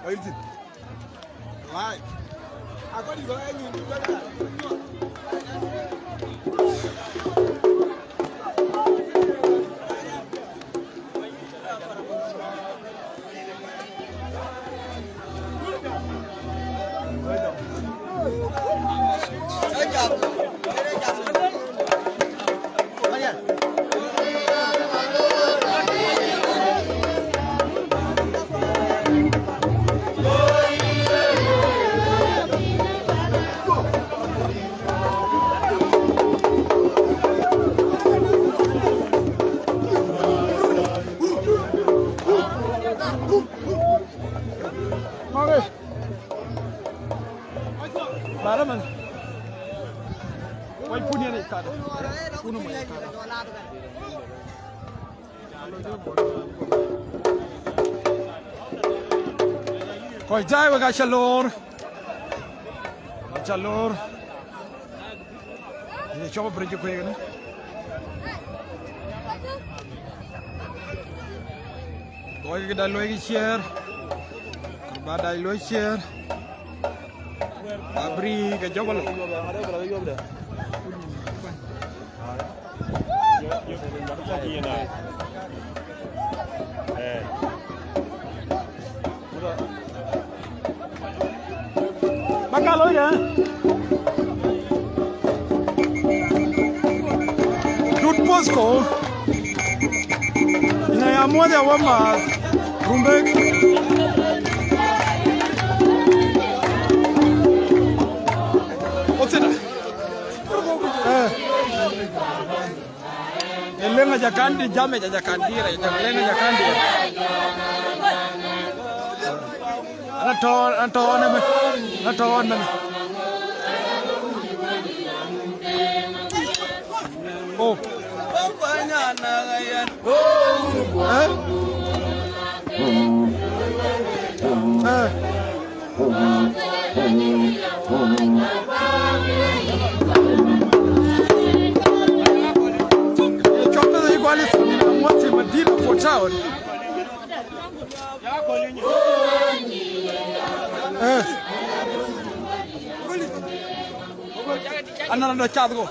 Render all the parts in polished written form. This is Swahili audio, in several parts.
Oilsin. Why? I got to go and you Baraman. Why put in a card? Koi jai wa Chalor. Chalor. Ini coba beri kue kan? Koi kita lagi share. Badai lo share. Abri ke jawab lo. Makan lo ya. Dut posko. Ini yang mau dia wama. Rumbek. Lenga jakandi jame jakandi ra lenga jakandi na ton oh banyana gayan What's in Medina for town? Another child go.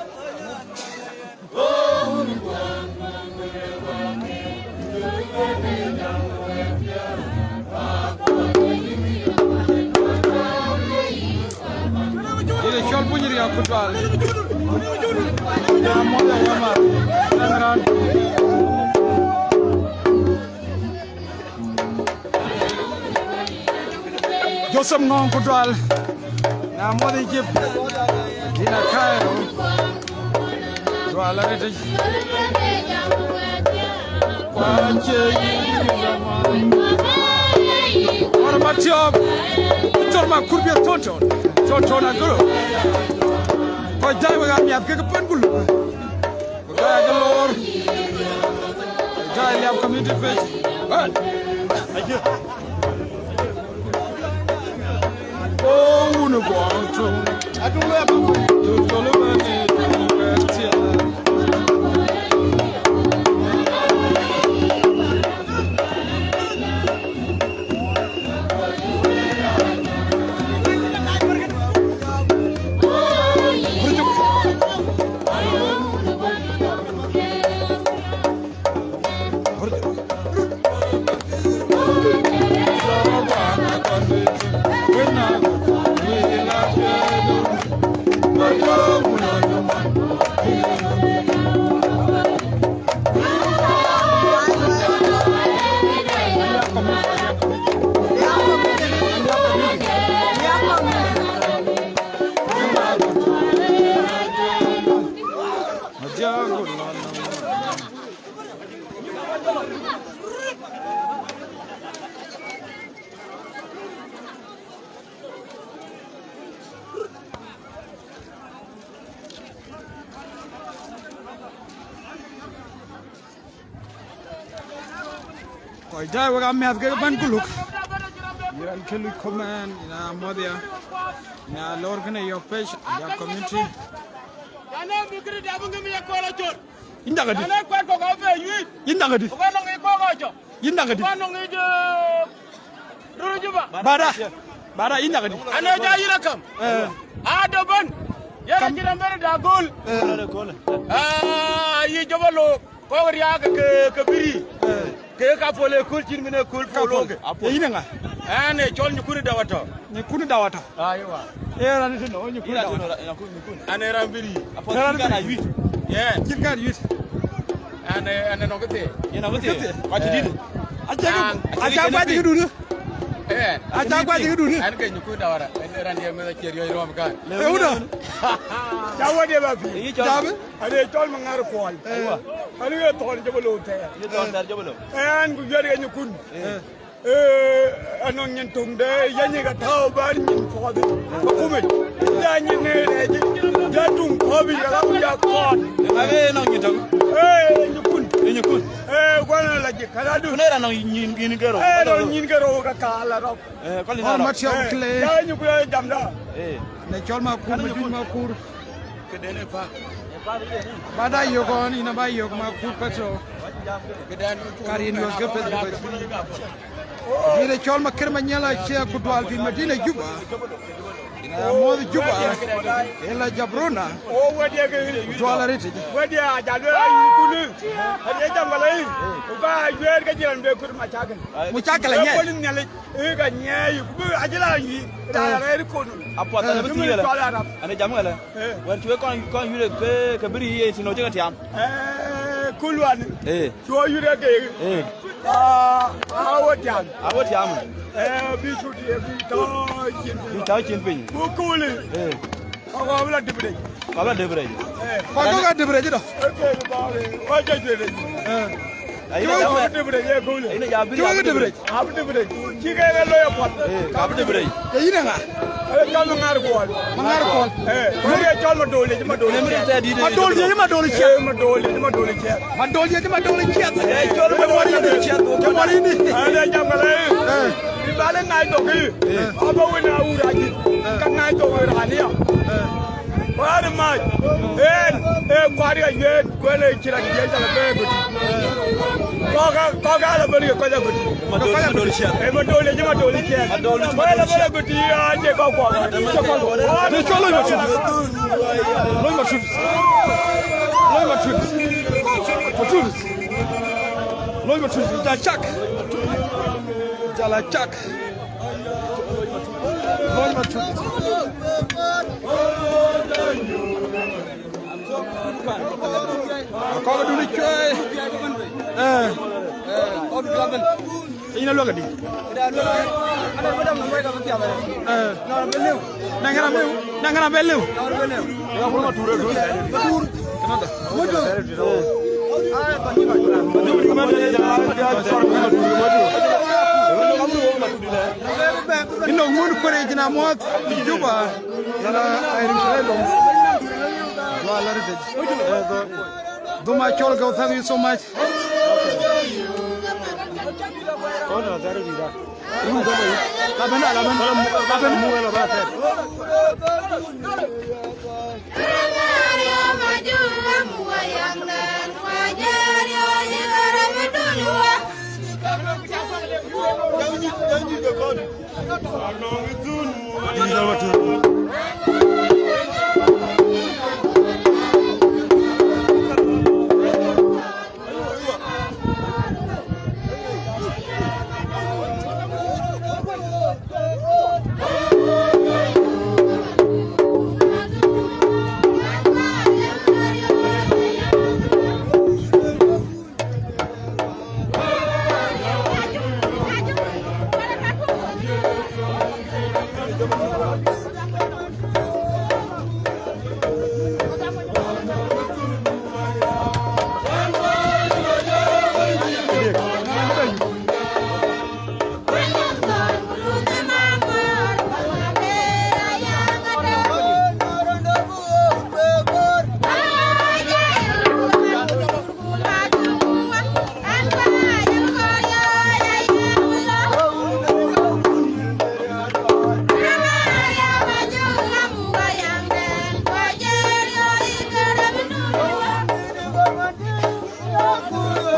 Ini short punya dia football. Nama dia Yamar. Joseph Ngong football. Nama dia Jip. Dina Cairo. Jualan itu. Orang macam betul mak kurbiat tonton agro. Kau jai bagai miap ke penbulu. Bagai galor. Jai liap community face. Aje. Oh, unu buang tu. Aduh apa? Tu lu ni. Koi jai waga miat ke ban kuluk. Yiran kelu komen ina modia. Ina lor kene yo page ya community. Yana mukri da bunga mi yakola jot. Inda gadi. Ana kwa ko ga fe yi. Inda gadi. Ko no ngi ko ga jo. Inda gadi. Ko no ngi je Duru juba. Bada ina gani. Ane jayi rakam. Ado ban. Yara kiran bere da gol. Yi jabalo ko riya ke biri. Ke ka fole kul cin mine kul fologe. Ina nga. Ane chol ni kuni dawata. Ni kuni dawata. Aywa. Era ni no ni kuni dawata. Ane rambiri. Era ni kana yuit. Yeah. Kirkan yuit. Ane no gete. Ina gete. Kwaji didi. Aja kwaji gudu. Aja kwaji gudu. Ane ke nyuku dawara. Ane randi me ke riyo rom kan. Uno. Jawa de ba fi. Jabe. Ane chol mangar kwal. Aywa. Ane ke tol jabalo te. Ni ton dar jabalo. An gu jere nyukun. Ano nyen tungde yanyi ka tao ba nyen fode. Kume. Yanyi ne ya tung kobi ya la ya kon. Ave no nyitong. Nyukun. Nyukun. Gwana la je kala du. Kunera no nyin gero. No nyin gero ka kala ro. Kali Oh na. match ya kle. Ya nyukun jamda. Ne chol ma kur ma kur. Kedene pa. Bada yogon ina ba yog ma kur petro. Kedane Karin yos ke petro. Dile chol ma kirma nyala chia kutwal fi Medina Juba. Ina mod Juba. Ela jabrona. O wadi ke Twala rete. wadi a jalo nyukun. Hadi jamala yi. Ba yer ka jiran be kur ma chagan. Mu chakala nye. Ko nyale ga nye ku ajila yi. Da ra ko no. Apo ta na biti gala. Ane jamu gala. Wer tuwe kon yure ke biri ye sino jega tiam. Kulwan. So yure ke. Awo tiam. Awo tiam. Bi chuti bi to kin. Bi taw chin pin. Ku kuli. Awo bla dibre. Kala debre. Kwa ko debre jido. Okay ba wa je je. Ai Yo na jamu. dibre ye kuli. Ai na ja biri. Kiwa debre. Ab dibre. Ki ga lo yo pot. Ka debre. Ina nga. Kal ngar ko. Mangar ko. Ko ye chol ma dole ma dole. Nemri ta di de. Ma dole ma dole che. Ma dole che. Ma dole chia. Ai chol ma wari ni chia to. Ke mari ni. Ale jamale. Di bale ngai to ki. Aba wena ura ji. Ka ngai to ura ni ya. War ma. Kwari ye kwele kira ki je jala be gudi. Ko ga la bari ko ja gudi. Ma dole chia. Ma dole che. Ma dole bale gudi ya je ko ko. Ni cholo ma chu. Loy ma chu. Loy ma chu. Chu. Loy ma chu. Ja chak. Jala chak. Loy ma chu. Ko du ni choy. Ina lo gadi. Nangana belu. Ya ko ma tour. Ino ngun kore jina mot Juba. Yala ayrin krelo. Wala rede. Duma chol go, thank you so much. Oh no, that is that.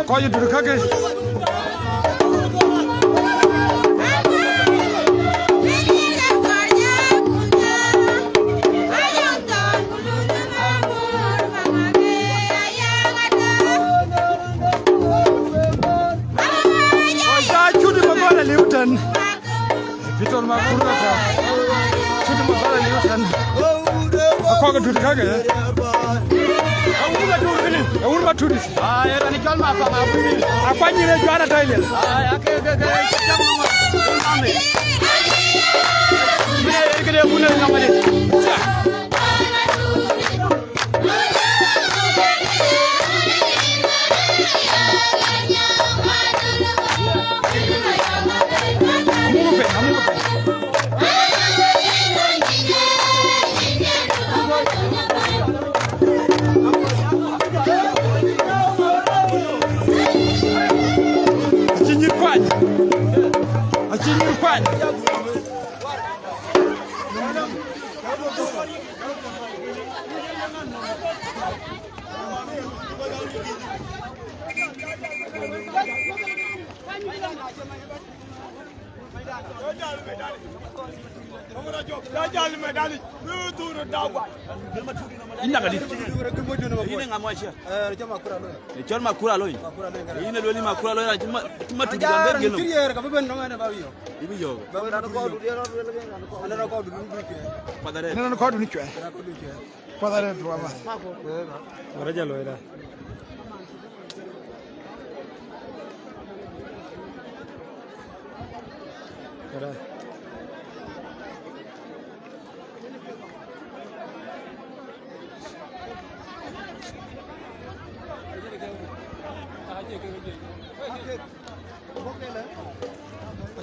Ko you do the cookies? liutan. Peter Makurata. Chidi masala liutan. Ako ga tuti kaga ya. Awur ma tuti. Ah ya ni kalma fa ma buri. Akwanyi ne jwana tailel. Ah ya ke ame. Mire ke de bune ngamale. Ina kali. Ina ngamwasha. Choma kura loyi. Ina loli makura loyi cuma tu gambe gelo. Ibi yo. Padare. Nana ko duni kwe. Padare to ama. Raja loyi da. Era.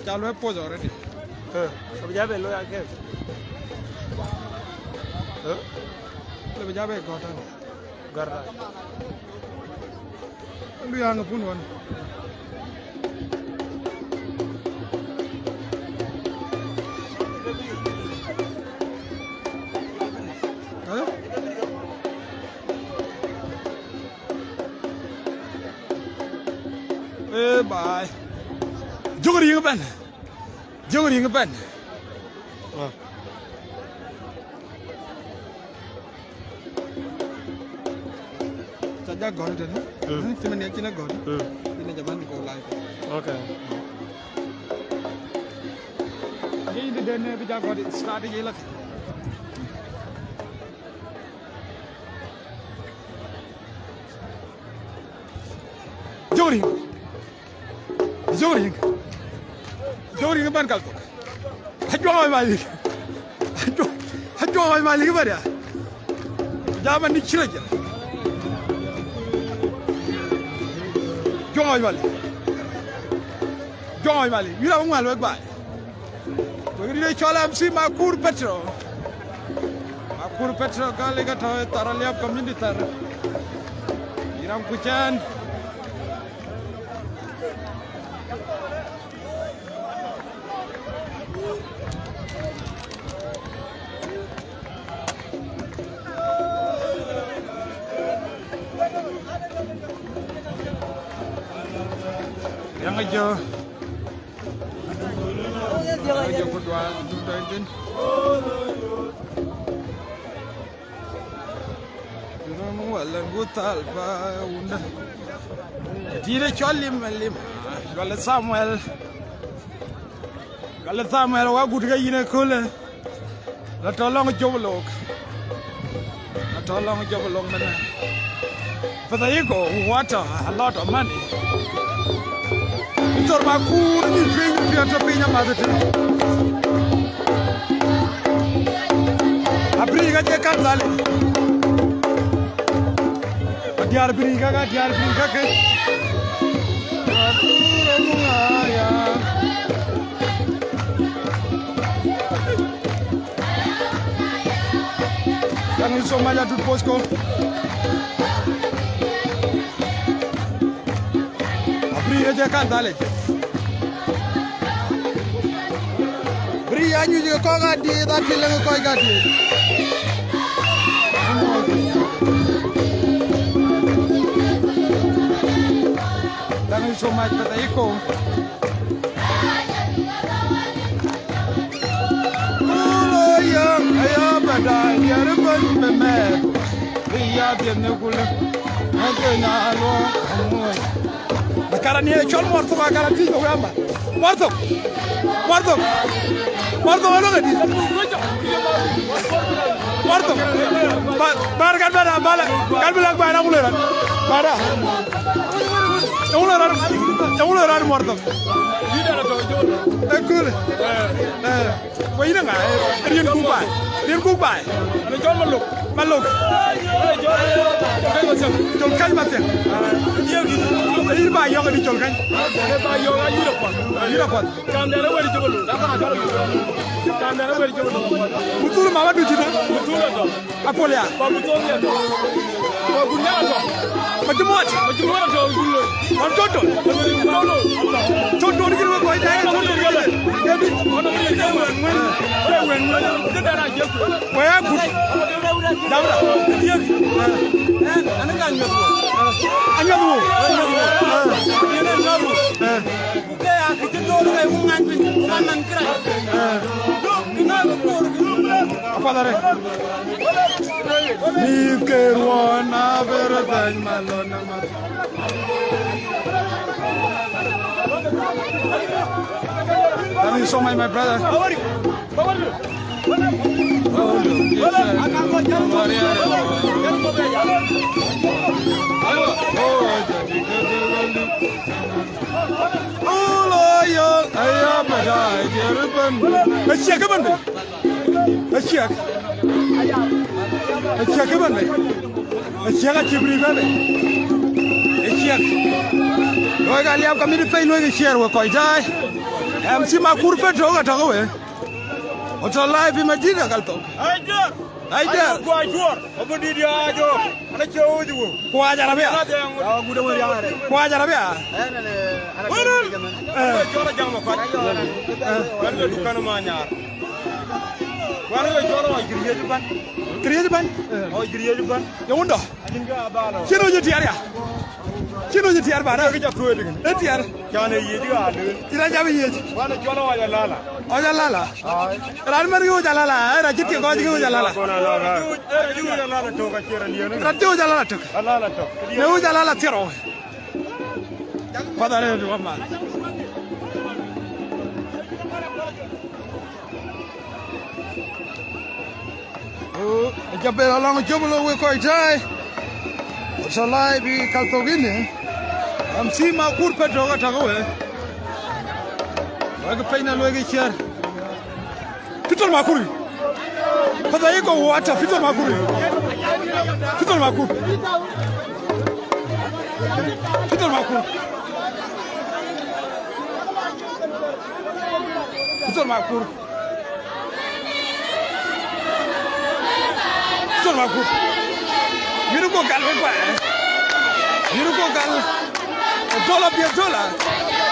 Chalo है pose already. अब जाबे लो आके. अब जाबे गोटा. गर्रा. Lu yang pun wan. Bye. Jogori yang ban. Jogori yang ban. Saja gol dan. Cuma ni Cina gol. Ini zaman gol live. Okay. Ini dia ni bija gol start je lah. Jogori. Jogori ke ban kal tu. Hajo Malik. Hajo Malik ber ya. Zaman ni cila je. Jogori Malik. Jogori Malik. Bila mengal baik. Begini dia cakap MC Makur Petro. Makur Petro kali kata taraliap community tar. Iram kucing. Yang aja kedua Dundain Jurang walan gutal pa unda Dire cholim Gala Samuel wa gudga yine kole La tolong joblok mana But there you go, water, a lot of money Peter Makur ni pinja pinja mazete. Abriga je kanzale. Diar briga ke. Makur mungaya. Kami Somalia tut posko. Abriga je kanzale. Bria nyu je ko ga di da pilang ko ga di. Kami Somalia pata iko. Ayo bada yare ban me. Bria de ne kula. Ade na lo. Karani e chol mor ko garanti ko gamba. Marto ano ngadi Marto bar kan bana bala kan bilang bana nguleran bana nguleran Marto ekul wayna nga rien ku bay ne jol maluk jol kay ma ten ir ba yo di jol kay ba yo ga yira kwa kam dara wari jogol mutul mama du jina mutul do apolia ba mutul ya do ba gunya do majmuat do gullo on toto di ko ay day toto jadi ono ni wen dara je waya gut dabra diek ana ga nyoto anyabu yene nabu ke akite do kay ngan man kra apa dare Leave Kerwana Veradang Malona Thank you so much, my brother. How are you? MC Makur Petro ga tago we oto live imagine kalto aider obodi dia ajo ana chewuju ko ajara be gude wori amare ko ajara be jora jama ko wala dukano ma ñaar wala jora wa griyeju ban o griyeju ban yewundo dinga balo chino jeti area Chino jeti arba na ga ko de eti ar jane yeji ga de ira jabe yeji wala jolo wa lala o lala ran mar yo lala ra jiti ko ji yo lala ko lala ju lala to ka tira ni ne ra to lala to ne u lala tiro padare do ma o jabe la long joblo we ko jai so live bi kaltogine MC Makur Petro ga tago we wa ga peina lo ga chiar Peter Makur pada yeko wata Peter Makur Peter Makur Peter Makur Peter Makur Peter Makur Miru ko gal we kwa Miru ko gal dola pia dola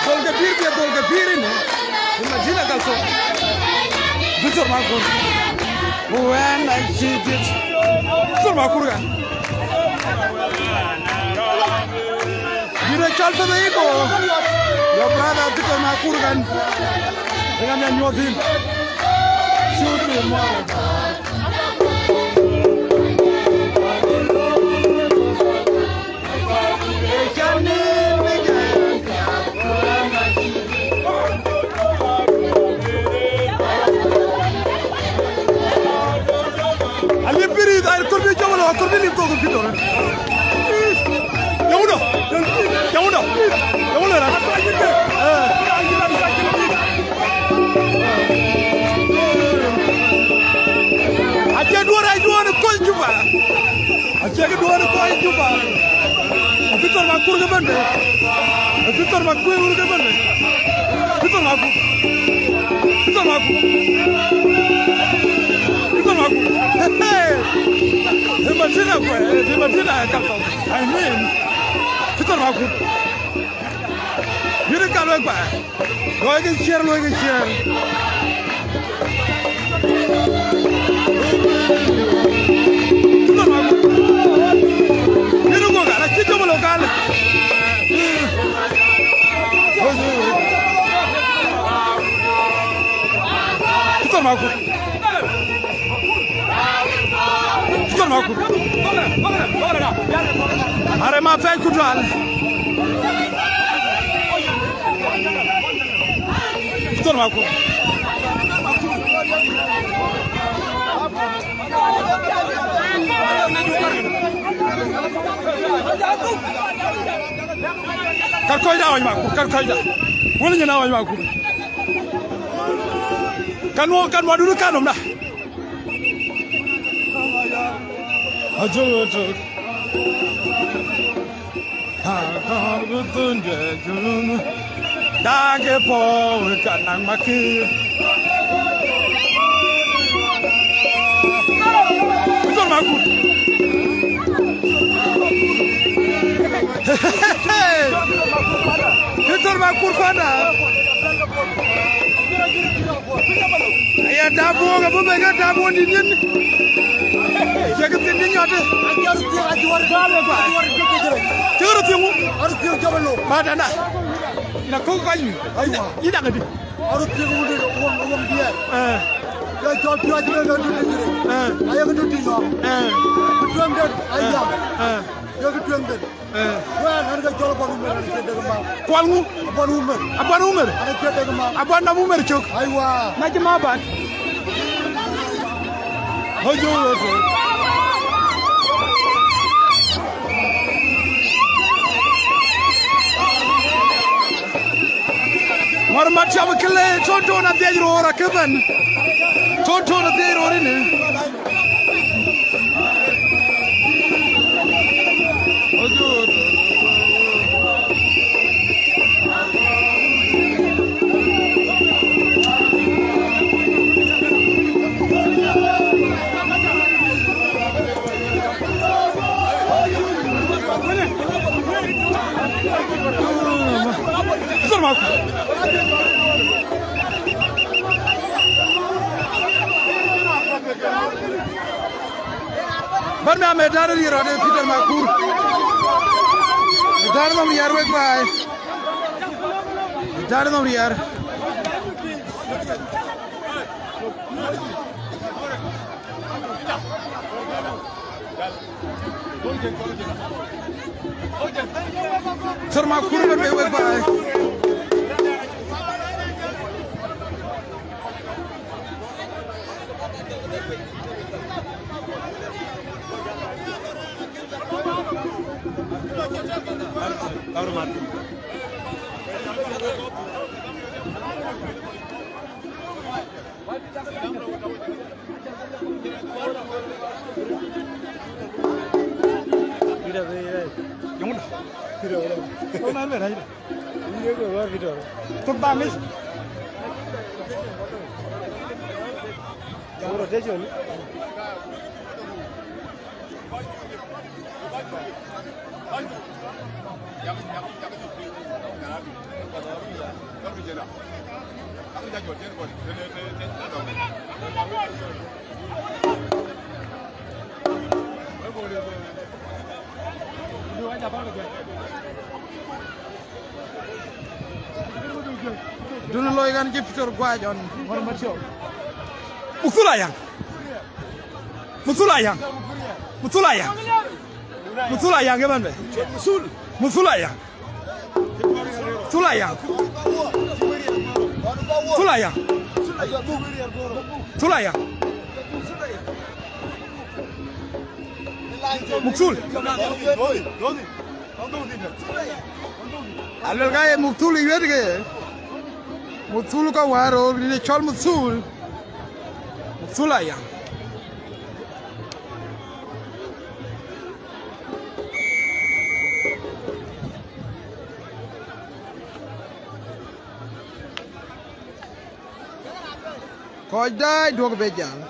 dolga pir ni imagine gal so Victor Makur when I did it Victor Makur ga Mira chalta de ego your brother Victor Makur gan dengan yang nyodin shoot me more Korbi lim to ko pito na. Yamuno ra. Aja dua ko juba. Peter Makur ke bande. Peter Makur ke bande. Peter Makur. Hey. Imagine kalto. I mean, Peter Makur. Yure kalwe ba. Lo ga share. Peter Makur. Yure go ga chicho mo lokal. Peter Makur. Are ma fay kutal Mutul makur. Karkoida awaj makur, karkoida. Wala nyana awaj makur. Kan dulu kanom dah. Ajul. Ha betul je. Dage po kanang makir. Betul makur. Betul makur pada. Ayah dabu nggak boleh kan dabu dingin. Jangan tinggi ada. Jangan tinggi. Harus tinggi jalan lo. Mana nak? Nak kau kayu. Ini nak ada. Harus tinggi uang dia. Kalau jual dia aja lo dulu. Ayah kena tinggi. Betul kan? Ayah. Dia betul kan? Wah, harga jual apa umur? Ada kita kemana? Kualmu? Apa umur? Apa umur? Ada kita kemana? Apa nama umur cok? Aywa. Macam apa? Hojo. Hormat siapa kele? Contoh nanti aja orang keban. Contoh nanti aja orang ini. Hojo. Betul maku. Barna medar di rode Peter Makur. Medar nom yar wek bay. Medar nom yar. Sir Makur ber wek bay. Dulu loy kan ki Peter Guajon war ma ciow Musulayang gaman be Musulayang Muksul alal gaye muktul yedge Mutul ka waro ni chol mutul ayang ko dai dog bejal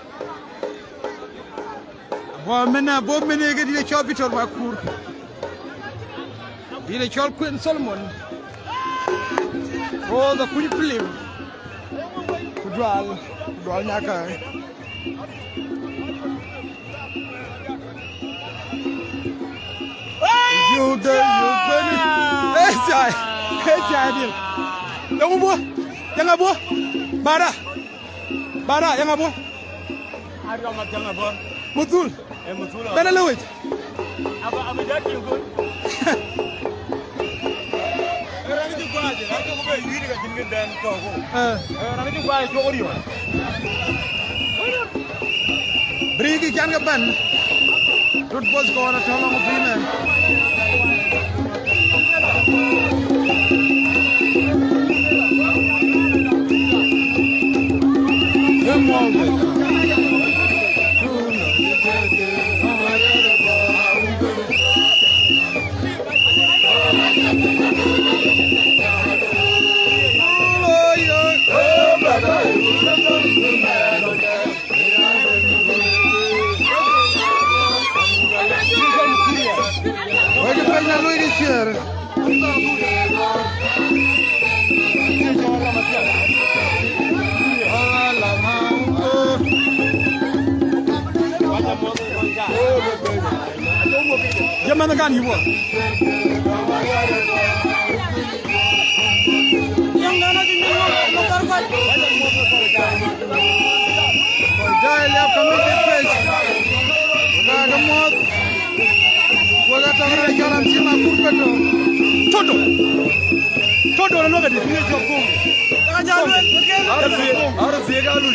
bo mena ga di chol Peter Makur di chol Queen Solomon Oh, the kuny film. Kudwal nyaka. You beni. Dia. Yang abo. Bara, yang abo. Ada macam apa? Mutul. Mutul. Bena lewat. Apa jadi yang good? Orang itu gua aja. Brigi kan ga ban. Rut bos ko na tama mo bimen. Jamana kan ibu. Yang dana di motor kan. Dial up community page. Udah mod. Gua kata orang jalan sima kurpeto. Toto. Toto na loga di ni job ko. Jalan. Harus dia kalau ni.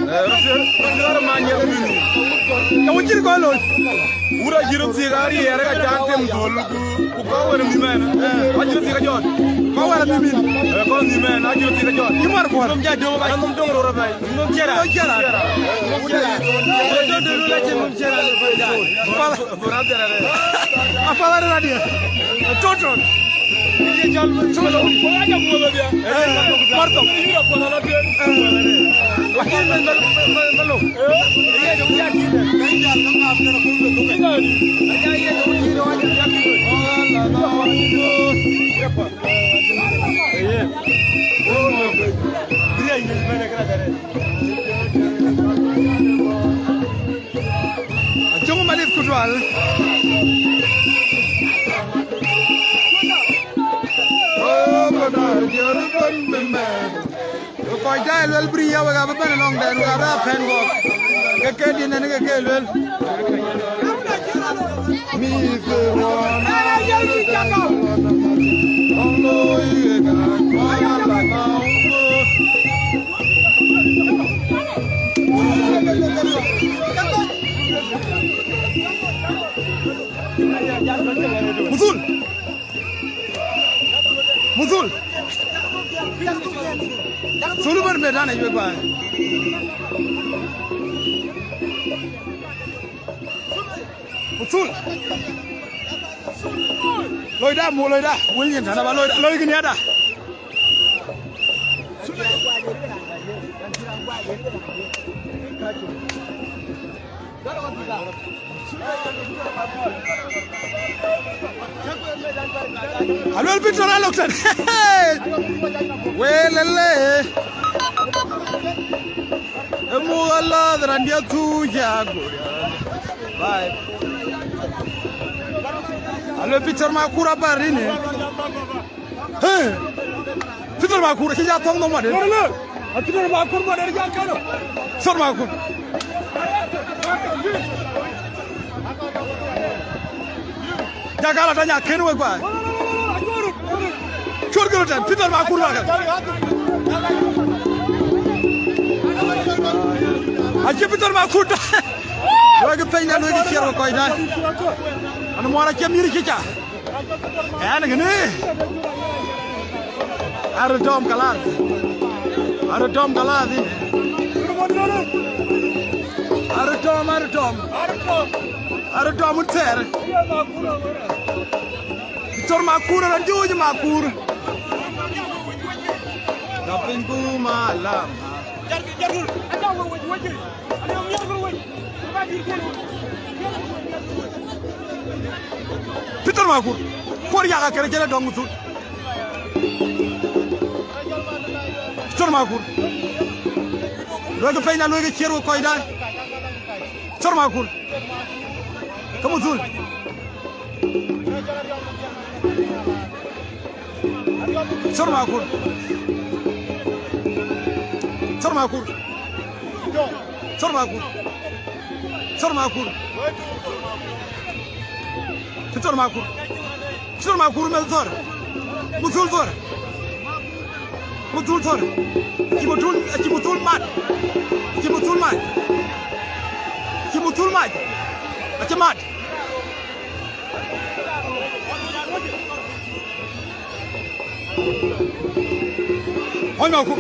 Harus manja ni. Ya wajir ko lo. Ura jirum sigari ya rega jantem dol ku ko wala mi mena ajiro siga jot Ko wala mi min. ko mi mena ajiro siga jot Imar ko. dum jaddo ba dum dong ro bay dum jera do do la ci mum jera ko da fora dera re Apa wala na dia. Toto. ye jol so ko aja mo ba dia Marto. ira ko na la de akin men melo ye do ya ki de kai dal kam after ko do ko aja ye do ki ro aja ya ki Jongo malif kutwal. Oh, bana diaru ban bimen. Ko dial wel bri ya ga ban long den ga ra pen go. Ke din ne ke wel. Mi se wa. Oh, ye ga. Ma ma. Musul. Musul. Sulu bar medan ay ba. Musul. Loida mo loida. Wulin tan ba loy gini ada. Alwel Victor Aloktan. Welele. Emu Allah randia tu ya goria. Bye. Alwel Victor makura barini. Hey. Victor makura ki ja tong no ma de. Victor makura ma de ja kano. Sor makura. Jagala tanya kenu we ba. Chorgolo tan Victor makura ga. Aje Victor makura. Loge penya loge kero koy da. Ana mo ara kemiri kicha. Ana gene. Ara dom kalar. Ara dom kalar din. Ara dom. Ara dom ter. Victor makura ran joji makura. Dapin ku malam. Victor makura. For ya ga kere kere dong musul. Victor makura. Loge penya loge kero koy da. Victor makura. Kamu zul. Victor makura. Victor makura. Victor makura. Victor makura. Victor makura. Victor makura mel zor. Musul zor. Mutul thor. Cibutul mat. Acamat. Oi mau ku.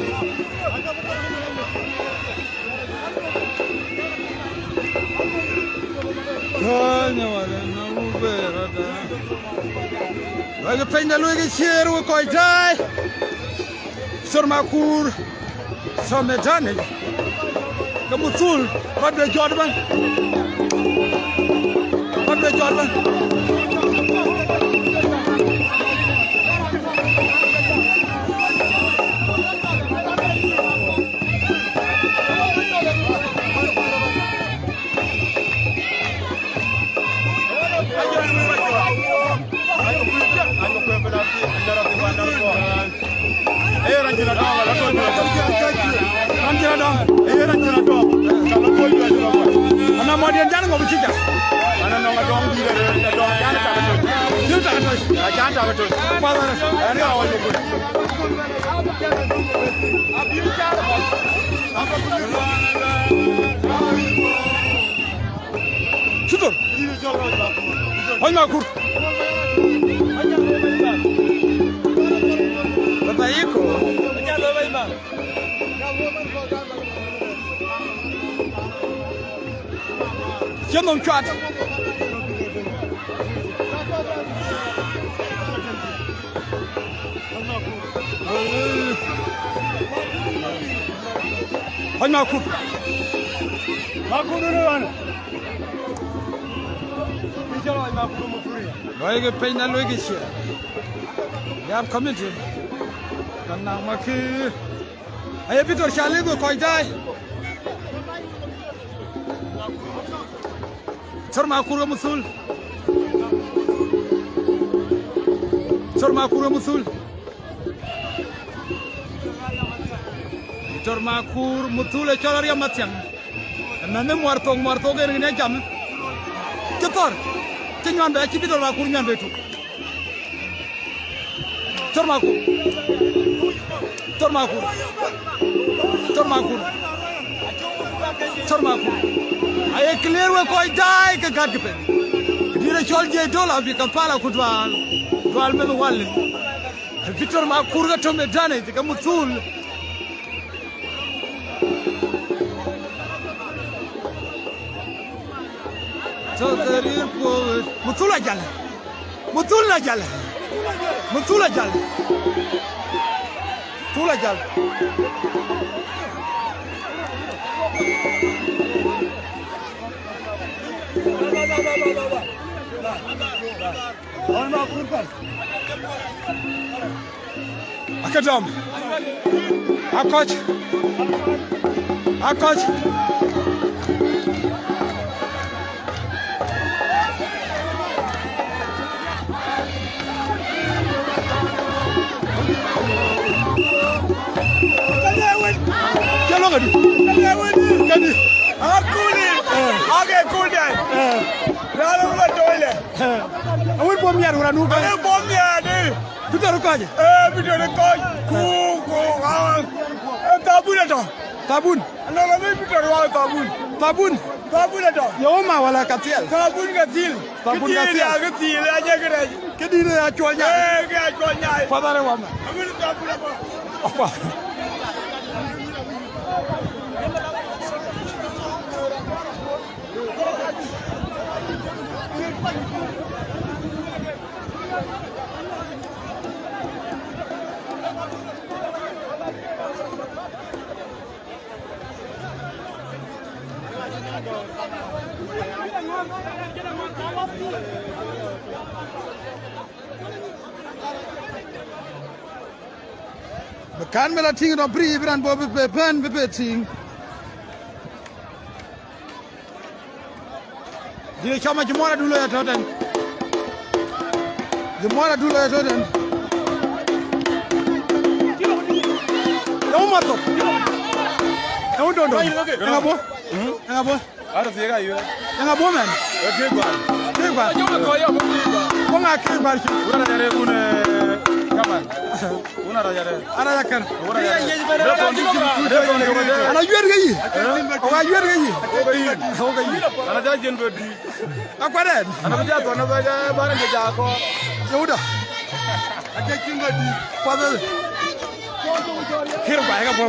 Kanya wala na uberada. Lagi penda lagi cheiro koi dai. Sormakur. Somedane. Kamutul. Padre Jordan. Ana modian jana ngobi cica. Ana no ngadong di dong jana ta betul. Dia tak betul. Jana ta betul. Apa ana awal betul. Abi cara. Apa Sudur. Hoi makur. Baba iko. Jalo bai bang. Jangan cat. Hoi makur. Makur duluan. Bicara makur mufuri. Loige peina loige sia. Yap committee. Kanang maki. Ayo bitor chale go koi dai. Sormakur musul. Sormakur musul. Sormakur mutul e cholar ya matyang. Nane muartong ngene jam. Ketor. Tinyan be ki bitor makur nyan betu. Sormakur. Aye clear we koi dai ka gad pe. Dire chol je dola bi Kampala ku dwal me walin. Victor Makur ga to me dane ka mutul. So career forward. Mutula jala. Tula jala. Akadam. Akaj. Kadi. Akuli. Age kulde. Rala ula toile. Awi pomiar ura nuka. Awi pomiar ni. Bitor kaje. Bitor kaj. Ku. Tabun ato. Tabun. Ana lawi bitor wa tabun. Tabun ato. Yoma wala katil. Tabun katil. Katil aja kere. Kedire ya chwanya. Ke chwanya. Fadare wama. Awi tabun apa? Apa? Kan mela ting no bri bran bo be pen be ting. Dire chama jumora dulo ya toten. Jumora dulo ya toten. Yo mato. Yo dondo. Ngabo? Ngabo? Ara siga yo. Ngabo man. Kegwa. Yo ko yo mo kegwa. Ko nga kegwa. Ura dare kune Una raja deh. Ana yakan. Ana jual gaji. Oga jual gaji. Oga gaji. Ana jalan jen berdui. Apa deh? Ana berjatuh. Ana barang berjatuh. Ya udah. Aja jen berdui. Pada. Kira baik apa?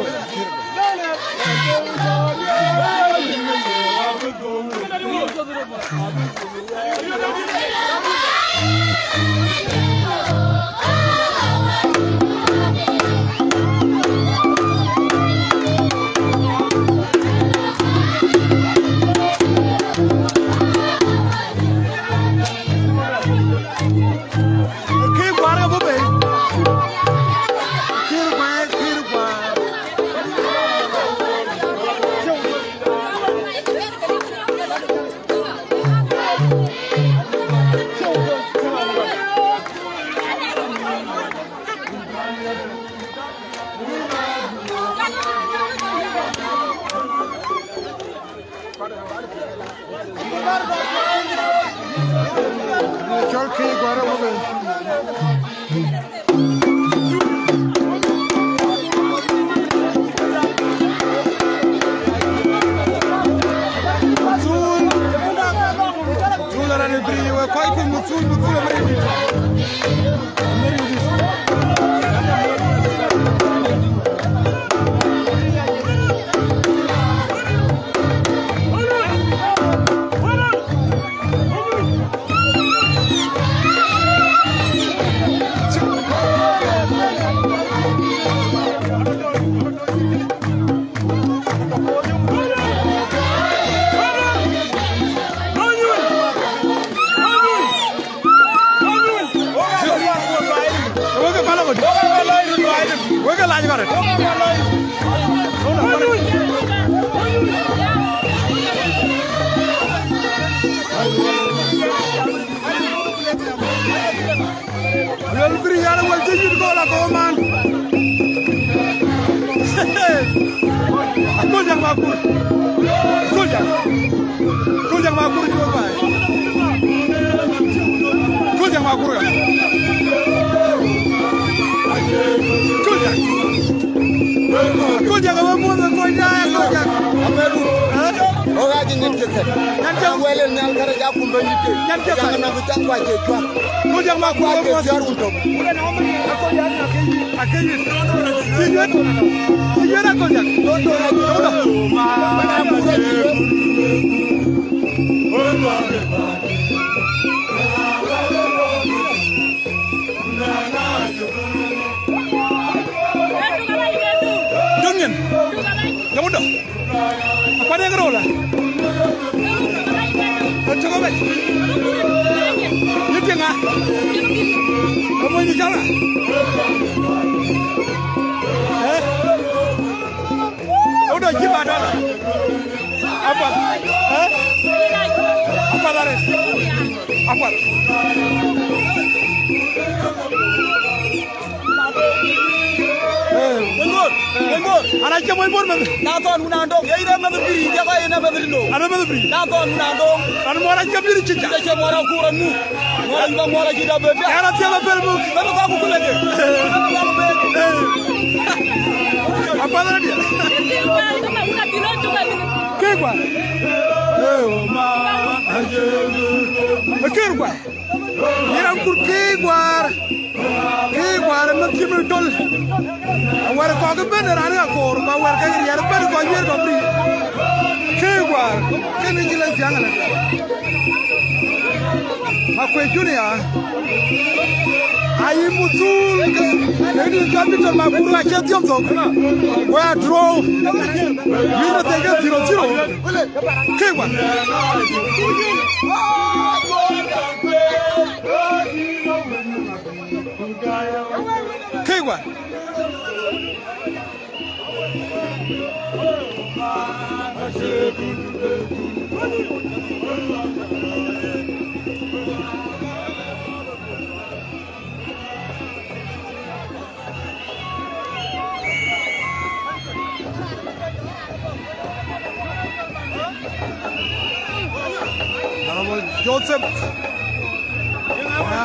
Joseph.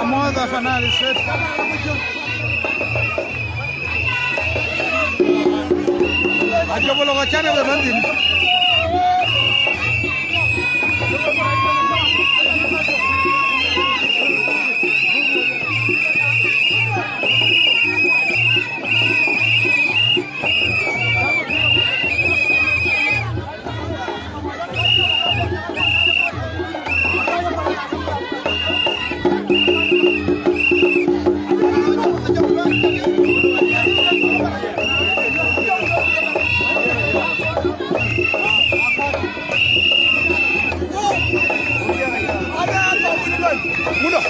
More than finale set. Aja bolong aja nih berhenti. Muda.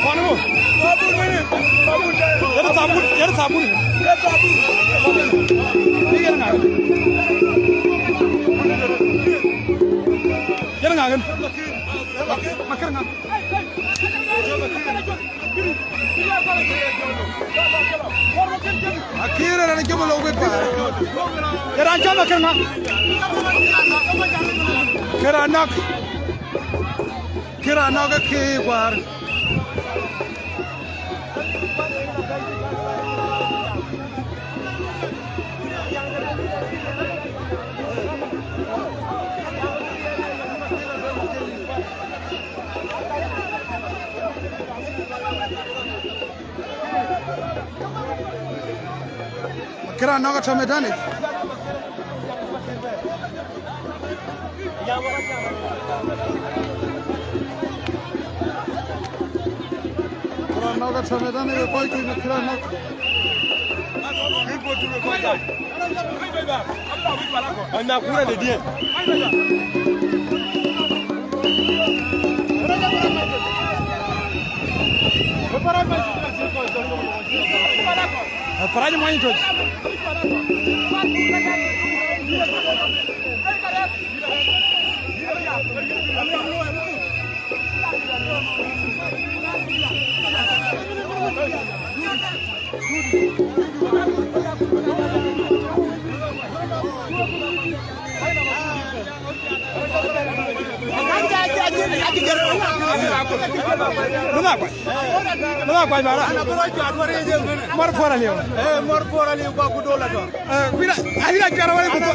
Mana mu? Sabun ni. Sabun. Yar sabun. Yar sabun. Yar sabun. Ini kan ngagen. Yar ngagen. Makar ngagen. Akhirnya ada yang coba logo apa? Yar ancam makar ngagen. Keranak. Kira naga ke war kira naga chamedani naga chamedani कोई कोई नखरा नख रिपोर्ट में कोई जा अन्ना पूरा दे दिए para de manhã todos Lupa bara. Mor fora leo. Mor fora leo ba ku dola to. Wira, ahira kara wale ku to.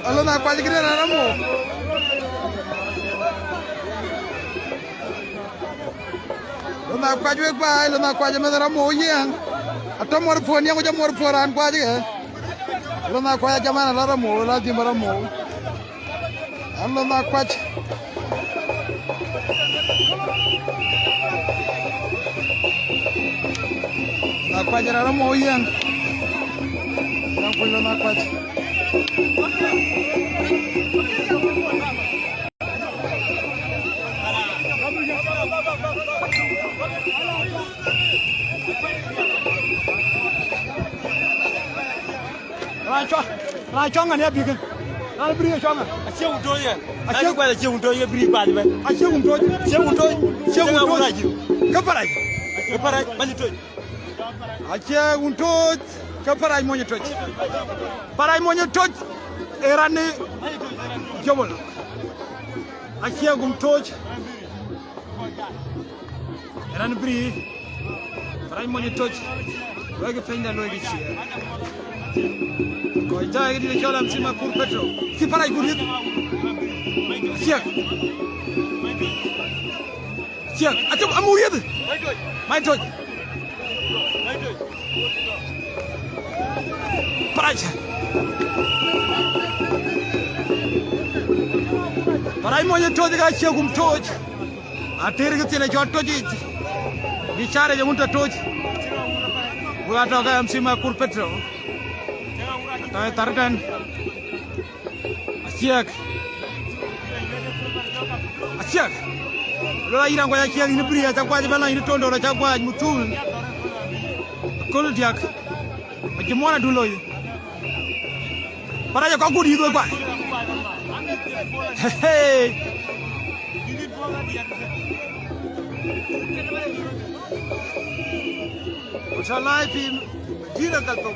Allah na kwaji kire na ramu. Lona kwaji we ba, lona kwaji me ramu yang. Ato mor foni yang mor fora an kwaji ke. Lona kwaji jamana la ramu, la di ramu. Allah na kwaji. Nakwa jara mo yan. Nang pulo nakwa. Rancho ngani bikin. Nal bri chonga. Ache utoye. Ache kwa ache utoye bri bali be. Ache utoye. Ache utoye. Ache utoye. Kaparai. Kaparai bali toye. Ache untoj kaparai monyo toj. Parai monyo toj erani jobol. Ache toj erani bri. Parai monyo toj. Loge fenda loge chi. Koita igi chola msima kur petro. Si parai gurit. Siak. Siak. Ache amuyed. Mai toj. Parai. Parai monyo toj ga ache toj. Ater gitine chotto ji. Bichare jamunta toj. Buat orang msima kur petro. Tahu tarkan. Asyik. Asyik. Lola irang kaya asyik ini pria. Cakap aja bela ini tondo. Cakap aja mutul. Kau diak. Macam mana dulu ini? Para aja kau gudi itu apa? Hei. Masalah ini tidak kalpau.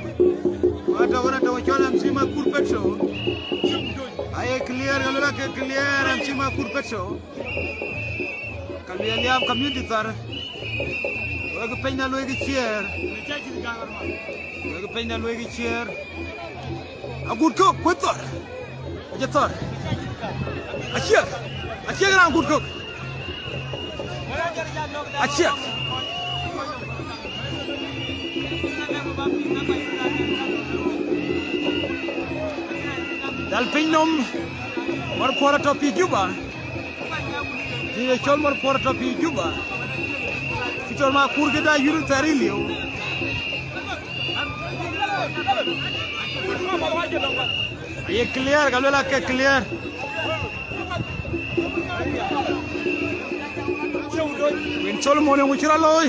Ada orang tahu jalan msima kurpetso. Ayah clear kalau nak clear msima kurpetso. Liam community tar. Logo peina logo cheer. Logo peina logo cheer. A good cook, what's up? What's up? A cheer. A cheer around good cook. A cheer. Dal pinnum mar pora topi Juba. Dia chol mar pora topi Juba. Fitor ma kurge da yuru tarilio. Ye clear galwela ke clear. Win chol mo ne muchira loy.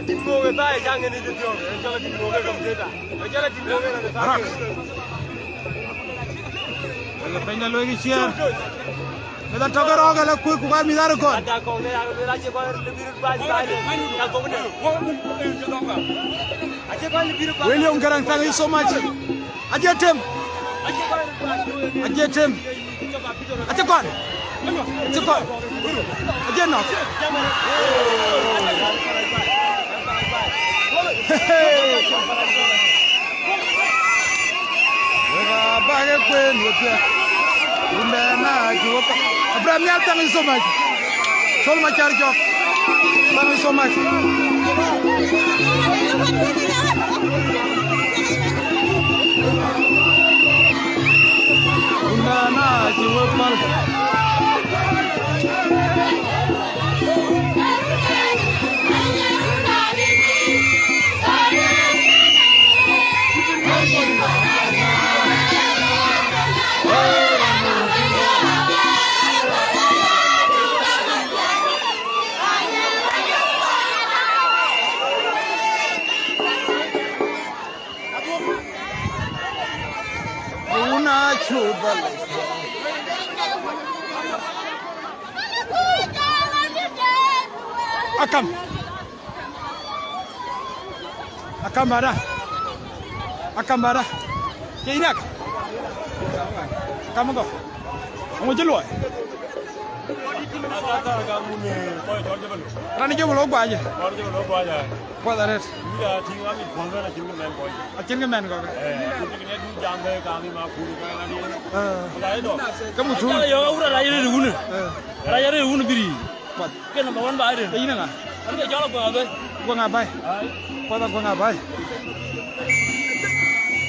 Timbo ke ta jange ni de tio. Jala timbo ke kam deta. Jala timbo ke na ta. Logo peina logo cheer. Meda togoro gala ku ka mi dar ko. Ada ko ne ra che ko lebir ba ba le. Ka ko ne. Aje ko lebir ba. William Garang, thank you so much. Ajetem. Ajetem. Ajepan. Ajepan. Ajenok. Baga kwen wopia. Undana juopa. Abraham Yal, thank you so much. Sol Machar Job. Thank you so much. Undana juopa. Una chuba. Akam. Akamara. Akamara. Kainak. Kamago. Mo jelo. Rani jelo lo gwaje. Podaret. Achin men ko. Kamu tu. Yo ura raya re unu. Raya re unu biri. Pat. Ke number 1 ba re. Ina nga. Ani jalo ko abe. Gua ngabai. Pada gua ngabai.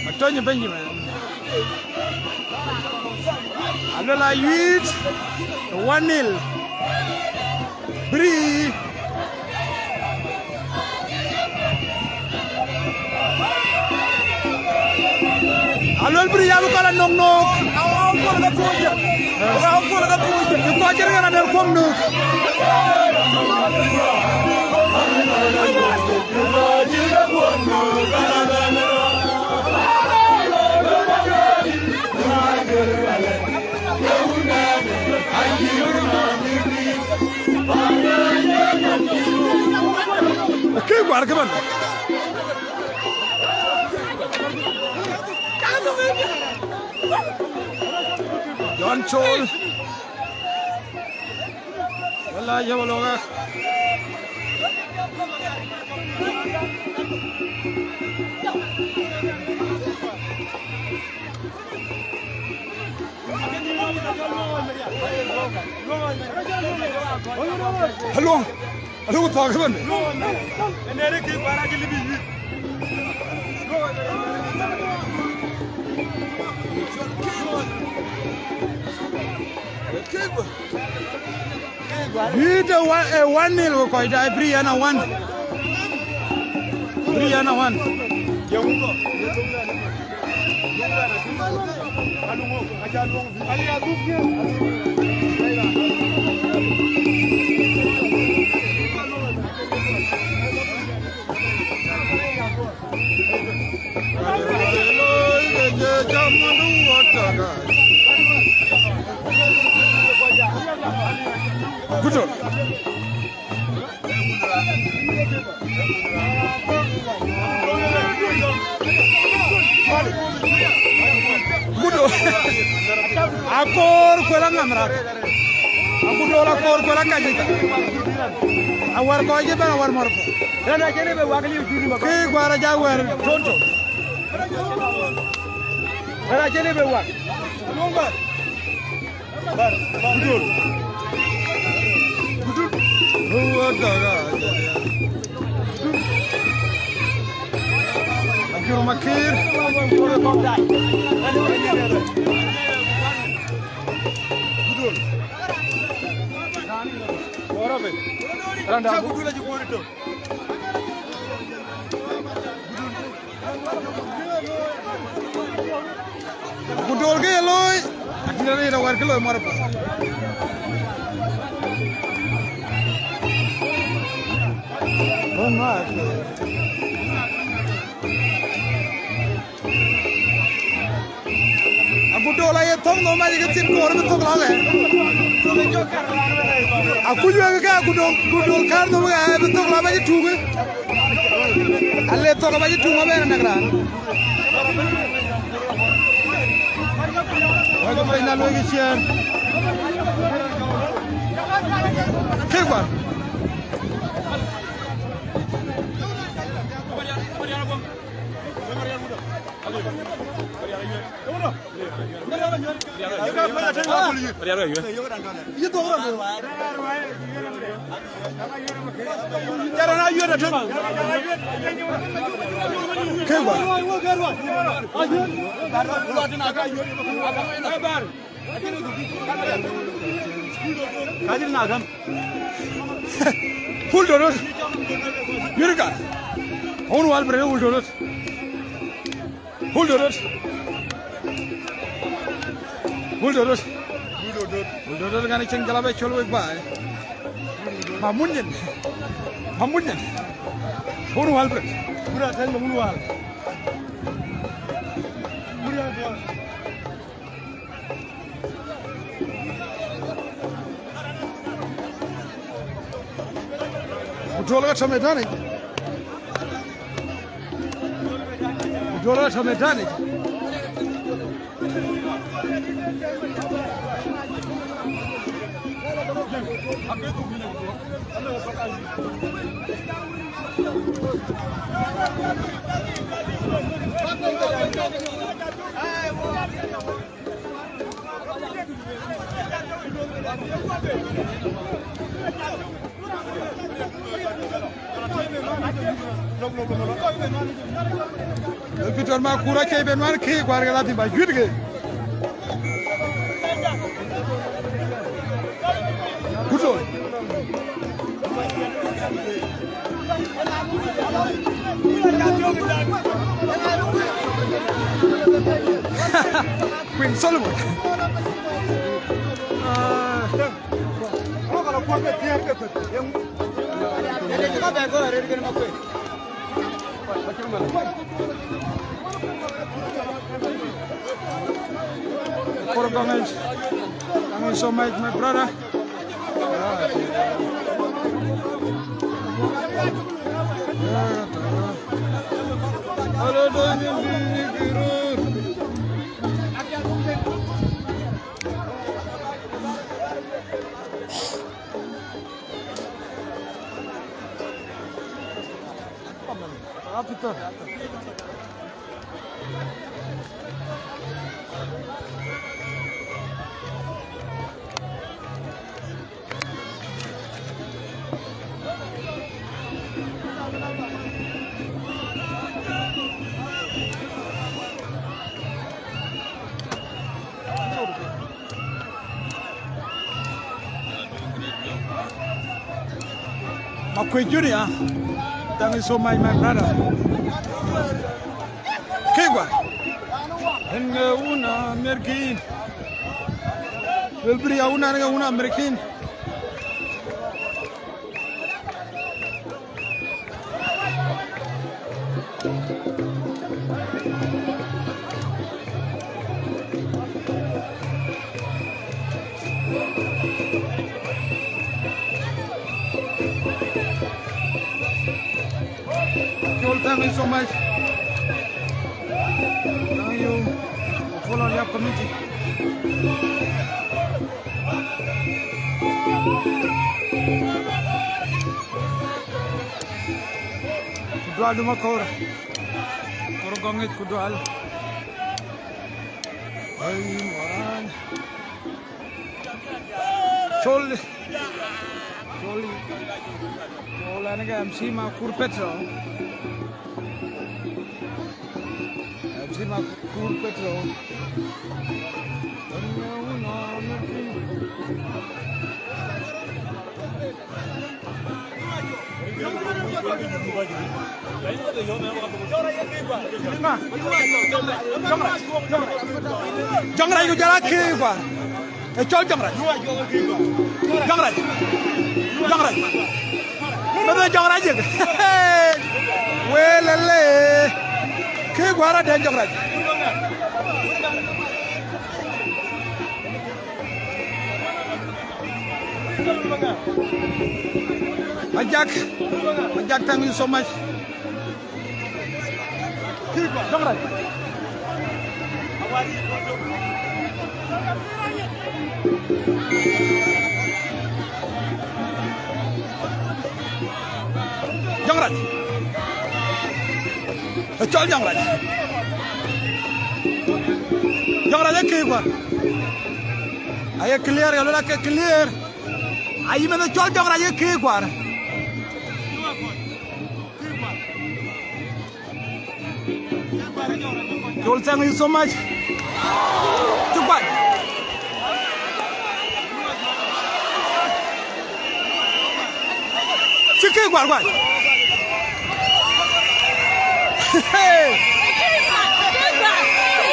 Matonyo Benjamin. Alola 8. 1-0. Bri. Alol bri ya ko la nok nok. Aw ko la tuja. Aw ko la tuja. Ko jere ngana del kom nok. Okay, guarda que mano. John Chol. Wala ya wala. Hello. Hello, talk about it. Hita 1-0 kwa ida Briana 1. Briana 1. Good job. Good job. Akor kuelang ngamrak. Aku dola kor kola kaji. Awar ko je ba awar mor ko. Dana kene be wakali juri ma. Ke gwara jawar tonto. Dana kene be wak. Nomba. Bar. Budul. Budul. Oh daga. Akir makir. Budul. Orabe. Randa budul aji korito. Aku dol ke loy. Akira ni rawar ke loy mor ko. Aku dola ye thong no ma je tin kor be thong la le. Aku juga ke aku dol kar no ga be thong la ba je tuge. Alle thong ba je tunga be na gran. Aku main lalu lagi sian. Kekwa. Full dollars. You're got. Own wall, but full dollars. Full dollars. Full dollars. Full dollars. Gani ceng jala be cholo ekbar. Mamunyen. Mamunyen. Own wall, but. Pura tan mun wal. Utola samedani. Utola samedani. Peter ma kura ke benwar ke gwar gala ti ba yudge. Kuto. Queen Solomon. For comments, I'm so much my brother. Makwe Junior, thank you so much, my brother. Kegwa, and una American. Will be una American. Thank you so much. Thank you for following your community. Kudwal duma kor gongit kudwal ayman chol anaga MC Makur Petro Jongrai ko jara ke quoi e chol jongrai bebe jongrai je welele ke gwara de jongrai Majak, thank you so much. Jongrai. Jongrai. Chol jongrai. Jongrai ke quoi? Ay clear, ya lo la que clear. Ahí me chol jongrai ke quoi? Joel, thank you so much. Goodbye. Chicken, what? Hey!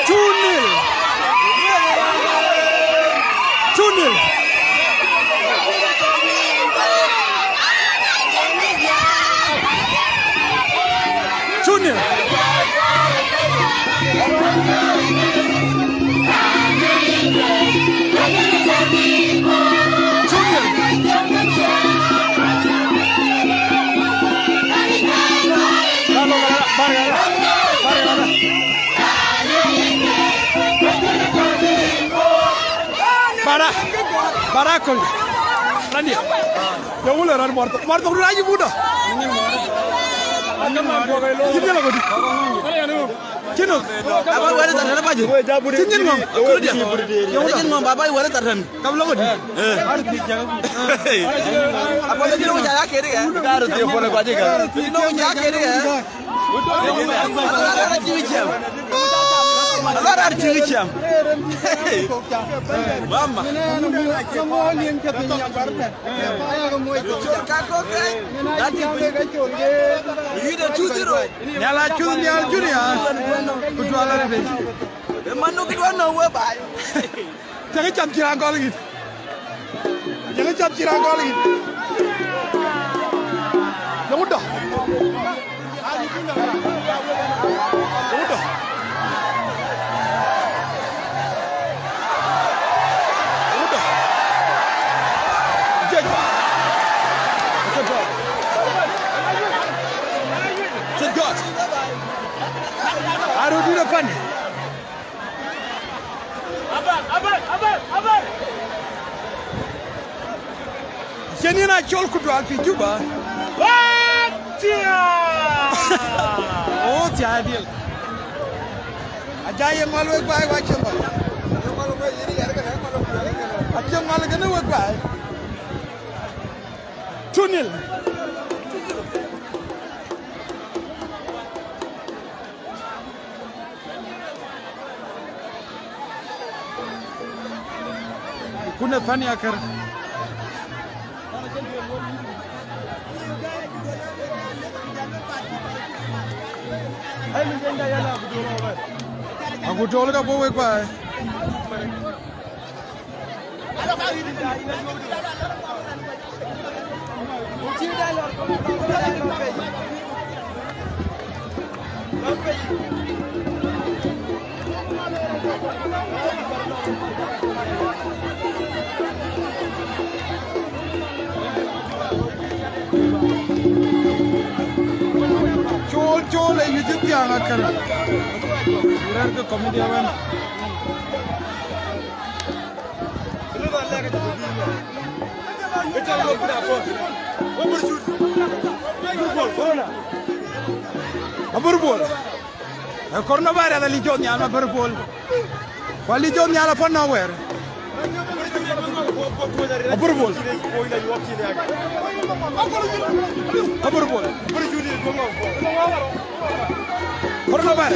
2-0. 2-0. Barakol. Rani. Ya mulai ran Marto lagi muda. Kini lagu di. Kino. Apa wala tarhana baju? Kini ngom. Kini ngom baba wala tarhana. Kamu lagu di. Apa lagi lo jaga kiri ya? Harus dia boleh baju kan. Lo jaga kiri ya. Alara arti jam. Mama. Nyala junior. Kujualan ni. Manu kita no we bay. Jangan jam cirangkol lagi. Jangan jam cirangkol lagi. Ya udah. Aduh di depan. Abang. Sini nak col kudu alfi Juba. Oh tiadil. Aja yang malu ek baik macam apa? Aja malu kena ek baik. 2-0. Kuna pani akar. Aku jual ka bawa ek baik. Chol YouTube yang akan. Iran ke komedi awan. Aburbol. Corona bara da lijon ya Aburbol. Quali giorni alla fa nowhere. Aburbol. Aburbol. Corona bara.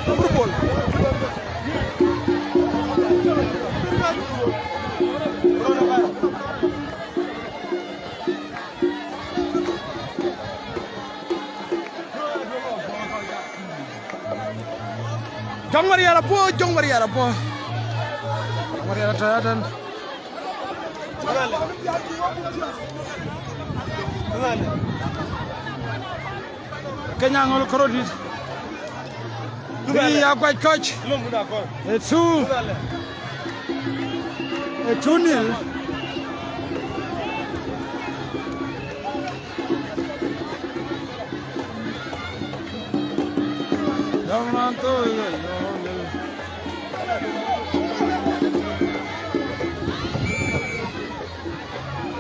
Aburbol. Jong Maria po. Jong Maria tayatan. Kenya ngol korodit. Bi ya quite coach. It's 2-0.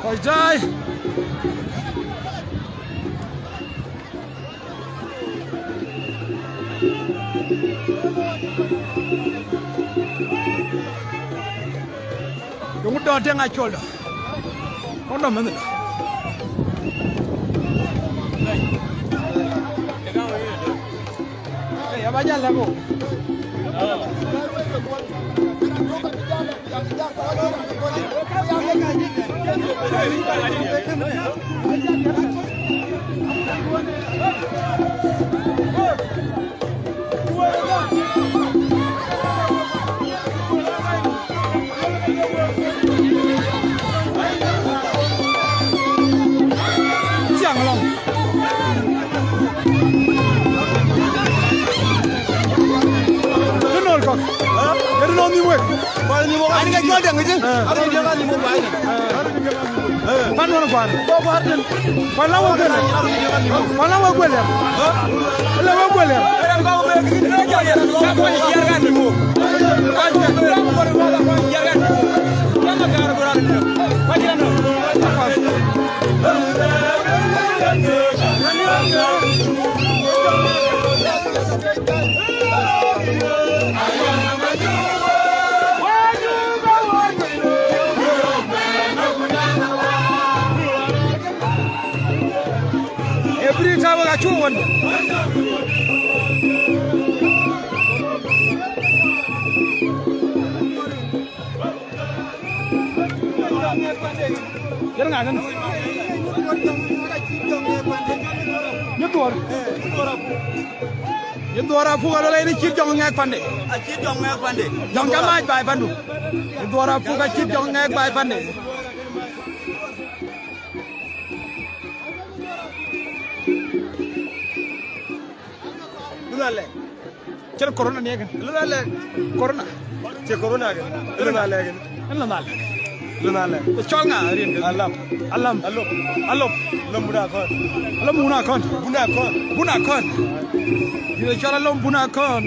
Coach Jai. Don't take my shoulder. Hold on a minute. Hey, vaya lago. Every time I chew one. Jangan. Yendo ora fu ala ni ci jong ngak pande. A ci jong ngak pande. Jong jamaaj bay pandu. Yendo ora fu ka ci jong ngak bay pande. Lula le. Cer corona ni gan. Lula le. Corona. Ci corona gan. Lula le gan. Lula le. Lula le. Chol nga rien. Alam. Lombuna kon. Lombuna kon. Buna kon. You chala lombuna kon.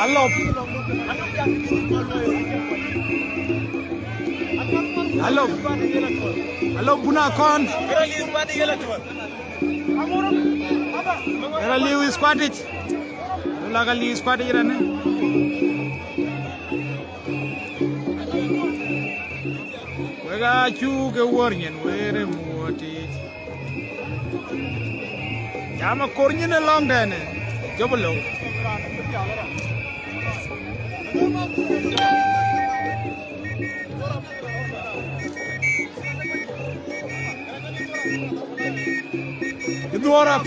Alop. Buna kon. Era liu squatit. Laga liu squatit irane. Wega chu ke wornyen were muoti. Jama kornyen long dane. Jobolo. Edora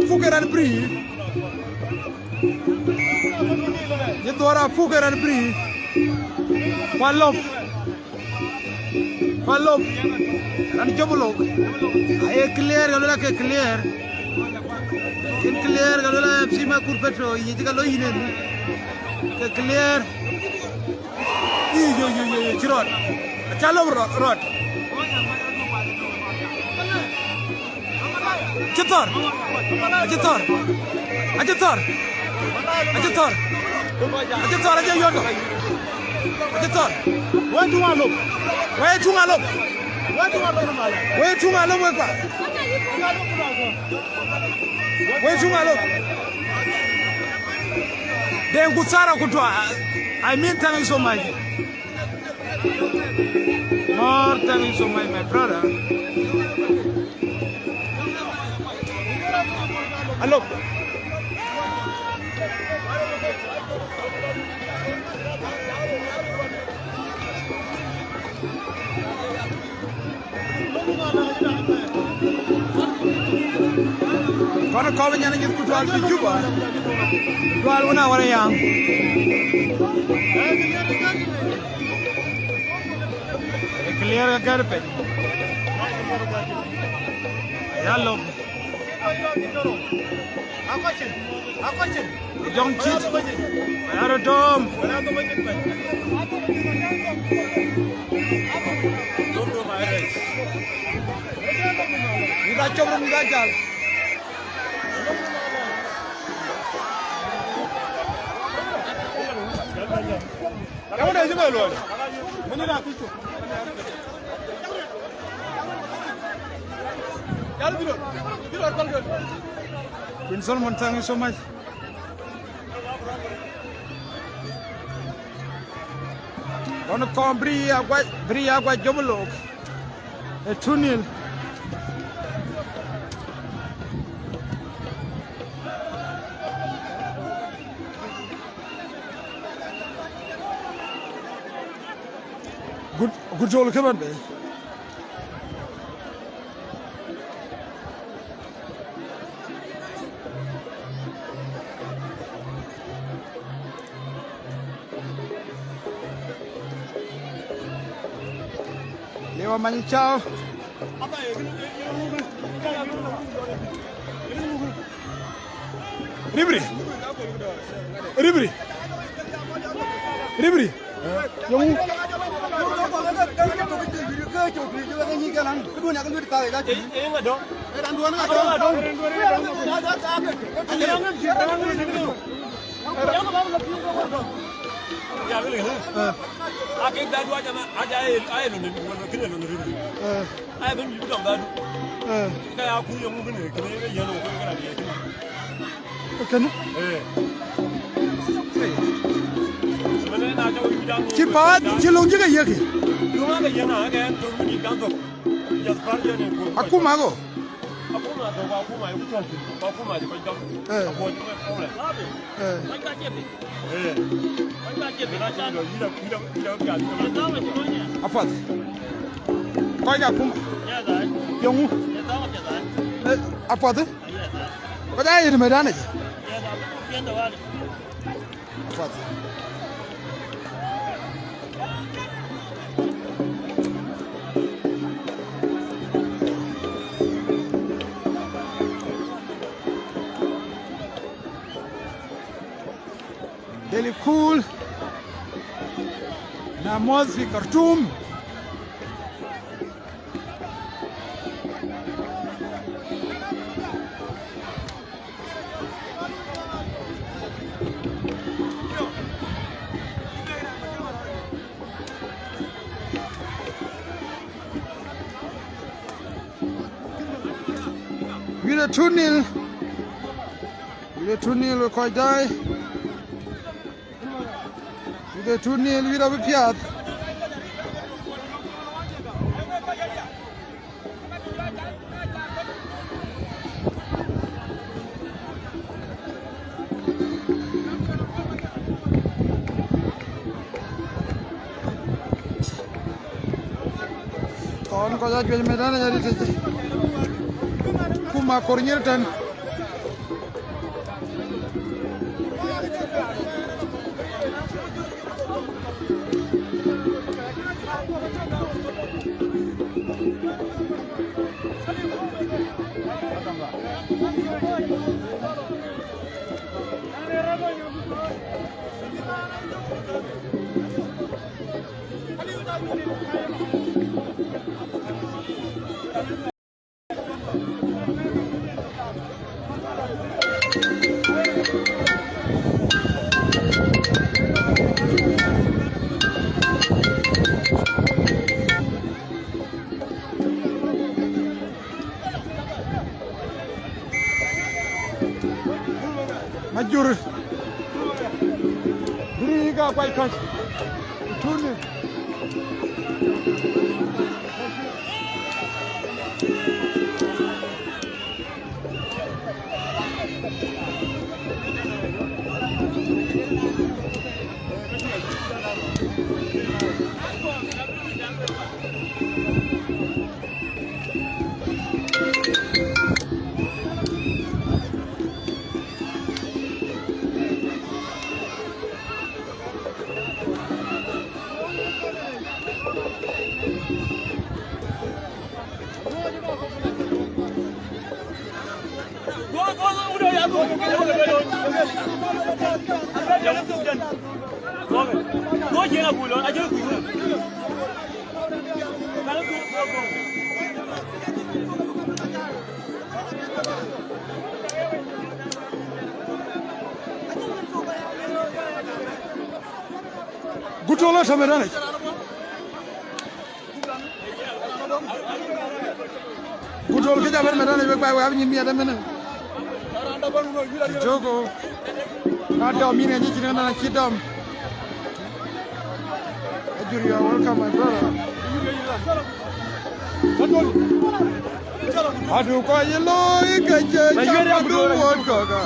Fuk eran bri. Edora Fuk eran bri. Walop. Ran jobolo. Ay clear galola ke clear. In clear galola sima kurpetro yiga lo yinen. Ke clear. Yo chirot. Chalo rot. Ajitor. Aja yondo. Ajitor. Where Then Gutsara Kutwa. I mean, thank you so much. More thank you so much, my brother. Hello. Kono ko nyana ngir ku dal fi Juba dal wona wara yang clear gar pe yallo akoshin jong chit yaro dom Nida chobro nida jal Kamu dah jumpa lu? Mana nak tu? Jalan biru, biru arpal biru. Pinsel montang so much. Kono kom bri agua jomolok. 2-0. Good job, come on, man. Lewa Manichao. Ribri. Yung Cipat, cilung juga iya ki. Aku mago. Apa? Kau jak aku? Yang apa tu? Kau dah di Medan aja. Apa tu? Delhi Cool Namoz fi Khartoum. Wieder 2-0. Wieder 2-0 koi dai. Wieder 2-0 wieder bepiat. Kawan kau jual Medan jadi saja. Kuma kornyer dan Chica quite country. Tune. Gutola samerane. Gutol ke jabar merane be bay wa nyimi ada mena. Jogo. Ada mina ni jina na kidam. Ajuri, welcome my brother. Adu ko yelo ikeje chadu wodoga.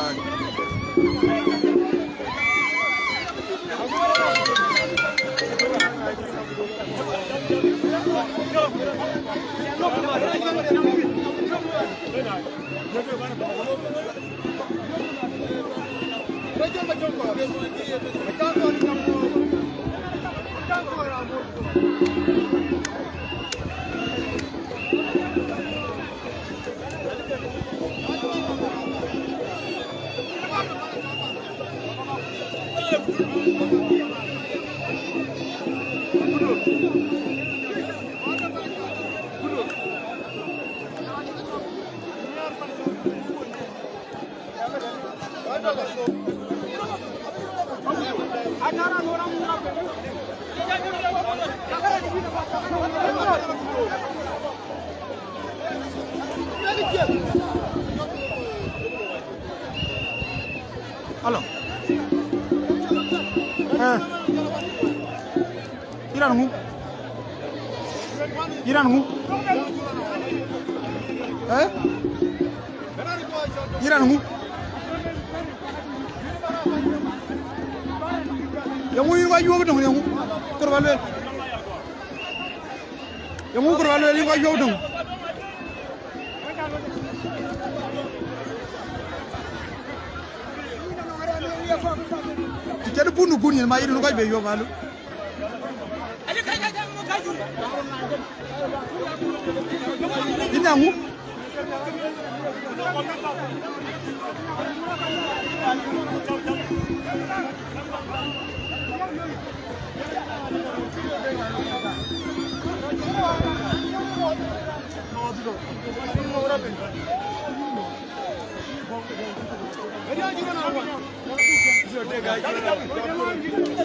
Hello. Iran who? Iran who? Yang why you over them? Kurvalel. Yang kurvalel why you over them? Jadi punu punya mai itu kai beyo malu. Ini amu.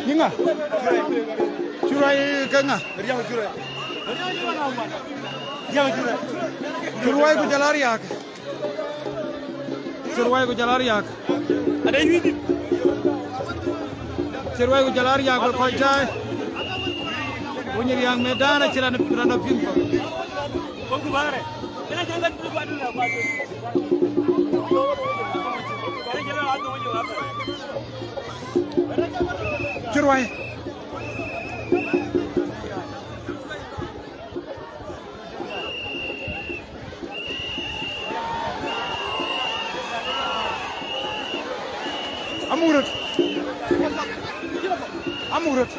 Ninga. Curai kenga. Curai ko jalari ak. Curai ko jalari ak. Ada ini. Curai ko jalari ak ko jai. Punya yang medan cerana rada pimpa. Kongku bare. Kena jangan dulu badu lah badu. Curai. Amurut. Amurut.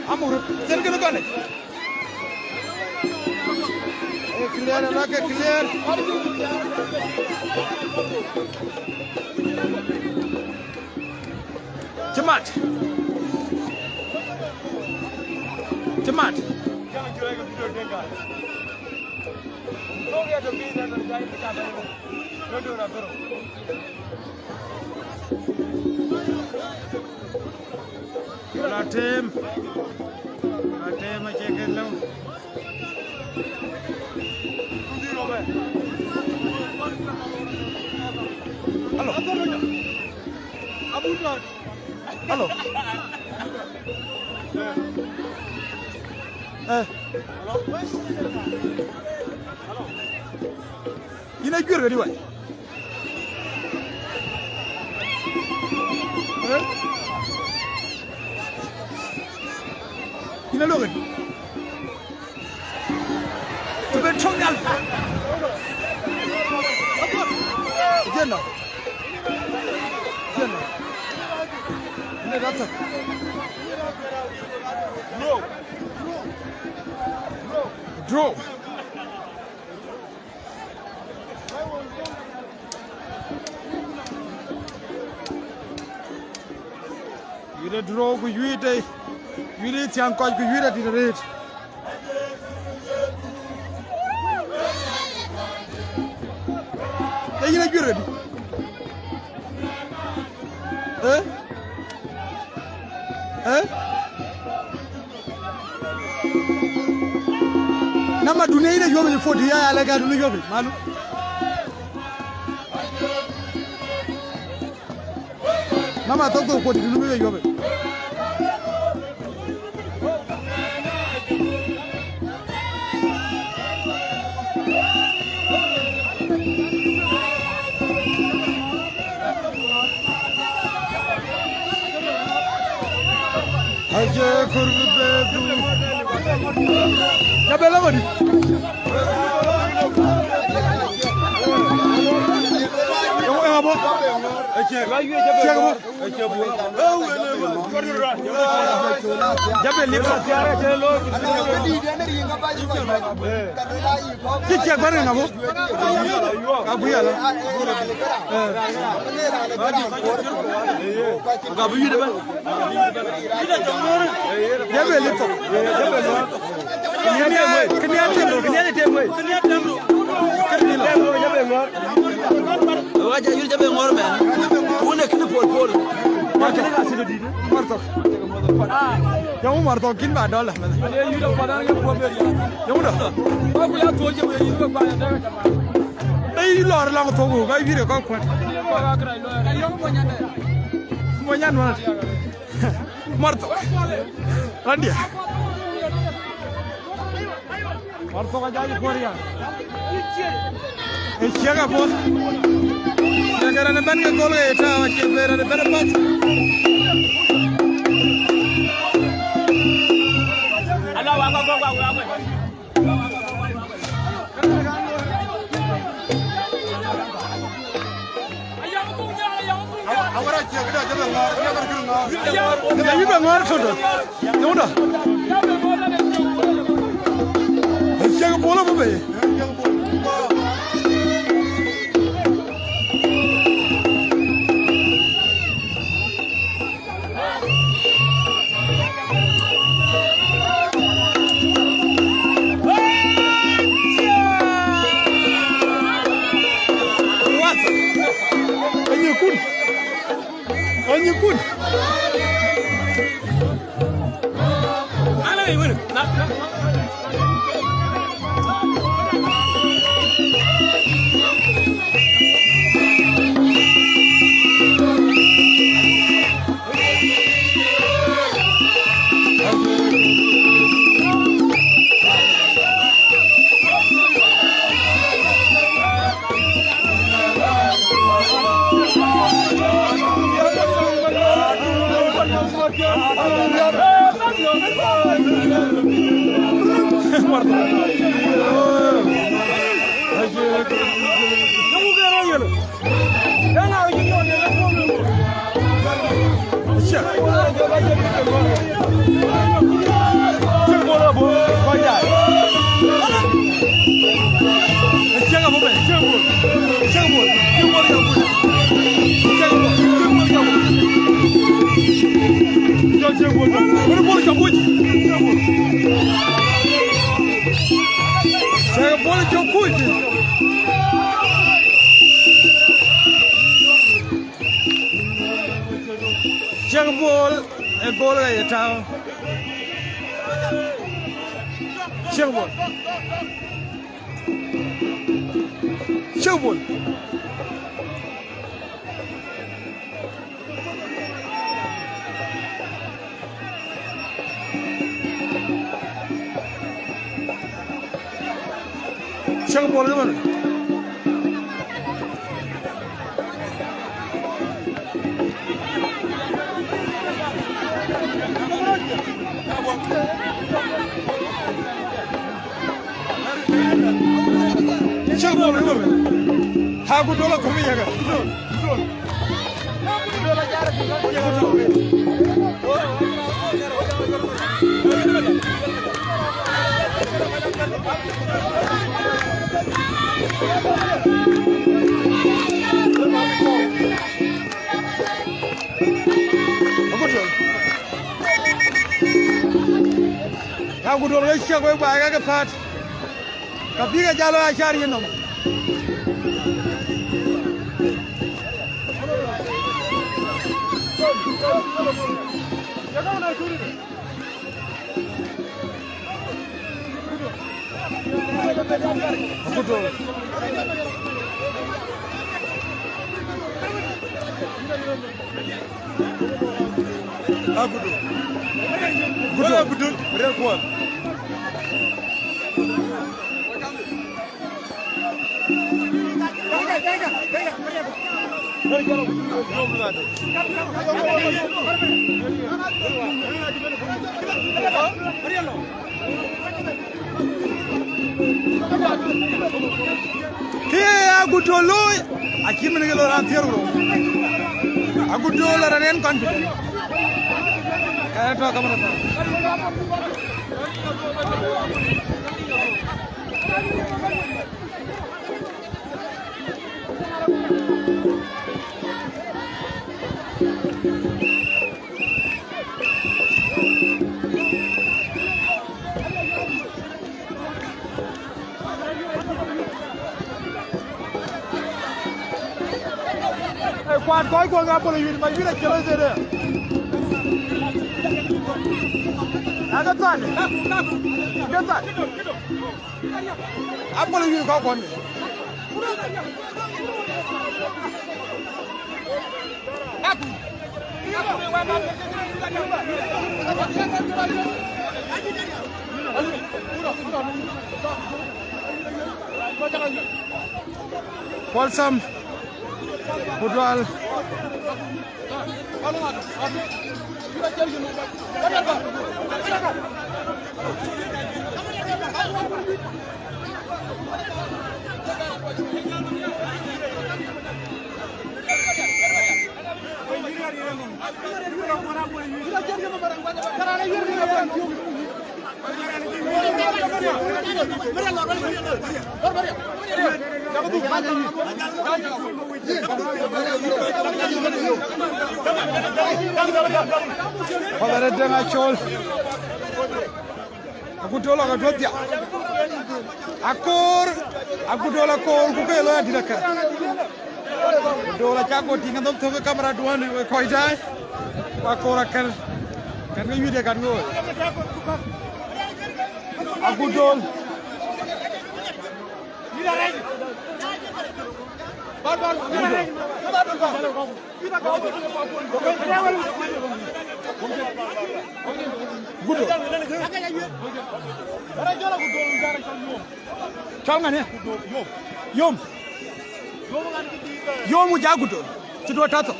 Amurut. Jangan kena kane. Clear, lagi clear. Cemat. Cemat. Jangan jual ke video dengar. Kau lihat tu video dan jangan kita berdoa. Berdoa terus. Latem macam kena. Halo. Hello. You know good anyway. You know look at. To be strong alpha. Jenna. Draw. You the draw ku yuite. Yuite tiang kau ku yuite di red. Hey, you good? Nama dunia ini yobe ni fodi ya alaga dunia yobe malu. Nama toko fodi dunia yobe. Aje kurbe du. Ya bela mani. Yo abo. Eche. Chego. Eche bo. Ya bela lipa tiara chelo. Kicha kwani ngabo? Kabuya la. Kabuya de ba. Ya bela lipa. Ya bela. Waja yuri jabe ngor men wona kini pol markene ga sile dide martok yamu martok kin ba dol ale yuri padan ga po beri yamu da ba ku ya toje be yuri ba ya daga jama dai lor lang to go ga yuri ko ko ga kra lor yamu mo nyan wa martok randia martok ga jaji koria Chega po. Chega na ban ga gol ga eta wa che bera de bera pas. Ala wa ga wa. Agora chega da jabe ngor, ya yu ba ngor sodo. Yoda. Chega bola bo be. Anyukun. Ana iwun. Chang bol man. Chang bol man. Ha ku dola ko mi yaga. Aku dulu lagi aku bagai kepat, tapi kan jalan ajar ini nom. Aku dulu. Aku dulu. Benar kuat. Aku dulu, akhir mana kalau orang tiar bro. Aku dulu orang yang confident. Kayak tu kamu nak? Kuat kau ikut apa lagi? Macam mana jalan saya? Ada tuan? Ada tuan? Apa lagi kau kon? Polsam Budwal Pada dengan col, aku tolak aku dia. Aku tolak kol, aku bela di dekat. Tolak aku tinggal tu ke kamera dua ni, kau ijai. Aku rakan, kan kau video kan kau. Aku tol. Yom ujagudol. Chidwa tato.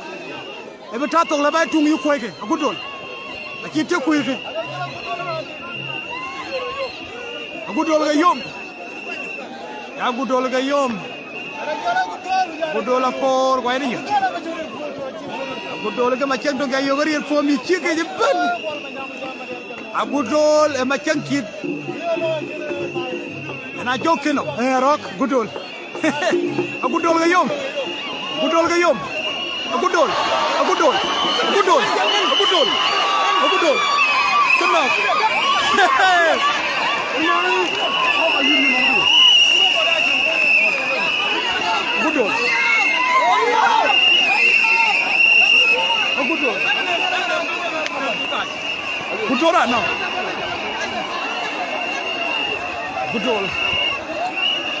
Ebe tato laba tungi kweke. Agudol. Akite kweke. Agudol ga yom. Agudol ga yom. Agudol akor kwa ini. Agudol ga macam tu ga yogari fomi chike jepan. Agudol e macam kit. Na jokino. Rock gudol. Agudol ga yom. Agudol ga yom. Agudol. Agudol. Agudol. Agudol. Agudol. Senang. Agudol. Agudol. Agudol no. Agudol.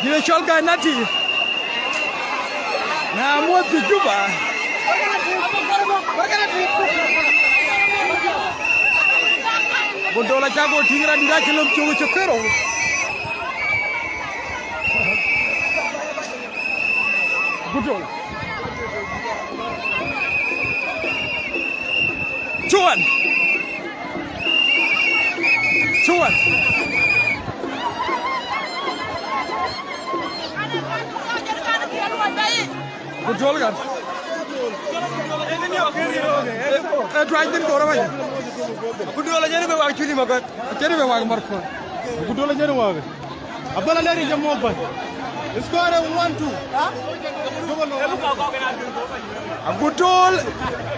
Dia cakap nanti. Nah, muat juga. Agudol aja kau tinggal di dalam cuma cekero. Control. 2-1. 2-1. Control kan. Try din ko raway. Control jeni be wag chuli magat. Jeni be wag marko. Control jeni wag. Abala leri jammo ba. Score 1-2. Control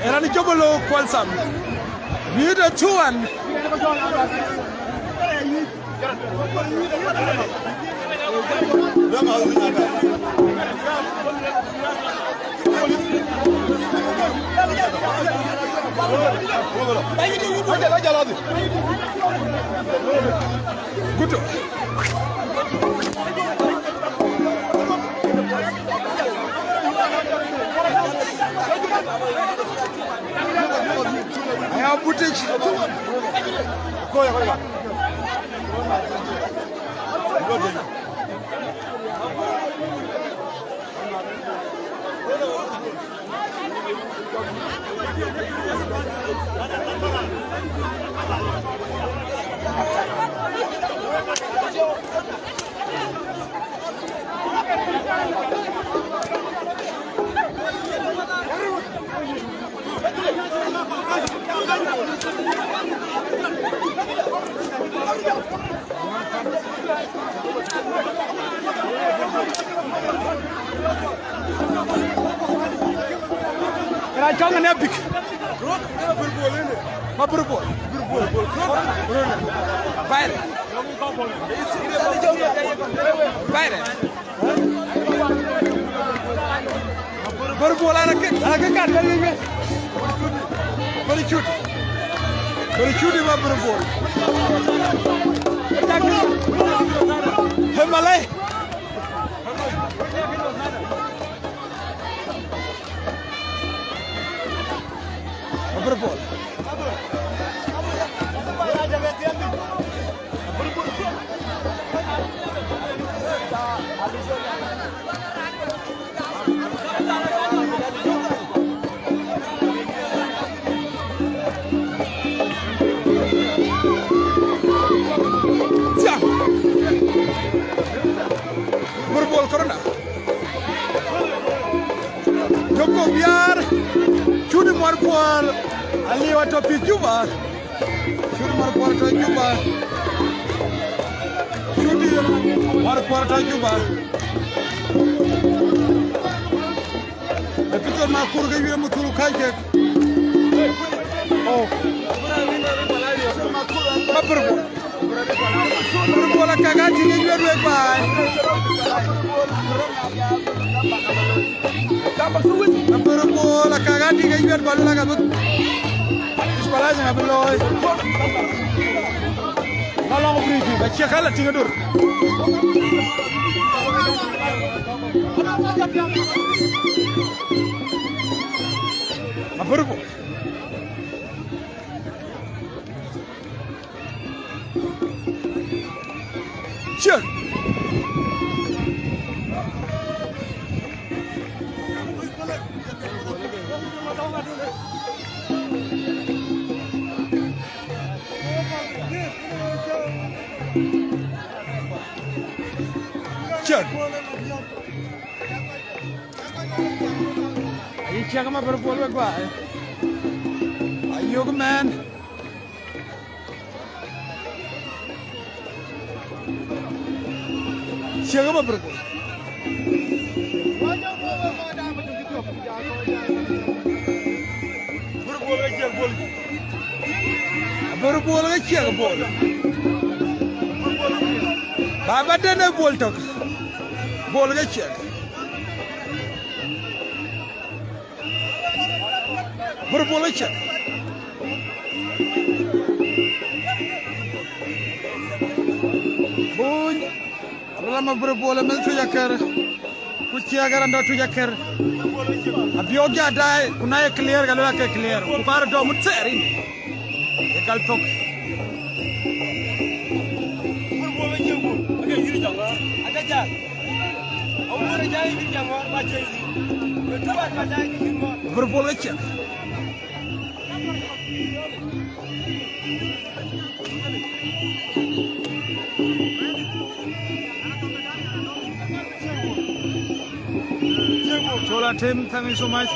era ni jobolo kwalsam. We the 2-1. Good. I have footage. Kau kan epic. Ma berbol. Baik. Baik. Berbol anak kan lagi. Very cute. Very cute ma berbol. Himalay. Berbol. Berbol corona. Joko biar Chudi Marpol Ali watopi Juba. Chudi Marpol to Juba. Chudi Marpol to Juba. Epito makur ga yire mutulu kayke. Oh. Berbol. Berbol kagati ni yire bay. Berbol kagati ga yire balu laga but. Isbalaz na beloy. Kalau beri ba ci kala tinga dur. Berbol. Check. Check. Ayo check ma berbol ba. Ayo man. Check ma berbol. Berbol ga check bol. Baba dana bol tok. Bol ga check. Berbol ga check. Bun. Lama berbol men tu yakar. Kuci agar anda tu yakar. Abioga dai kunai clear kalau nak clear. Ukar do mutser ini. Ekal tok. Berbol ga check bol. Agak yuri jangan. Ada jak. Liverpool ga check. Chola team, thank you so much.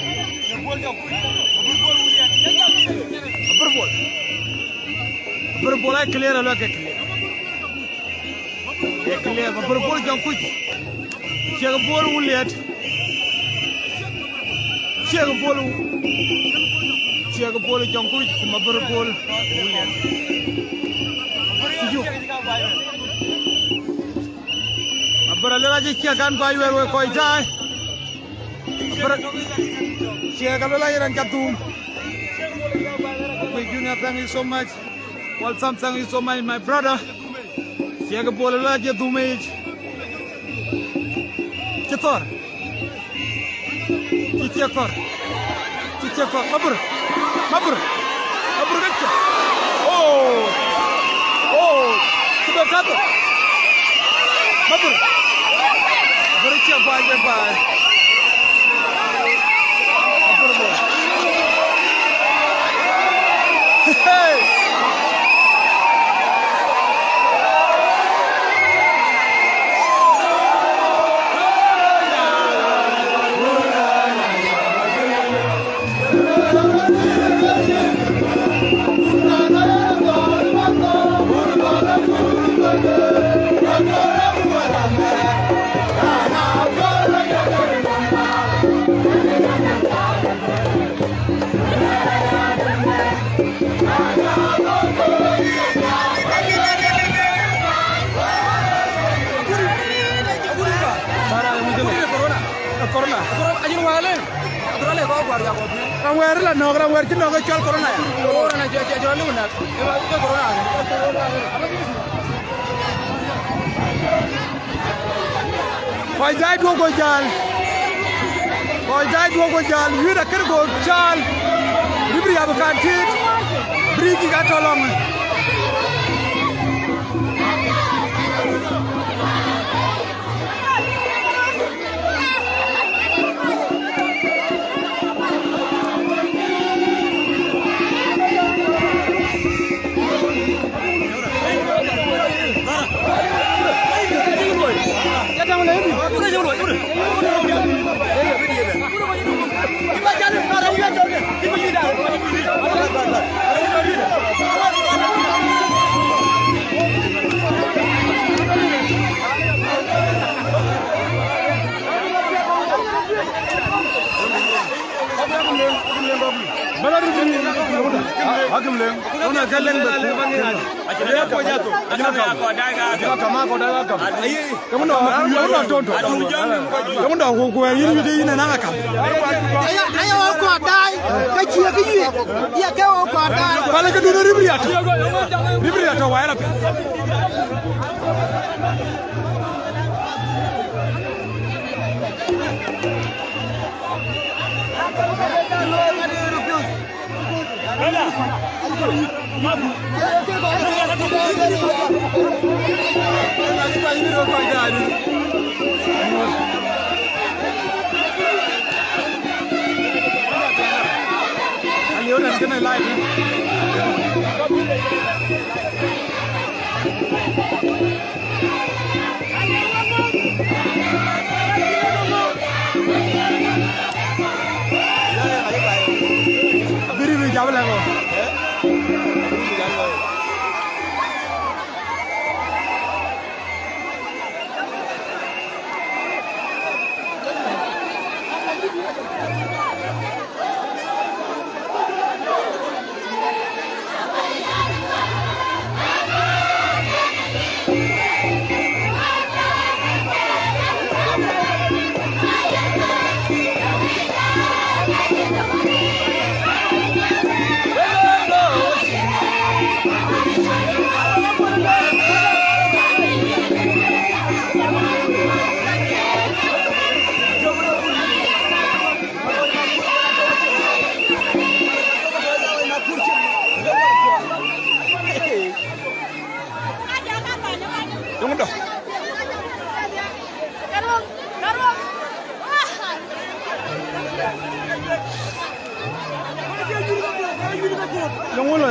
Liverpool ay clear ala ke clear. Ye clear, Liverpool jang kuj. Check ball wuliat. Check ball jang kuj, Liverpool wuliat. Abra lela je check kan ko ay wer ko jay. Check lela yaran katum. Okay, Junior, thank you so much. Well, thank you so much, my brother. Check ball lela je dumej. Chetor. Mabur gacca. Oh, kita kata. Mabur cepat. Hey. Corona. Ayer wale. Corona ko guardia ko. Aware la no gra wer ki no ga chal corona ya. Corona je lu na. E ba ko corona. Koi dai do go jal. Wi da ker go chal. Ribri ab kan tit. Brigi ga tolong.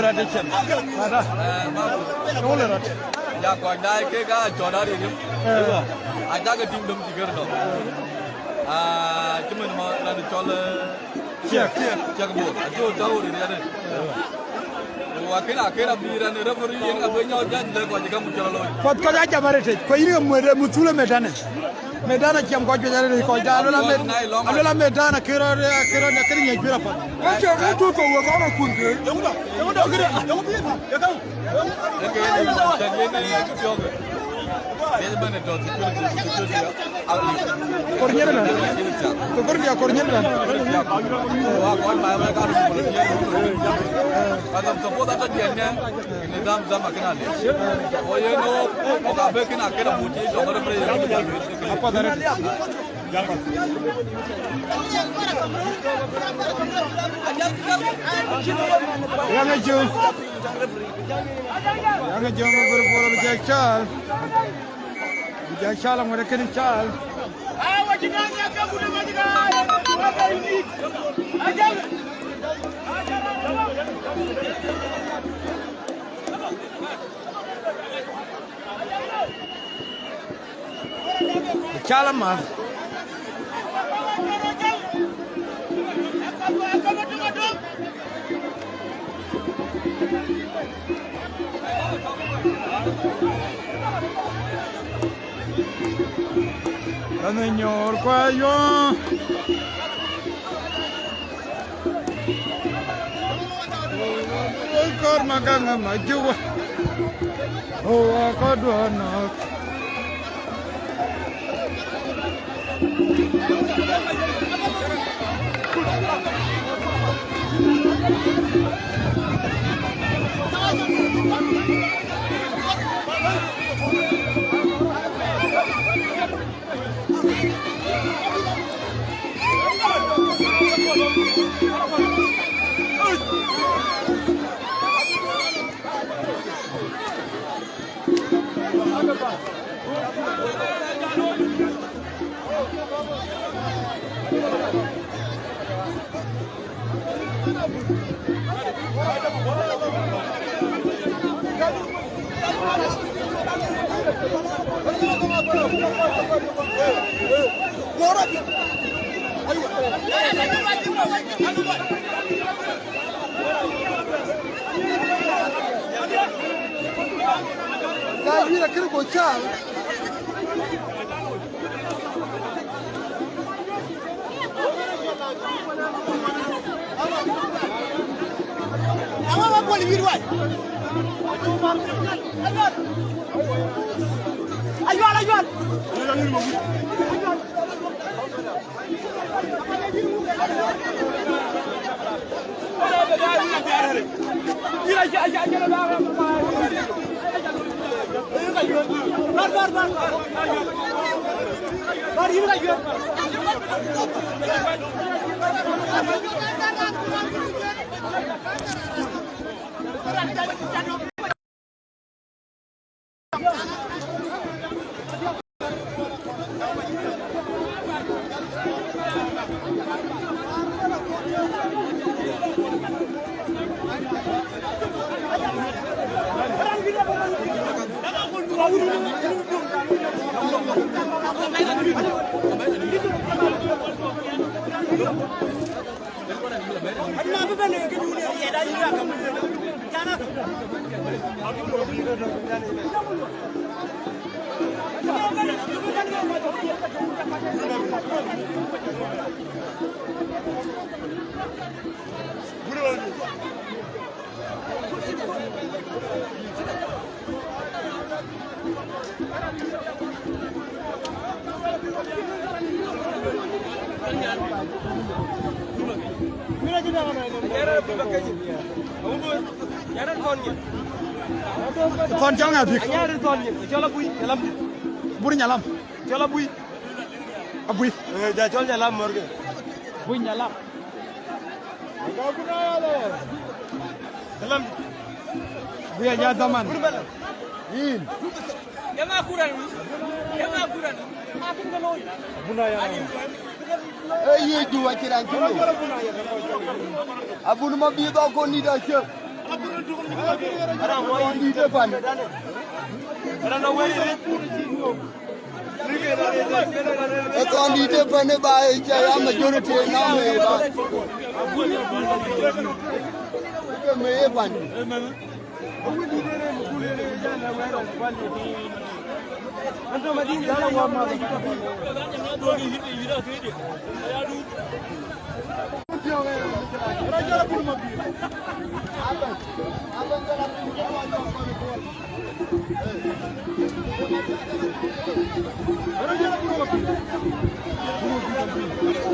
ra de chen ada no le ra ya ko dai ke ga joda ri ni a ja ga tim dum ti gar do cuman ma la ni chol check bo a jo do ri ne wa ke na bi ra ne referee yen ga bo nyaw jan le ko ga mu cholo lo pot ko ja jamare te ko yiri mu tule medana kiam ko jere ko alola medana kero na kiri nyajira pot ko che ko to ko wo ko kunde yauda gire ya kan ke ni ta ne joga be bane do ti kornyere na to kornyere na wa ko ma ma ka ru adam to boda ta dia ne ni dam akina le o ye no o ka be kina ke na buti do mare pre apa dare yang jo berburu bijak ngore kening chal wajinanya ka bude majinanya ajal Chalama señor Cuello karma ganga majuwa kadwana mira que bochar awa ko li wirway ayol Kon jang abik. Anyar ton ni, jola bui, dalam Buri nyalam. jola bui. Abui. Ja jol dalam morge. Bui nyalam. Enggak guna ya le. Dalam Bui aja zaman. In. yang akuran. Makin galoi. Buna ya. Ye dua kiran kilo. Abu no mabi do ko ni da che. Candidate pane by majority now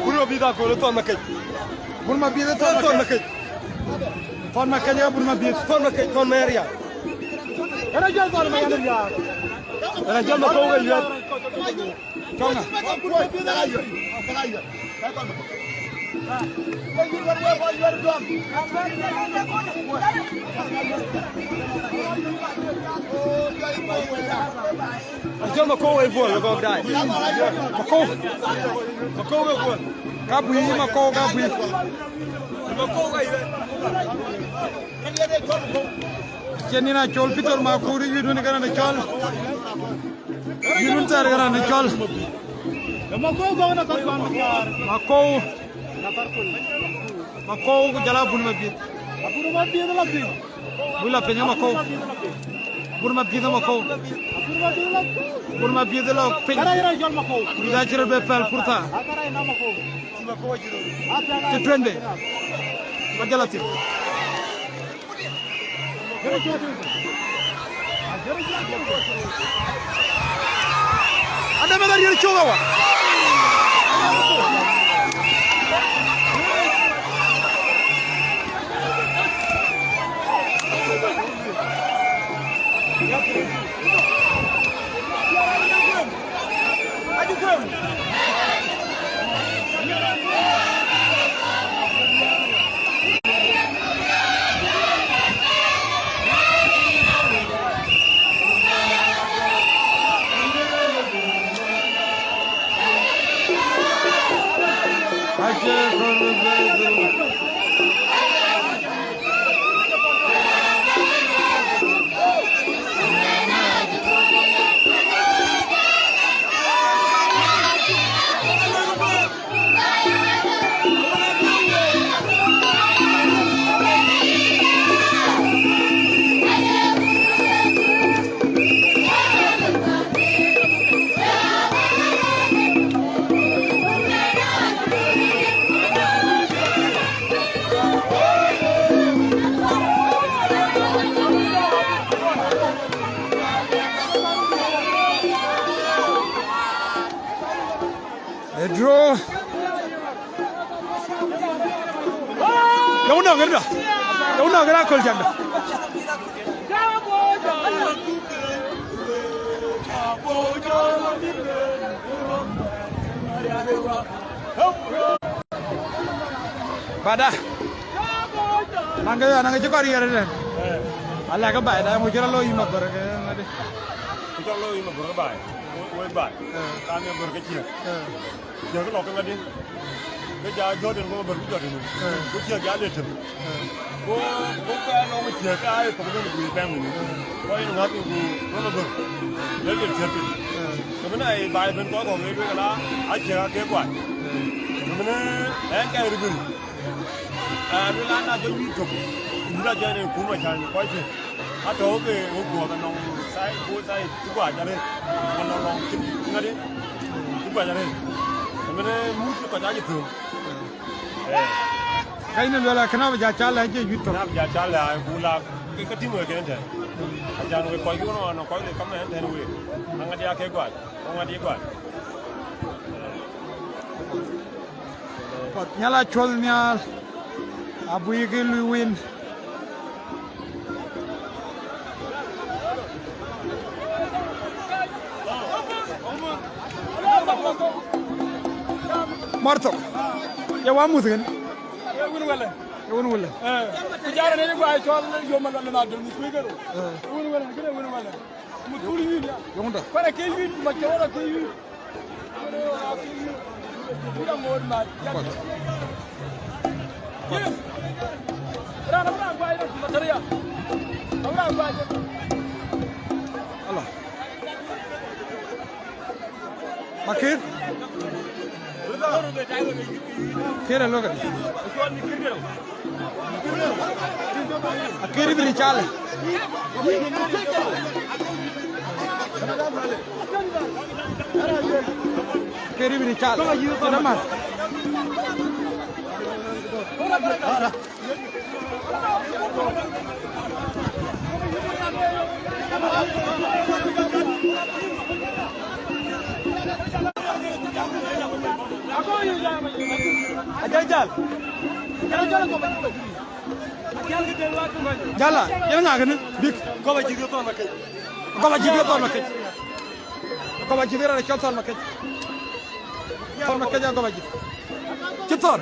Burma bida ko ton makay. Burma bida ton makay. Ton makay ya burma bida ton makay ton mayriya. Ana jal ton mayriya. Ana jal ma ko ga ya. Tona. Ajal ma ko e vol ko dai. Ma ko ga vol. Kabui ma ko kabui. Ma ko ga ire. Kenina chol pitor ma kuri yudun kana na chol. Yudun tar kana na chol. Ma ko ga na tar ban ma ko. Ma ko jala bun ma bi. Bun ma bi la bi. Bula penya ma ko. Bun ma bi ma ko. Burma biye de la penya. Ida jere be pel pourta. Te trende. Ba jalati. Anda me dar yere choga wa. Draw. Don't know, get out, Janda. Bada. Nanga jokari yare. Allah ka bai da mu jira lo yima baraka ngade. Kita lo yima baraka bai. Woi bai. Kami baraka cina. Jangan lo kan ngade. Kerja Jordan mau berjuang ini. Kerja jadi tu. Bukan orang macam kaya kemudian beri bangun. Kau yang ngatu bu, mana ber, jadi jadi. Kemudian bayar pun kau kau beri kala, aja kaya kuat. Kemudian kaya ribu. Bila nak jadi tu, bila jadi kumai jangan kau je. Atau ke gua kan orang saya juga jadi, kan orang ngade, juga jadi. Kemudian muncul kau jadi tu. Kain wala kenapa jacala aja gitu. Kenapa jacala? Gula ketim we kene. Ajan we koi kuno no koi le kamen den we. Anga dia ke kuat. Anga dia kuat. Pot nyala cholnya abu ye luwin. Marto. Ya wamu kan? Wun wala. Ku jara ne ko ay tol yo man la na dul mi ku gero. Wun wala gele wun wala. Mu tuli wi ya. Yonda. Para ke wi ma ke wala ke wi. Ila mod ma. Allah. Makir. Kira loga. Akiri beri chale. Akiri beri chale. Kenapa? Jala, yang nak kena big. Kau baju dia tuan makan. Kau baju dia tuan makan. Kau baju dia ada tuan makan. Tuan makan jangan kau baju. Cetor.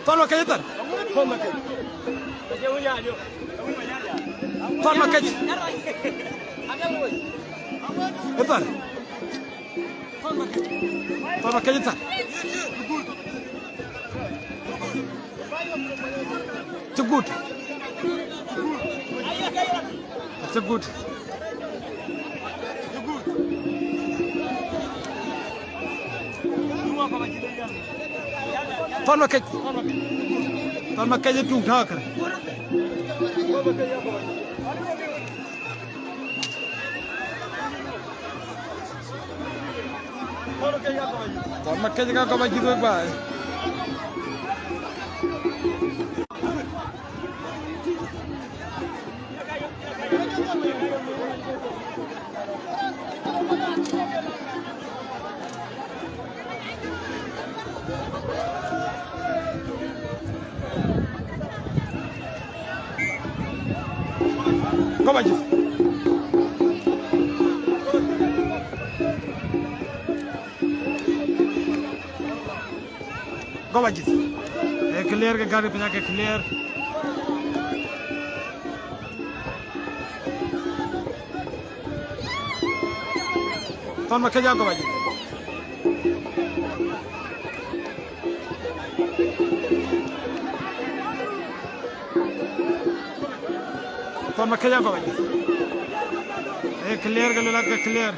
Tuan makan cetor. Tuan makan. Tuan makan. Cetor. Tuan makan cetor. It's good. It's a good. Tuan makan je tu dah kar. Tuan makan je kau bagi tu ba. Kau baju. Kau baju. Clear ke garis punya ke clear. Tuan makan jangan kau baju. Tuan makan jangan kau baju. Clear kalau lagi clear.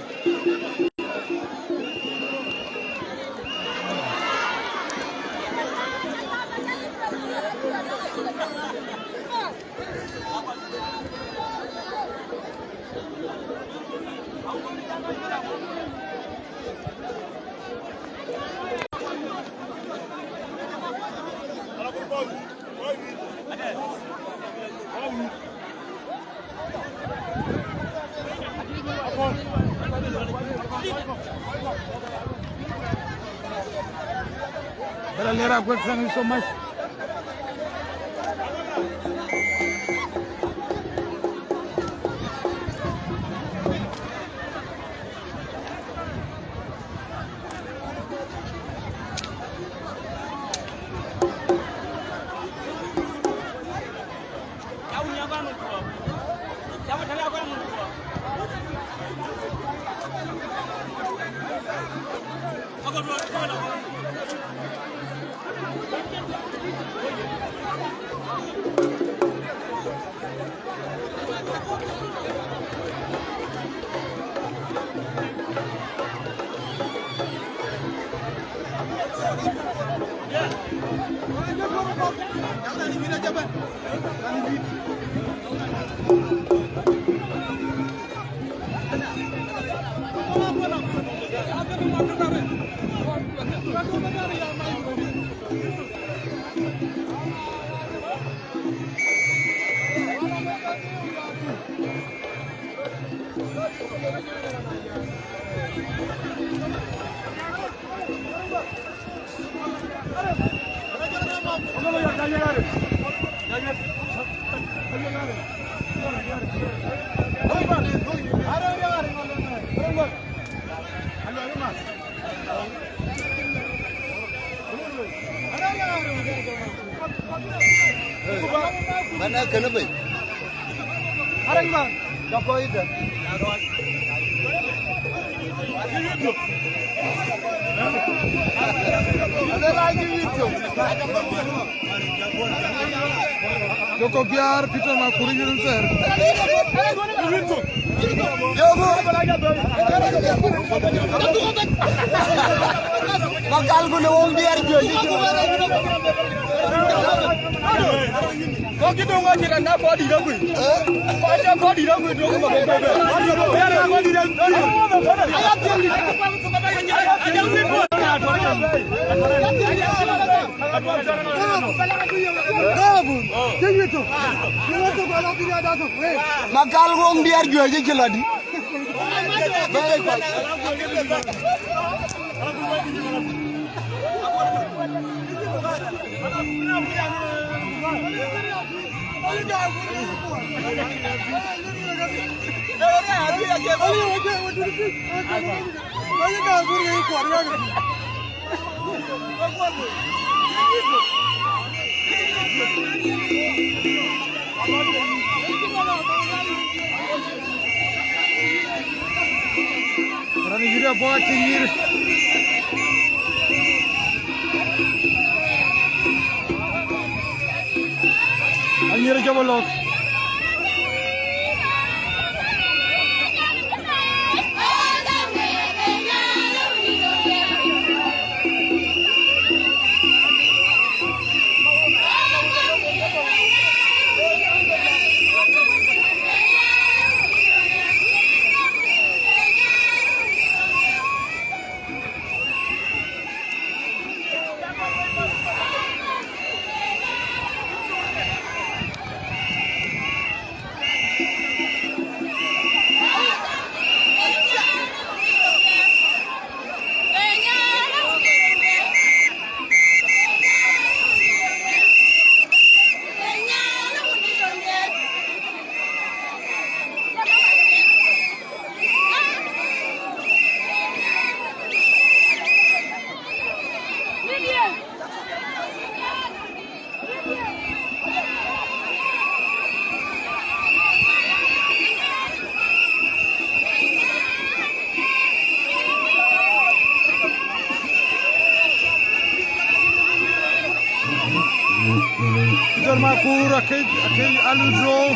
Bella Lera, thank you so much. Mana kena baik? Arang bang, kapal itu. Joko biar Peter Makuri yun sir. Bakal ko nawong biar yun. Kau kita orang kira nak kau di dagu. Baca kau di dagu tu kau bagai. Biar kau di dagu. Ayat yang di dagu kau bagai jangan. Ada lebih pun. Bakal wong biar jual je celadi. Baik. Rani gila bawa cingir. Anjir coba loh. Peter Makur akhir alu draw.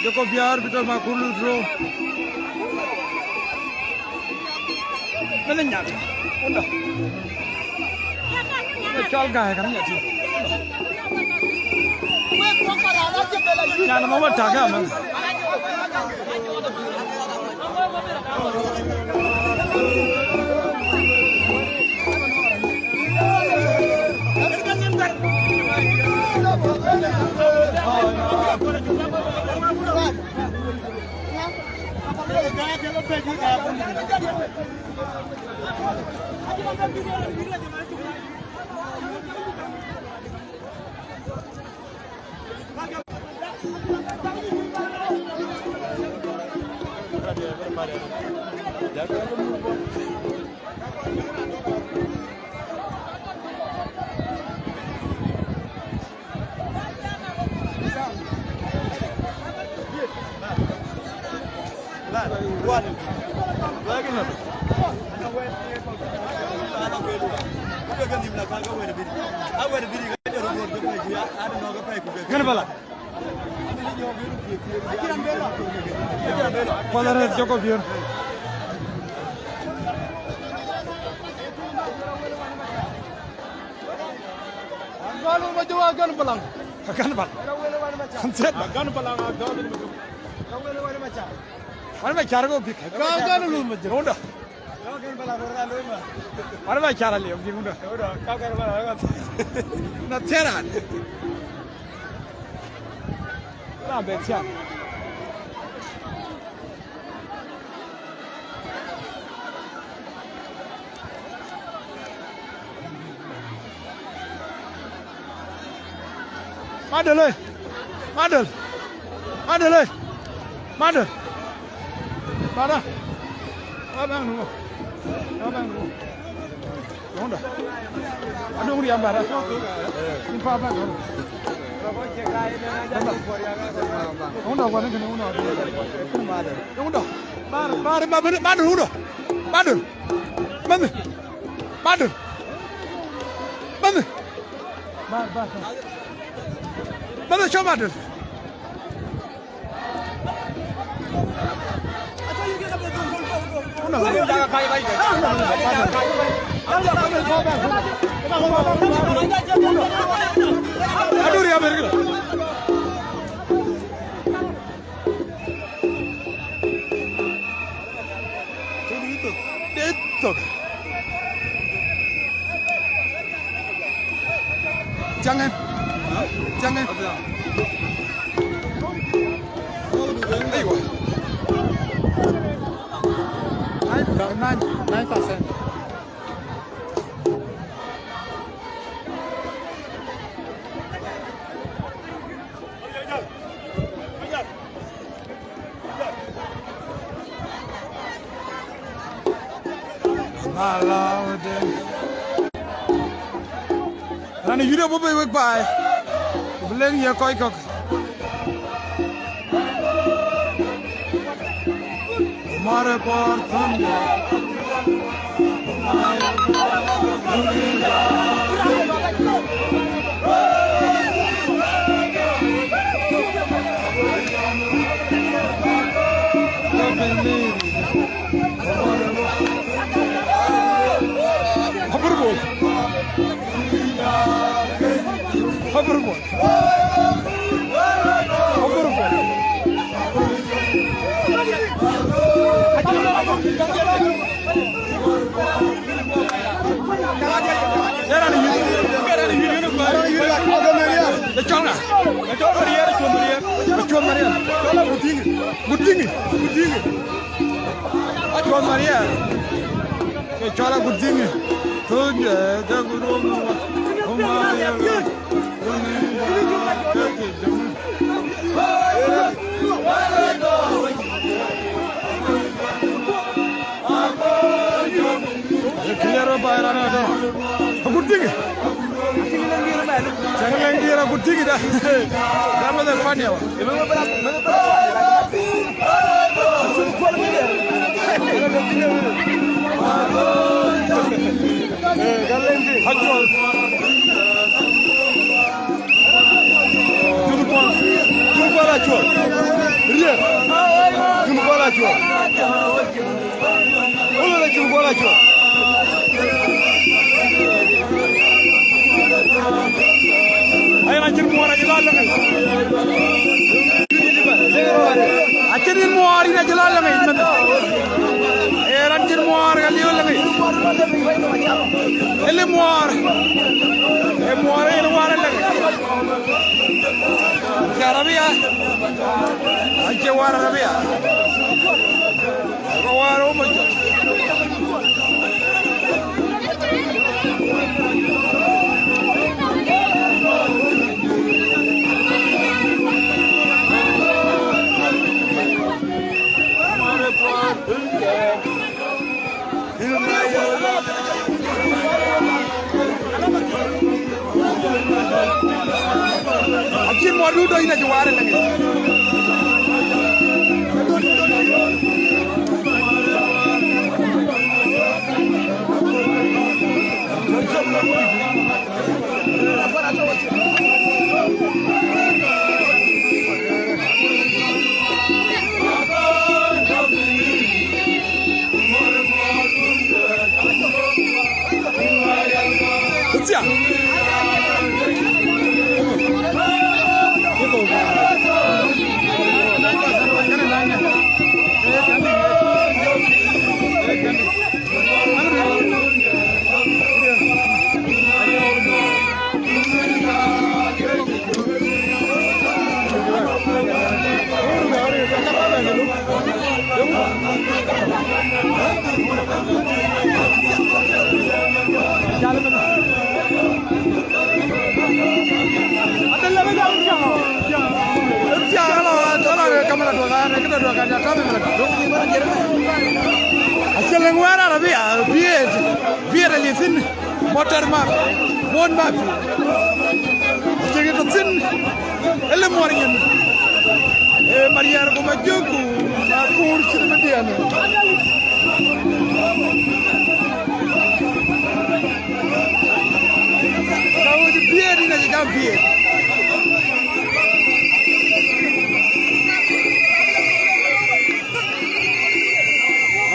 Joko biar Peter Makur alu draw. Mana nyak? Udah. Chal gaya kan nyak sih. Jangan mau daga mang. Palaret Joko biar. Aganu maju agan balang. Agan bal. Kancet agan balang agan maju. Mana macam ko bik. Agan lu maju. Udah. Agan balang orang lu mah. Mana macam lagi om jinguda. Udah. Agan balang agan. Nak ceran. Nah becak. Madel, madel, madel, madel, mana? Abang nu, abang nu. Onda. Ada uri ambara. Info abang nu. Onda, mana kena onda. Onda. Bar, bar, bar, bar, bar, onda. Badul. Mande. Badul. Mande. Mande show Badul. Aduh ya bergila. Itu. Jangan. Jangan. Ayo. 9%. Rani yure bo be wek bay. Blen ye koy kok. Mare por thande.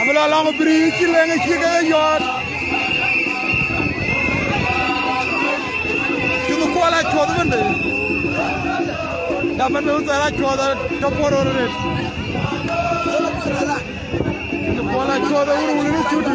Amela lang bri ci lenga ci ga yot ci ko la chodo bende da man me la chodo to poro re ci ko la chodo wuru ni ciuti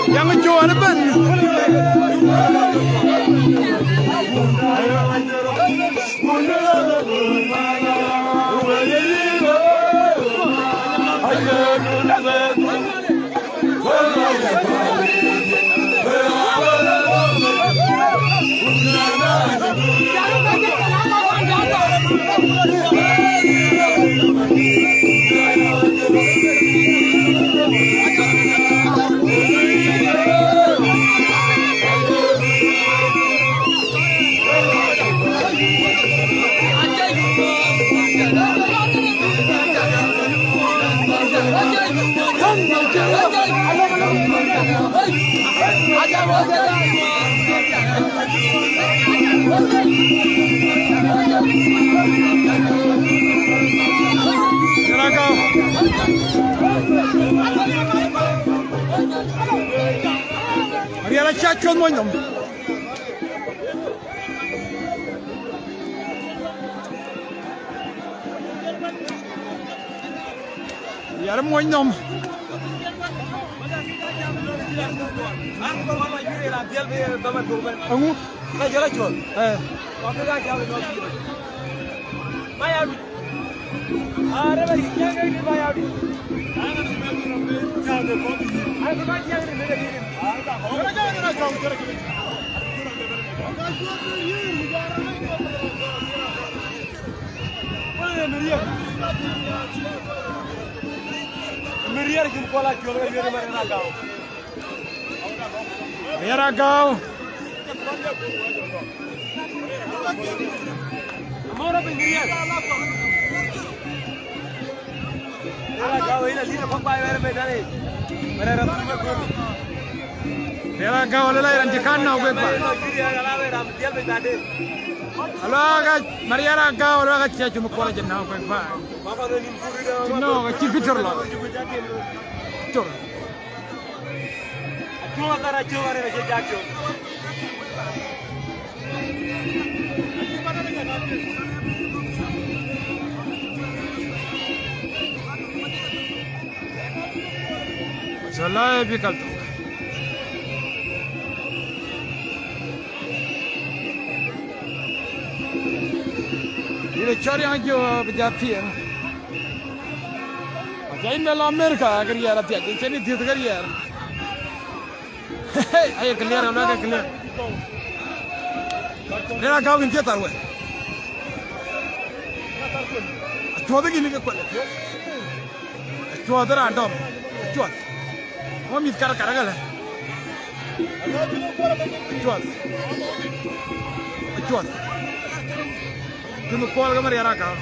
yang jual ban Mariana Chachon moñom Yar moñom Angu na jala chon wa ka ja no maya are ba yanga ni maya di ana ba ja ni mere ni ana ja na ja jara ki Miriam kin kola chon ga yere mare na gao Yara gao Amora pe Miriam Yara gao ina lina papa mere me dare mere ram me ko Yara gao la ran jikan na be ba Halo ga Mariana gao la ga chia chum kola jenna ko ba Baba no nim puri no ga chi fitur la Fitur Cuma cara cuma ni macam jago. Masalah lebih kalau tu. Ini cari yang jauh berjaya. Macam ini dalam Amerika kerja rakyat, jadi dia kerja. Ayo clear, udah clear. Nera kau ingin cetar we. Coba gini ke kuat. Coba terang dom. Coba. Mau mit kara kara Coba. Coba. Tunggu call kamar ya kau.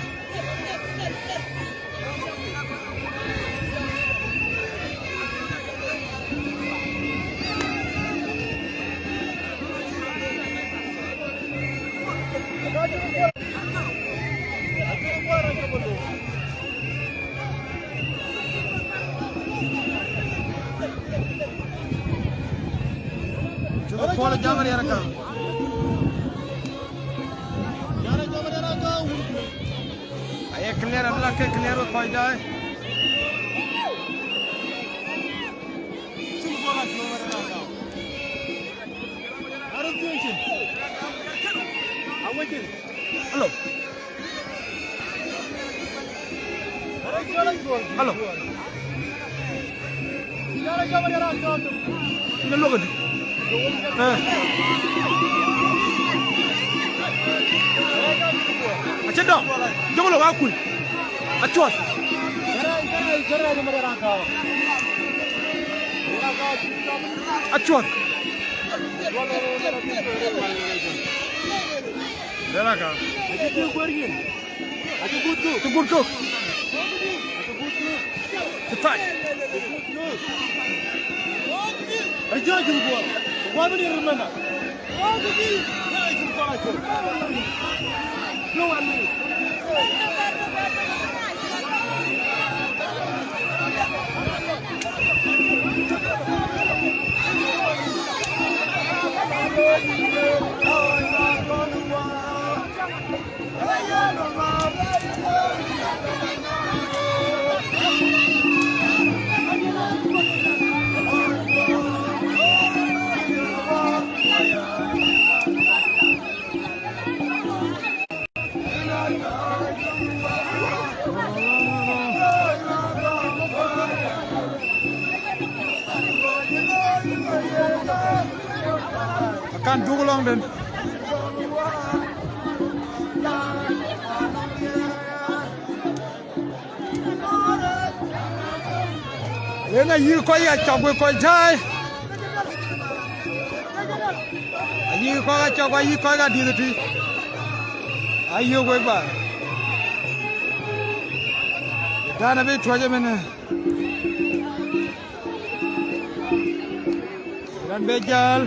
Coba jangan ya rekam. clear Allah ke clear koi jaye hello hello ini lo gede acha dong jogo lo akul achot achot Deraka Tuburtu Tutai Aja juga gua beri mana Akan dugulang dan Lenga yi ko ya chagwe ko jai Yi ko ga chagwa yi ko ga di ti Ayo go ba Dana be twaje mena Dan bejal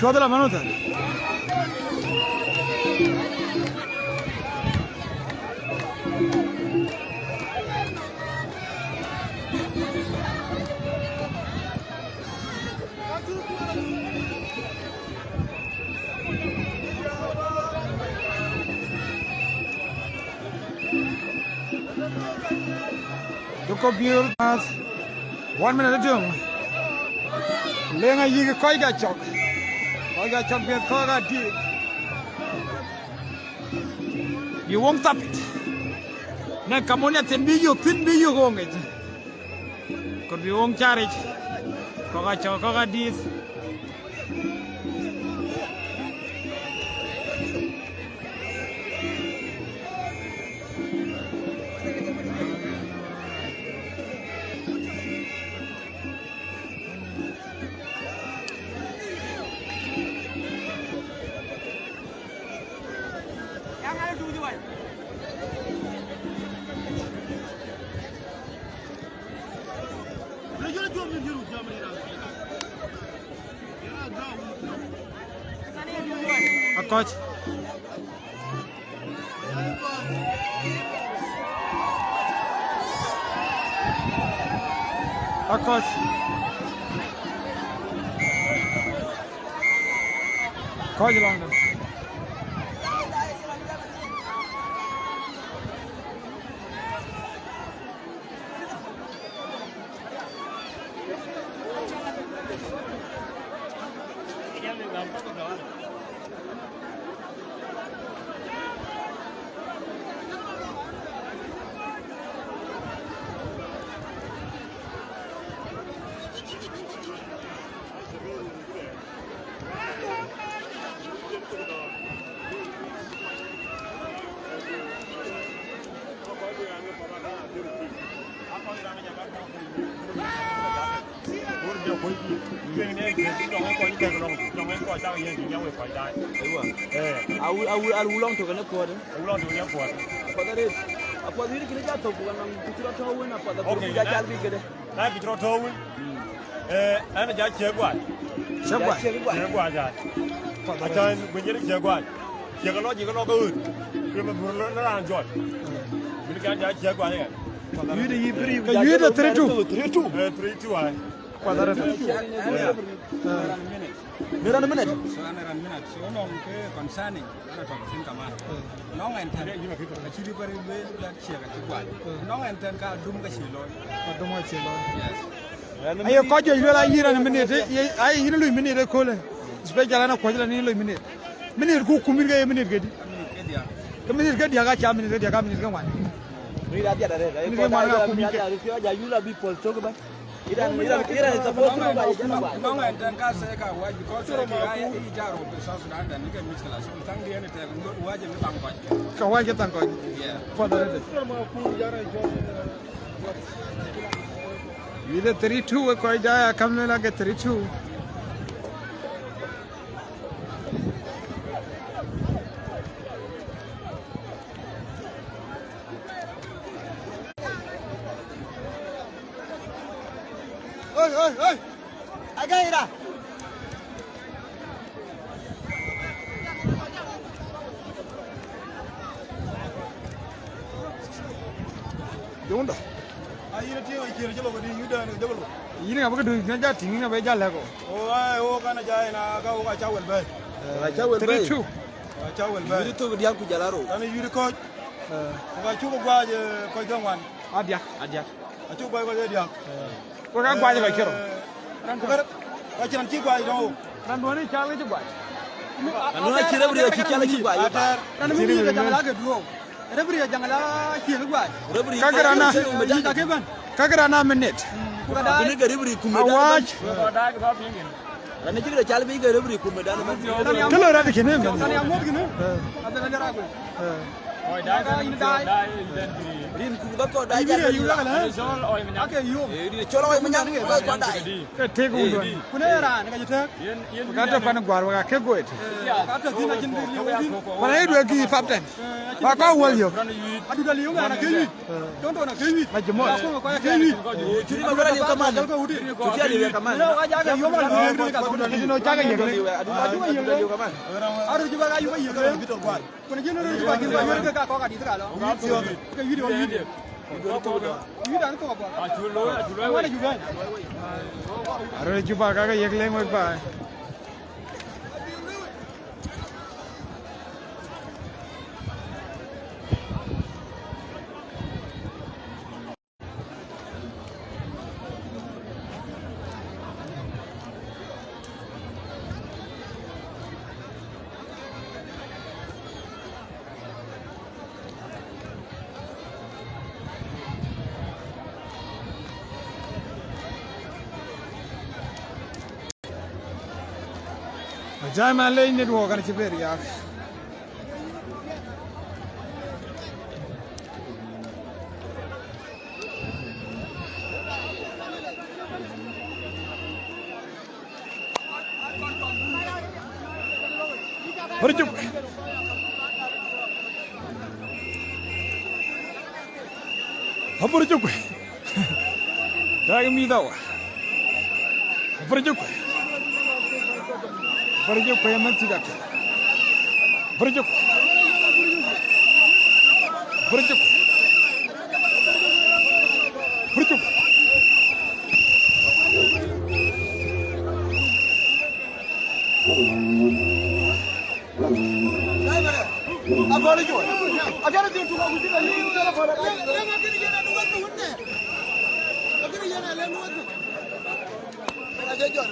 Chua de la mano ta. Toko biur mas 1 minute jong. Lenga yi ko ga chok. Ko ga chok biet ko ga di. You won't tap it. Na kamonya tin biyu ko ngai. Ko bi wong chari. Ko ga chok ko ga di. Coach. Coach. Coach long. Ulang tu kena kuat. Ulang tu kena kuat. Apa tadi? Apa tadi kita jatuh bukan nang bicara tahu na apa tadi kita jalan kita. Nah bicara tahu. Ana jadi kuat. Siapa? Kuat aja. อาจารย์เป็นยังไงเชียร์กว่าเชียร์กันล้อยิงกันล้อก็อื่นคือมันบุญแล้วน่าจอดมีการย้ายเชียร์กว่าเนี่ยยืด3-2 3-2 ไอ้quadrado Mira minute. So long concerning long and ten actually very well that share long and ten ka dum ka shilo ayo ko jo yola yira na minute ay yina lu minute ko le special na ko jala ni lu minute ku kumir ga minute gedi ke minute gedi ga cha minute gedi ga minute ga wan Mira dia ada. Ini mana aku mira dia aja yula bi pol to ba. Ira support to ba jana. long and ten ka say ka wa because I jaro be so Sudan dan ni ka miskala so tang dia ne te wa je mi bang ba ka wa ke tan ko quadrado yida 32 ko ja kamne la ke 32 Oi. Agaira. Jonda. ayira tiyo ikira jalo ko di yuda ne jalo yini ga du na ja tingi na be ja le ko o kana jay na ga o ga chawel bay Chawel bay. 32 chawel bay Yuri to dia ku jalaro. kana yuri ko ga chuko gwaje ko jongwan adia a chuko gwaje ko dia ko ga gwaje ba kero ko ciran ci gwaje do ran do ni chale ji gwaje Anu kira buri ki chala ki ba. ran mi ni ga jangala ga duo rebri ga jangala ki ga gwaje Rebri. kagara na minute Ini ga rebri ku me awaj Anu kira chala bi ga rebri ku me dan ba. kalo ra de kene men tani amot gine abe na jara ko Rin ku ba ko dai ja. ake yo Ini cholo ai manya ko dai. te ko do kuna era ne ga jita ka ta pan gwar wa ke goet ka ta dina jin bi li mana idu ki fapten ba ka wol yo adu dali yo na kewi don to na kewi ma jemo ko ko ya kewi Churi ba gara ni kaman. ko udi Ku dia ni kaman. no ga ja ga yo ma ni ka ko ni no chaga ye Adu dia kaman. aru jiba ga yo yi ko ko ni jino ru ba gi ba yo ka ko ga di ka lo ka video video yi dan ko ba a chulo wala ju ga are juba ka ga yek leng ba jai man le ni do kan ci ber ya Hurjuk Hurjuk Dag mi daw Hurjuk Hurjuk ko yaman ci dak Hurjuk Agora jo. Agora jo tu ko gudina ni dala fara. Le ma kini gena du watu hunde. Agora yana le watu. Aja jo.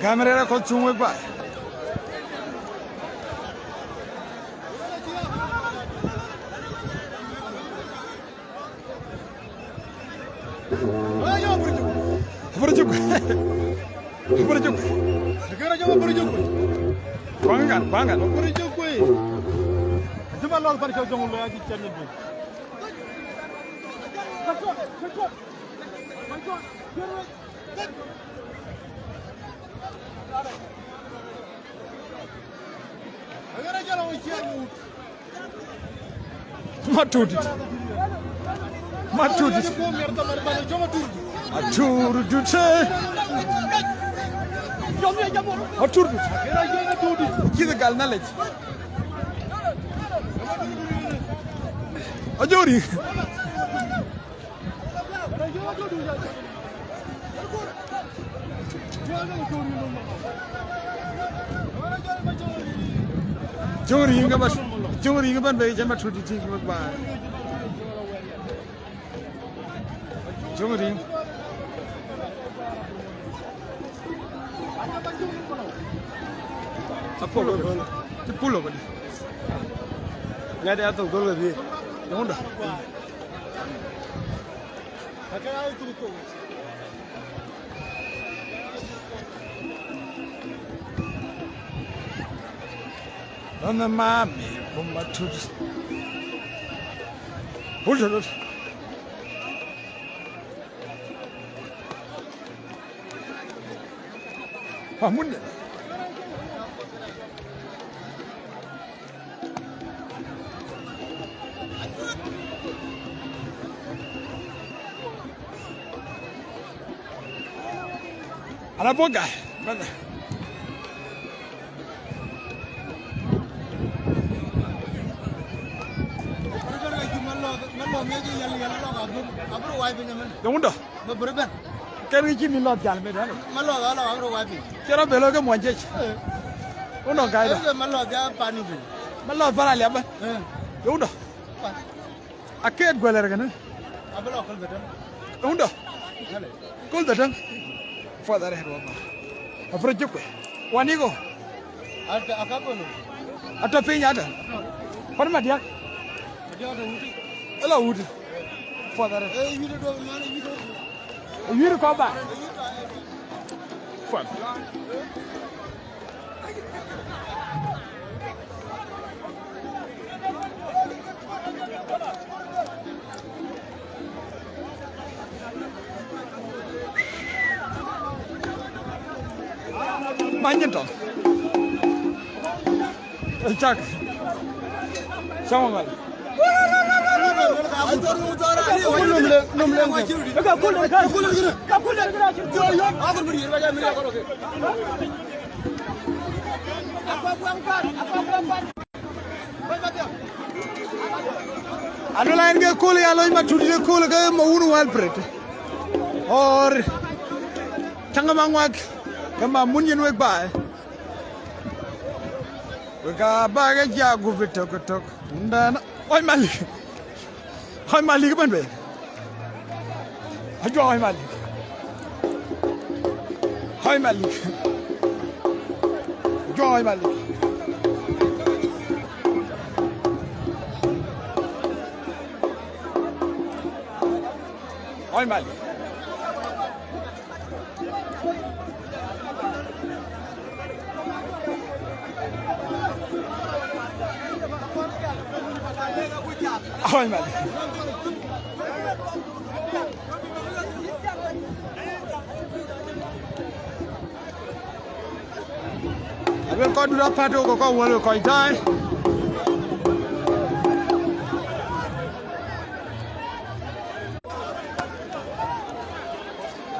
Camera ko chungwe ba Hurjuk Negara jama berjuk bangan berjuk ko jama lol par ko jongul ya ci cenn bi Matudi. Aturu. Kiza gal knowledge. Ajori. Jori inga ban be jama tudi ti ba. Jori. Apolo. Ti pulo ba di. Ngade ato gol bi. Yonda. Akara ti to. Dona mami, bomba tudo. Puxa, vamos. A la boca. Don't can we give me lot Jalme? Kera Beloga Monjech. Oh no, guy. Malo Paralaba. Don't I can't go there. Don't call the tongue for the head of a joke. One ego at a couple at a piñata. What am I dear? Hello, Wood. Father, you come back. Fun. Manjato. Chuck. Someone. Anulan ke kule aloi matudi ke kule ke maunu walpret or changamangwak ke mamunyen wek ba ka ba ke jagu vitok ndana oi malik ban be ajo oi malik joy malik oi malik oi malik we'll go to that part of the world, go die.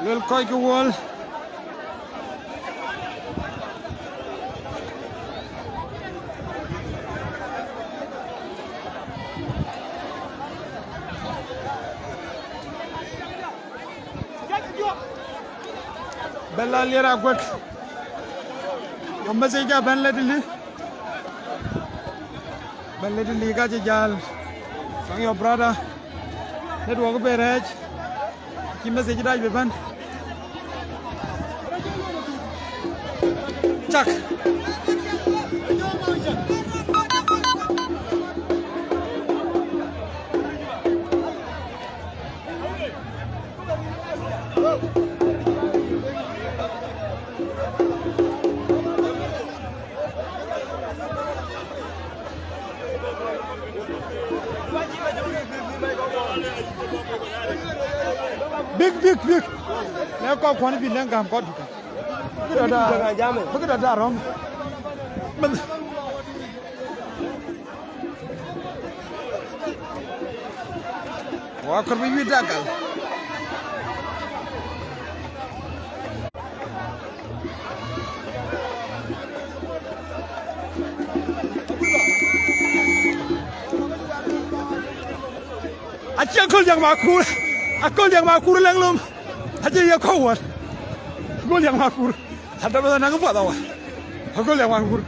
We'll go to the world. Bella Lira quick. Message ban lately ga jal sang your brother let walk beraj ki message daj be ban chak big na ko kwani bi lengam ko duka bugi da rom wa kor bi dagal achi akol yang makur lenglum achi ya kawat akol yang makur ada bana nang pada wa akol yang makur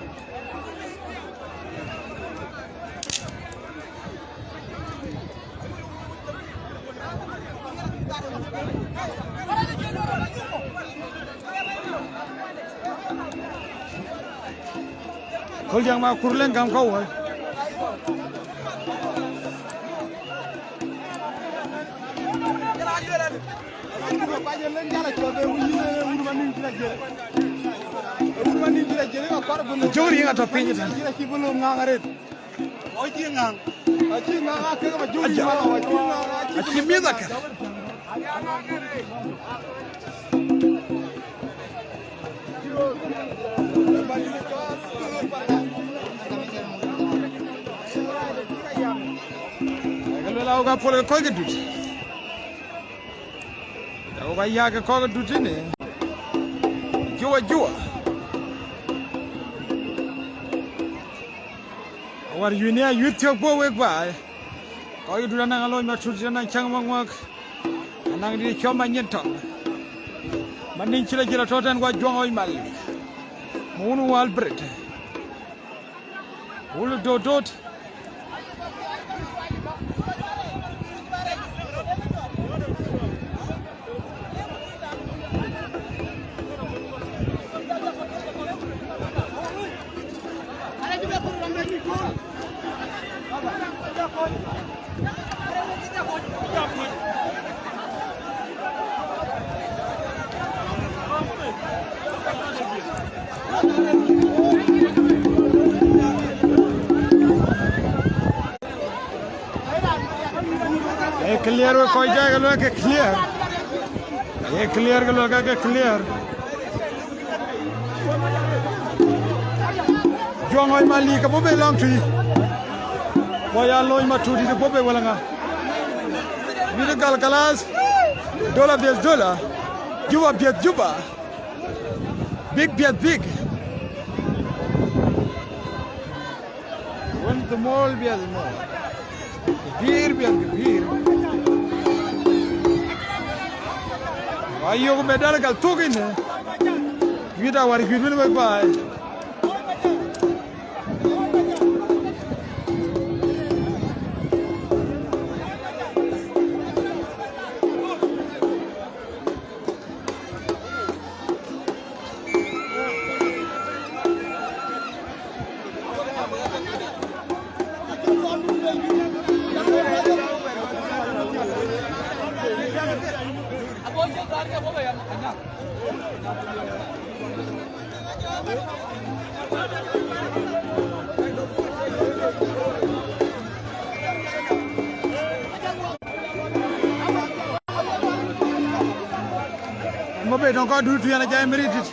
akol yang makur lengam kawat Jori nga to pinyi tan. Ki belum ngangaret. Oji ngang. Aci ngang ke ma jori mala wa ki ngang. Achi miza ka. Kalau lau ka pole ko ke dut. Lau ka ya ke ko ke dut ni. Jua. War yunia YouTube bo wek ba. Ko yu dula nang aloy ma chut nang chang mang mak. Nang di choma nyentong. Manin chila jira totan wa jong oy mal. Munu wal bret. Ulu dodot. Clear wo koi jayega lo ke clear ye clear ke lo ke clear jongoy mali ka bobe long tri boya loy ma tudi de bobe wala nga ni gal galas dollar des dollar juba biet juba big biet big one the mall biet mall bir biet bir ayo ko medal gal togin gida war gidun bay bay Mobe don't go do to yana jay meritit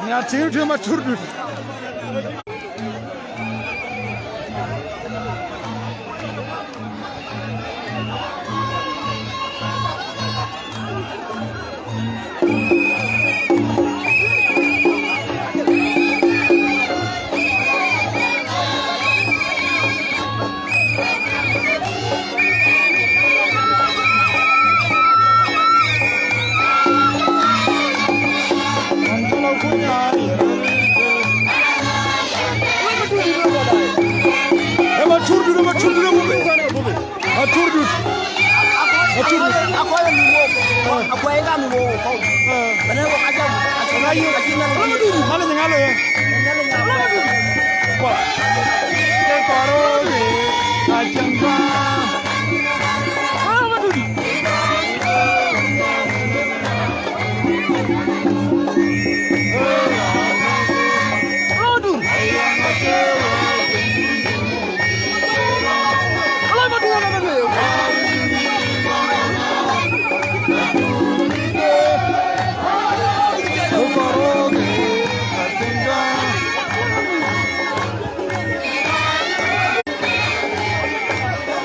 ya tiru ma turdu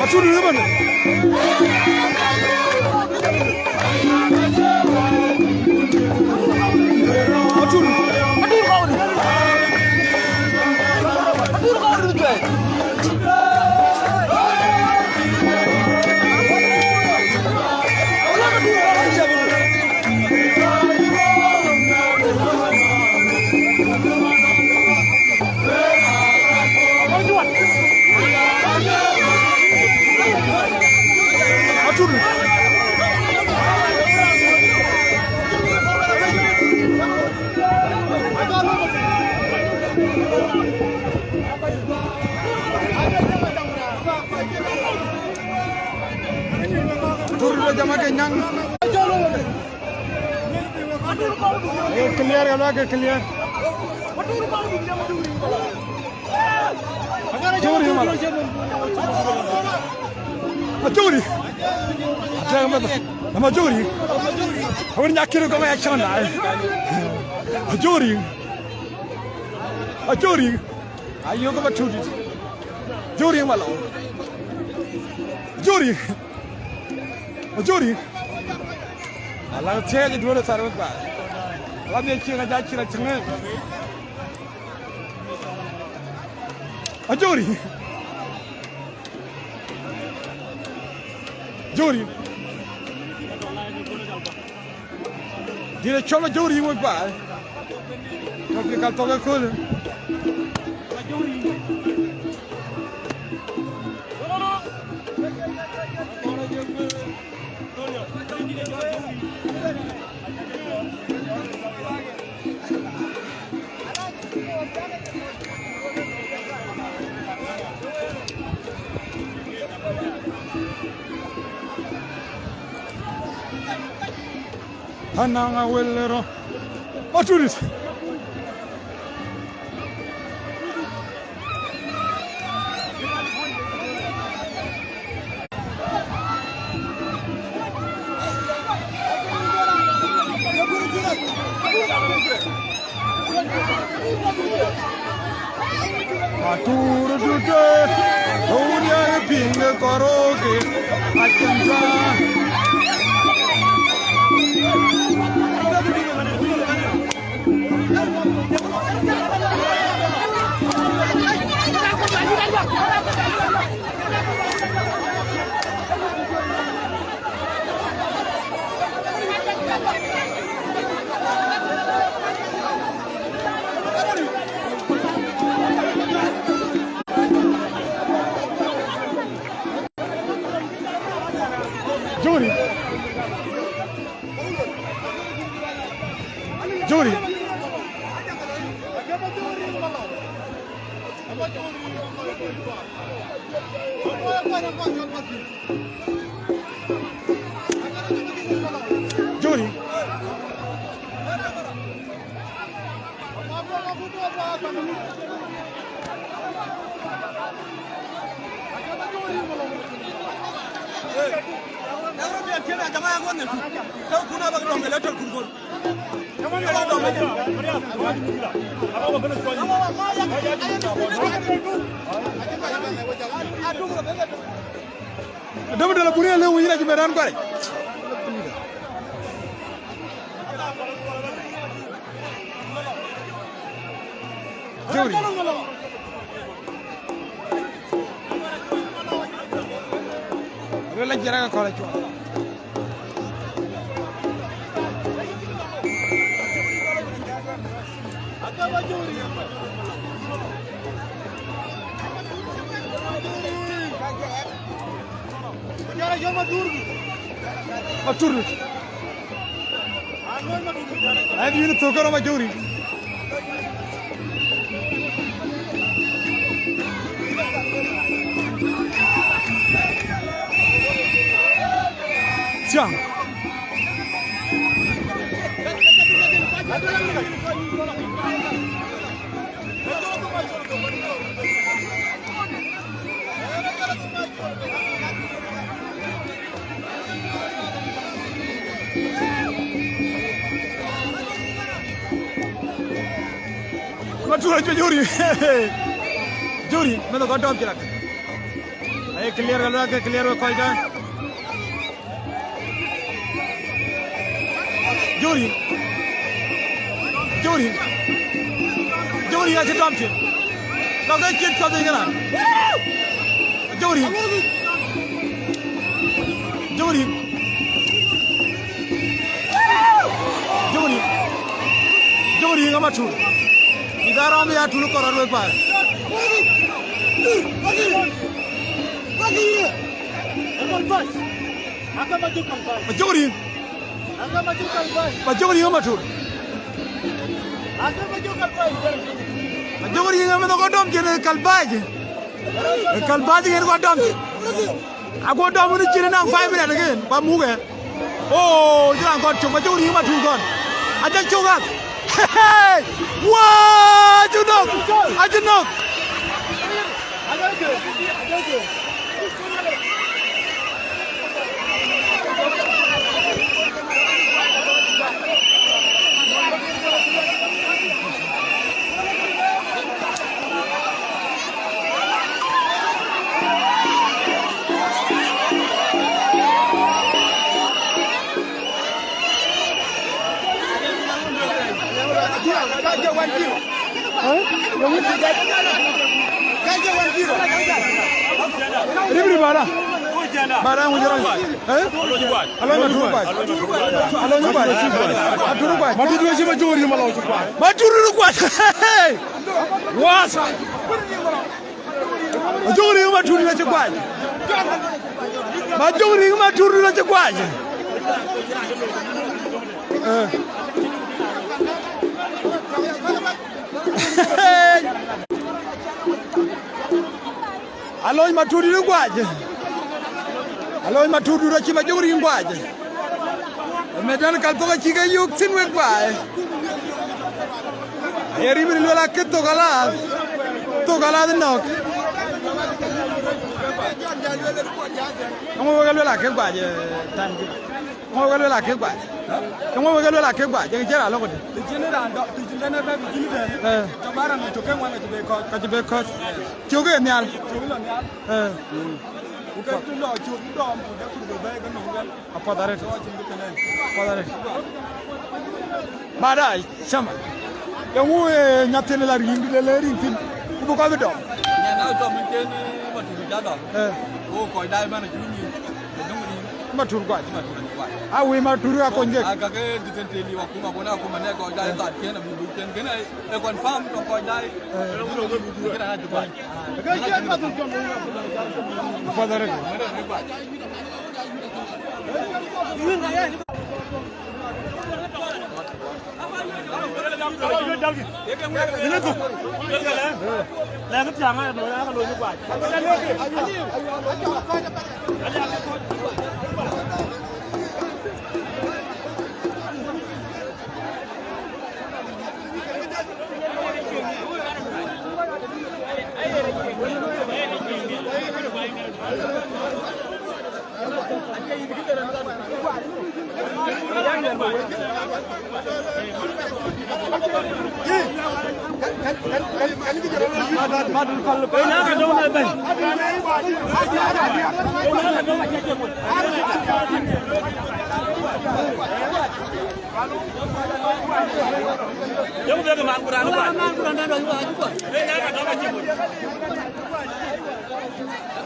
Maturi ni bana. Maturi. Maturi kauri. Maturi kauri tu. Clear kalau agak clear. Jori malah. Jori. Jangan nama Jori. Orang nyakir kau macam action lah. Jori. Jori. Ayo kau macam Jori. Jori malah. Jori. Jori. Alah saya jadi dua sarung pak. Alah dia cakap jadi cakap. Jori. Jori. Dia cakap Jori pun pak. Tapi kalau tak kau. Hananga wellero. Maturis. Matur dute. Dunia pinggir koroge. Acemza. Jori. Jori. Jori. Dapat dalam punya lewu ini lagi medan kau. Jori. Ada lagi jarang kau lagi. Matur. Ada ini tukar sama Jori. Siang. Matur aja Jori. Jori, mana kau tahu kira? Ay clear galo ke clear ko ida. Jori. Jori ya chetamche. Lo ke chit ko de ngana. Jori. Jori ngama tu. Idara me ya tulu korar we pa. Majori ngama tu. Majori ngama no godom jene kalbaje. Kalbaje ngene godom. Ago dom ni jene nang 5 minutes again. Ba muge. Oh, jangan kau cuma majori ngama tu kon. Aja cungak. Hey! Wah, junok. Ajunok. Ribri bara. Bara ngujaran. Alo nyubat. Maturu aja majori malau cepat. Maturu kuat. Wasa. Majori maturu aja kuat. Majori maturu aja kuat. Aloy maturi ngwaje. Aloy maturi ra chima jori ngwaje. Medan kal to chiga yuk sinwe kwae. Yeri bir lola ketto gala. To gala de nok. Amo galo la ke kwaje tan. Amo galo la ke kwaje. Amo galo la ke kwaje jera lo ko. Jinera ndo jinera ba jinida. Jabara no to kan wana jibe ko. Ka jibe ko. Joge nyal. Uka tu lo chu dom ku da ku do ba ga no ga. Apa dare? Apa dare? Mara chama. Yangu nyatene la ringi le ringi. Ku ko ga do. Nya na to min ke ni matu da do. O ko dai ba na ju ni. Matur kwa. Awe maturu akonje. Aga ke ditenteli wa kuma bona kuma ne ko dai ta ke na bu ken ke na e confirm to ko dai. Ke na ju ba. Padare. Ini tu. Lah ke tiang ah doi ka loi ni kwa.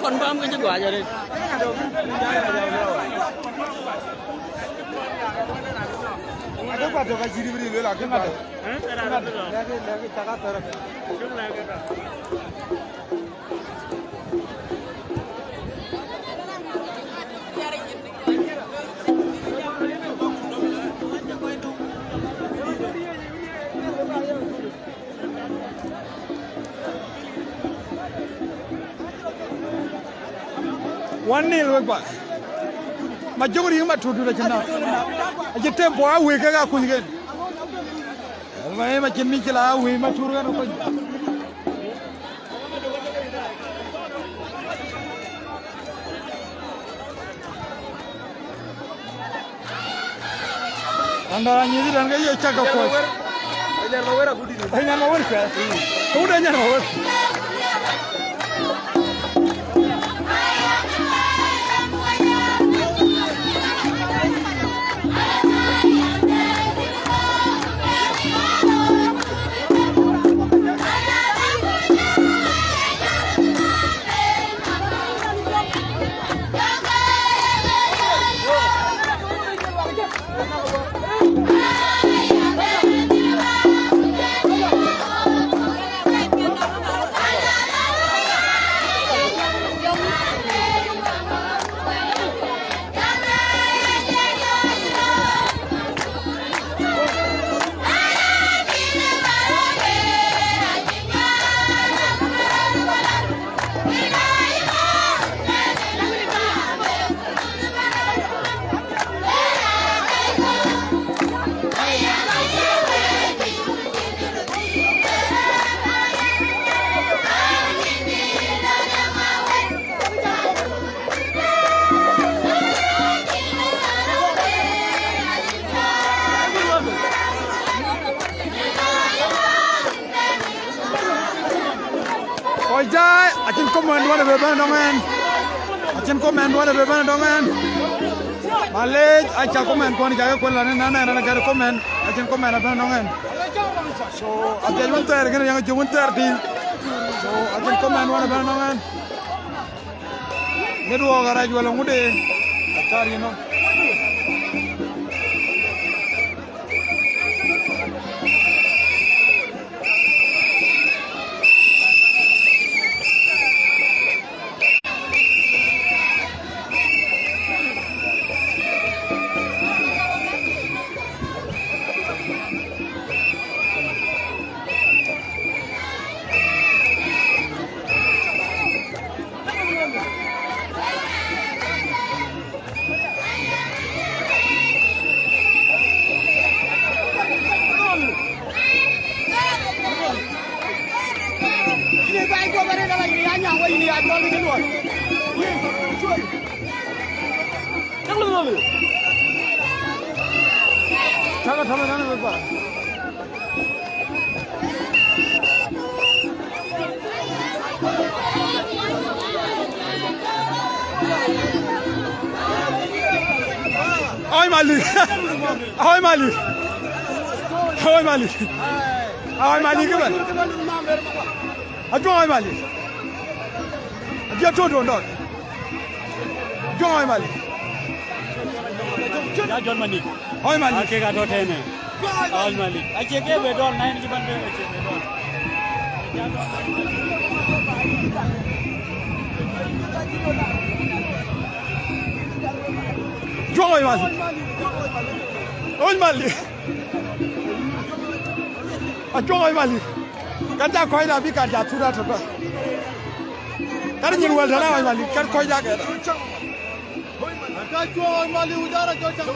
Còn bom cái quả giờ đi. Ada kwa to ka jiri biri la ke ma. One nil wek ba. Majori ma tudu la chana. Aje tempo awe ka kunyen. Mai ma chimi kila awe ma turu ga ko. Andara nyi dan ga ye chaka ko. Anya lawera gudi. Anya lawera ka. Udah nya lawera. Achin command one be ban dongen. Achin command one be ban dongen. Malej acha command kon jaga kon la na gar command. Achin command ban dongen. So acha yun ter gene yang jumun ter di. So achin command one ban dongen. Ngedu garaj wala ngude. Atar you know. Ay Malik. Ay Malik. Ay Malik. Ay Malik ke ben? Ajo ay Malik. Dia todo ndok. Jo ay Malik. Ya John Malik. Ay Malik. Ake ga to tene. Ay Malik. Ake ke be dol 9 ki bande ake be dol. Jo ay Malik. Ay Malik. Ajo ay Malik. Kata koi da bi ka ja tura to ba. Kar nying wal dana ay Malik kar koi da ga. Ka jo mali udara jo chang.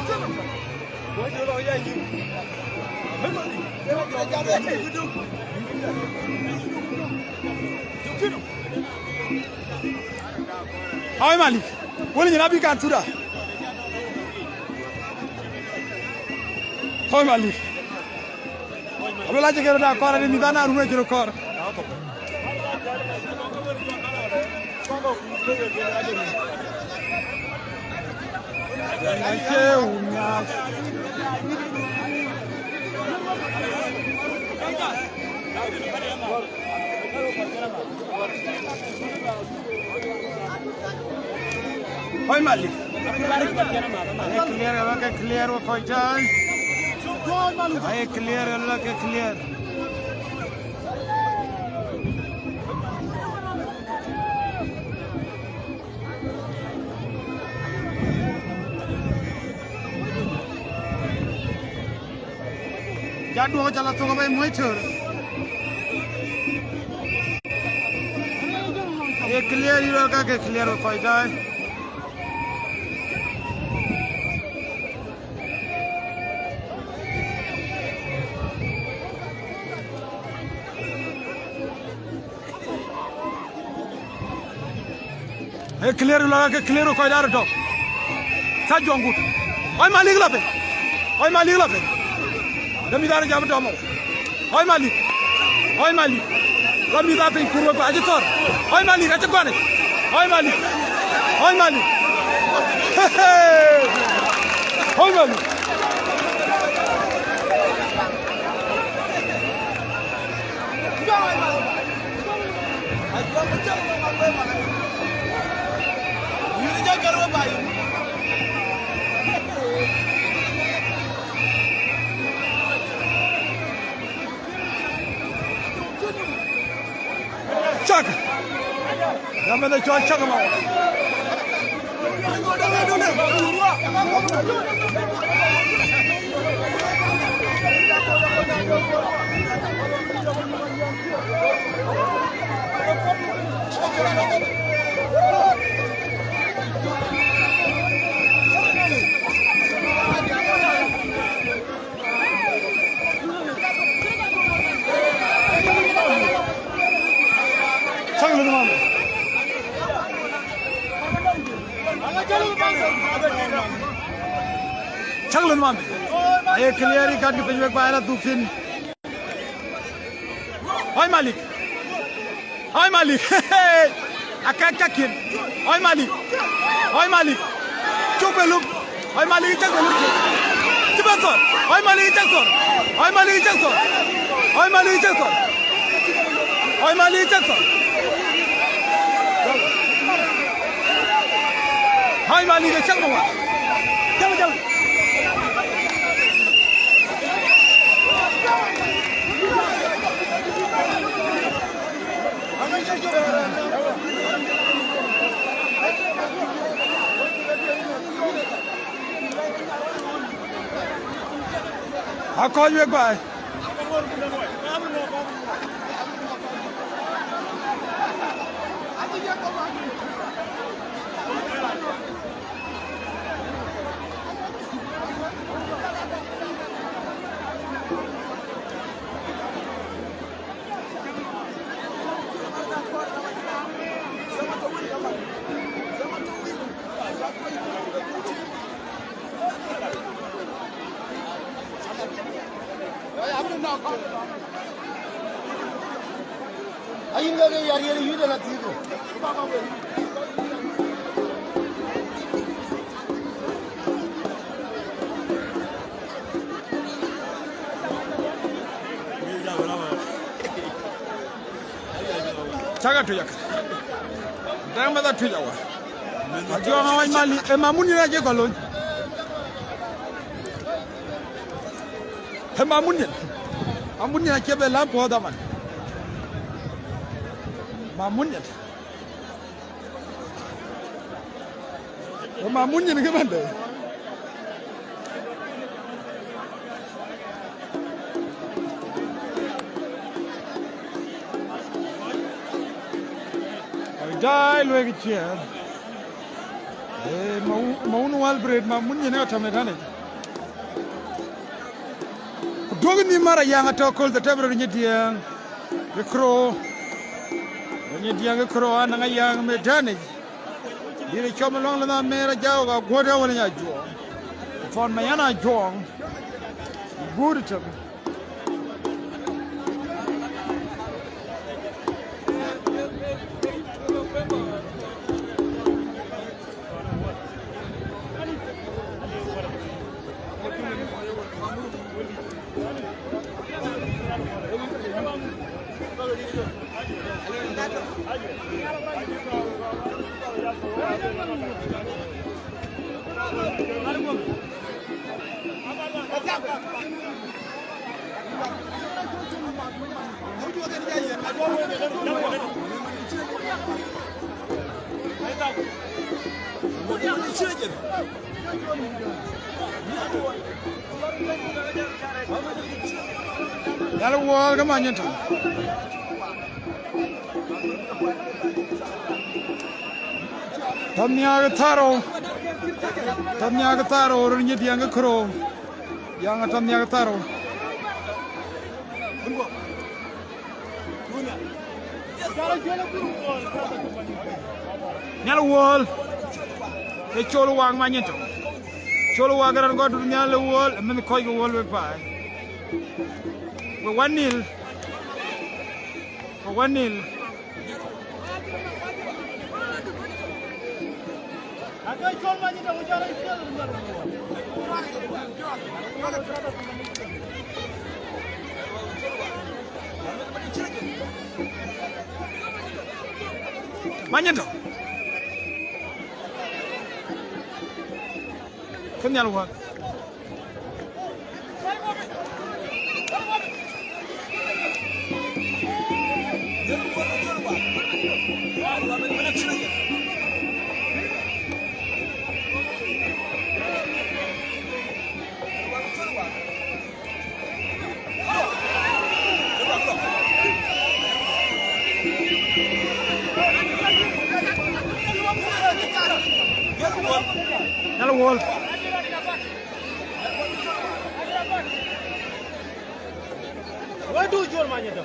Ay Malik. Wala ni nabi ka tura. Ay Malik. Abela je kero da kora ni dana rume kero kor. Ay Malik. Clear wo koi jai. Ay clear Allah ke clear. Jadu ho jala to bai moitur. Ye clear hero ka ke clear wo koi jai. Hey, clear lगा के clear को इधर हटो क्या जोंगुट ओए मालिक लापे जमींदार जाम टॉमो ओए मालिक जमींदार पे कुरो को आज तोर ओए मालिक अच्छा कौन है ओए मालिक ओए मालिक Chaka. Nama dah jual chaka mau. Changlan mami. Aye clear ही काट के पेज में पाया दूसरी. Hi Malik. Akakakin. Oi Malik. Oi Malik. Chopelum. Oi Malik Jackson. Tibason. Oi Malik Jackson. Oi Malik Jackson. Oi Malik Jackson. Oi Malik Jackson. Oi Malik Jackson. Jauh. I'll call you back. Ayin ga yari yari yuda na tigo. Chaga tu yak. Dama da tu jawa. Ajo ma wai mali e mamuni na je kolon. He mamuni. Mamuni na kebe lampo da man. Mamuni. E mamuni ni kebande. Dai luegi chia. Maunu Albred mamuni ne atamedane. Dogi ni mara yanga tokol the tebro ni diang. The crow. Ni diang crow ana yang medane. Dire choma long na mera jaw ga goda wala nya jo. Fon mayana jong. Good to Yalla wol ga mañento. Tamniaga taro ro ñet yanga kro. Yanga tamniaga taro. Yalla wol. E cholo wang mañento. Cholo wagaran godu nyalla wol men koy go wol be pay. 1-0. 1-0. Mañento. Kenyal wa. Yalla wol. What do you want to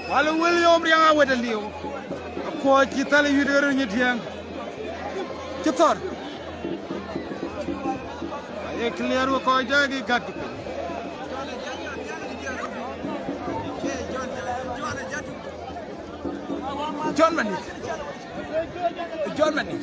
Hello William Rianga Wedelio. Ko ci tali yu de ñu tiang. Ci tor. Ay clair ko jagi gat. Germany. Germany.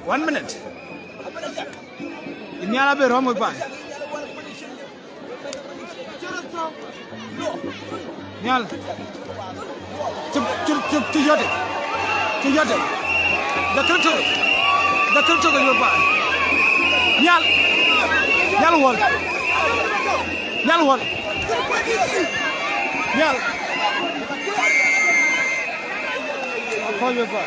One minute. Ini ala be romo ba. Nyal. Chup yote. Da kanto ga yo ba. Nyal wol. Ko yo ba.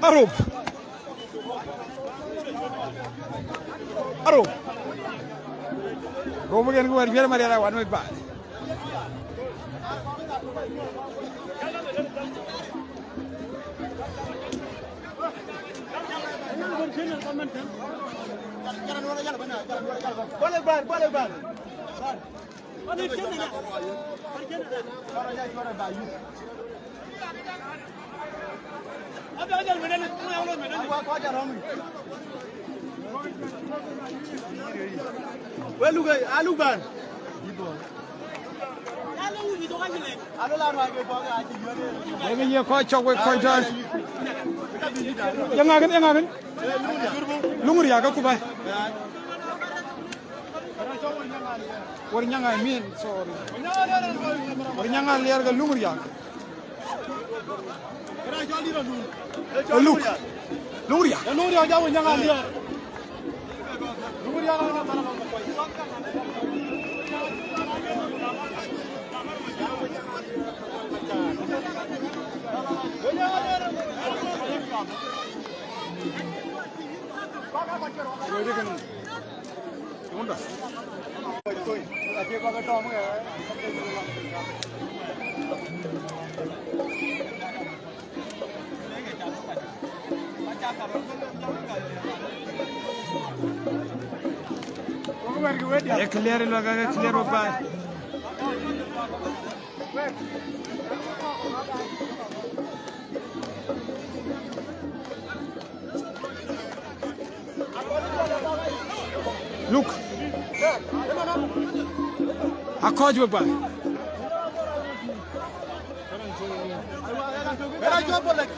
Aro. Romo gen ko biar mari ala wan mo ba. Boleh bar. Aluban. Ini ye ko chok ko tan. Yang agen. Lungur ya ka kubai. War nyanga min sorry. War nyanga liar ga lungur ya. Lungur ya jawo nyanga liar. Lungur ya na mana clear loga clear ba. Look. Akoj ba. Era yo bolek.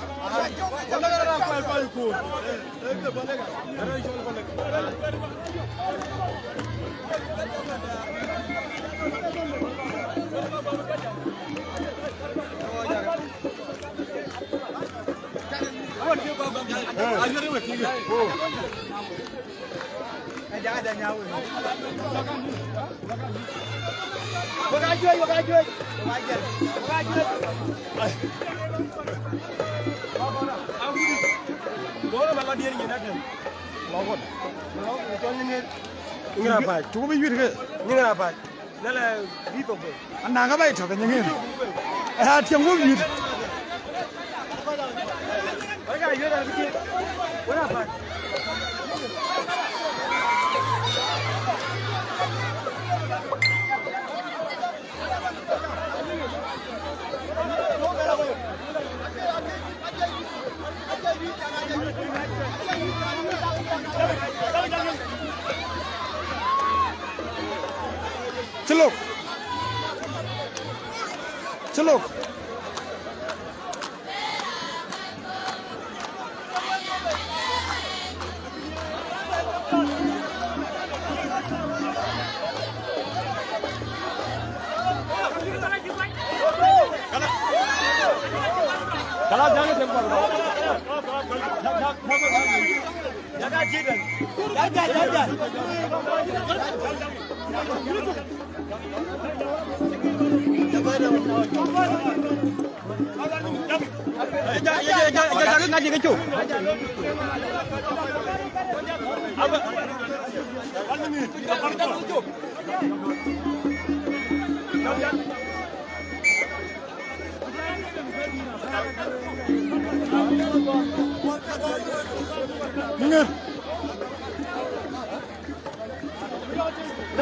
चलो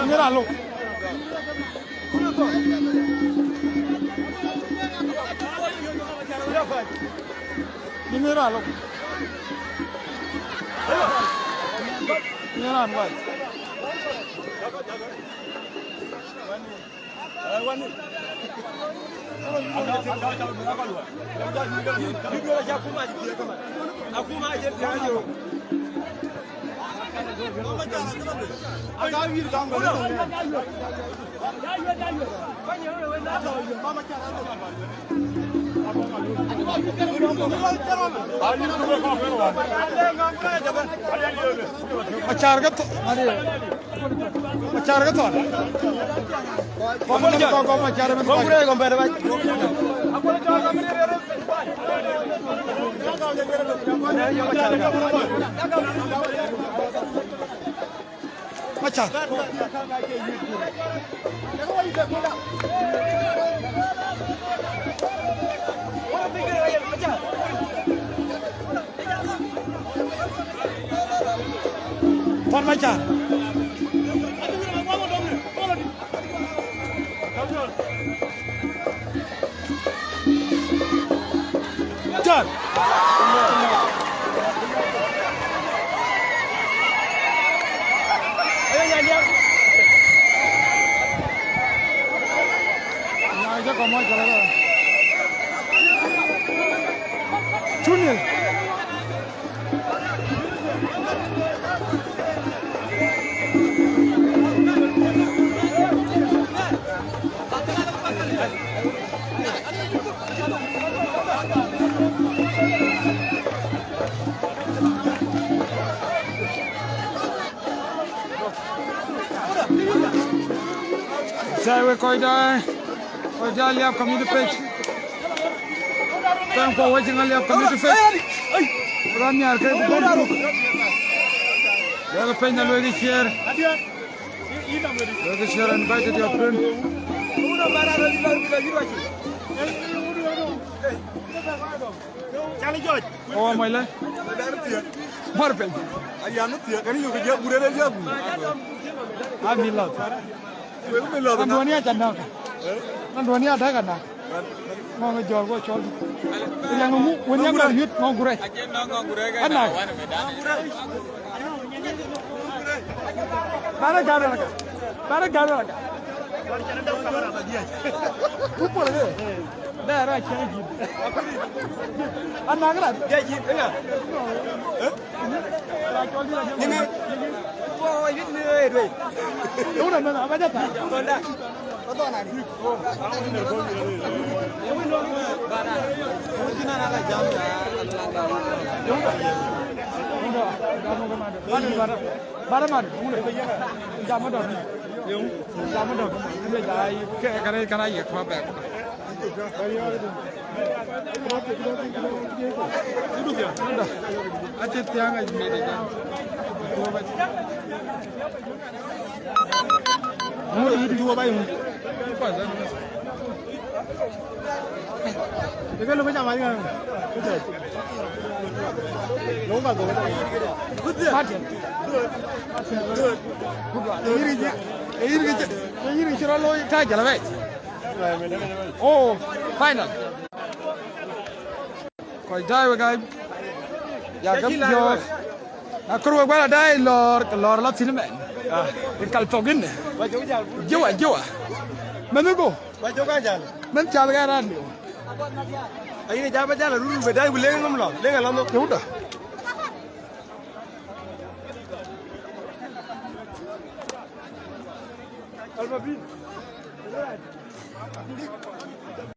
Míralo. Míralo. Míralo. Koida liap kami depan. Tang po wajib liap kami depan. Rami arke bukan. Jangan pengen lagi share. Lagi share and invite your friend. Oh my lord. Marpen. Ayah nu tiap kali juga dia budak dia jago. Amilad. Kan dua ni aja nak. Kan dua ni ada kan nak. Mau ngejual gua jual. Yang nunggu, yang nggak hit mau gureh. Anak. Barang gara lagi. Barang gara lagi. Kupul lagi. Dah rai cakap hit. Anak kan? Dia hit enggak? Ini. Wah, ini ni. Udah mana? Apa dah? Dah. Betul nak ni. Barang. Mungkin nak jam dah. Oh, final. Coi dai guys. Ya gấp vô. Aku gua dai lor la film men. Cái kalpogin. Jua. Menugo. Men chal ga ran. Ai ni jaba jala ruru be dai bulenga ngomlo. Lenga londo. Udah. Alba bin.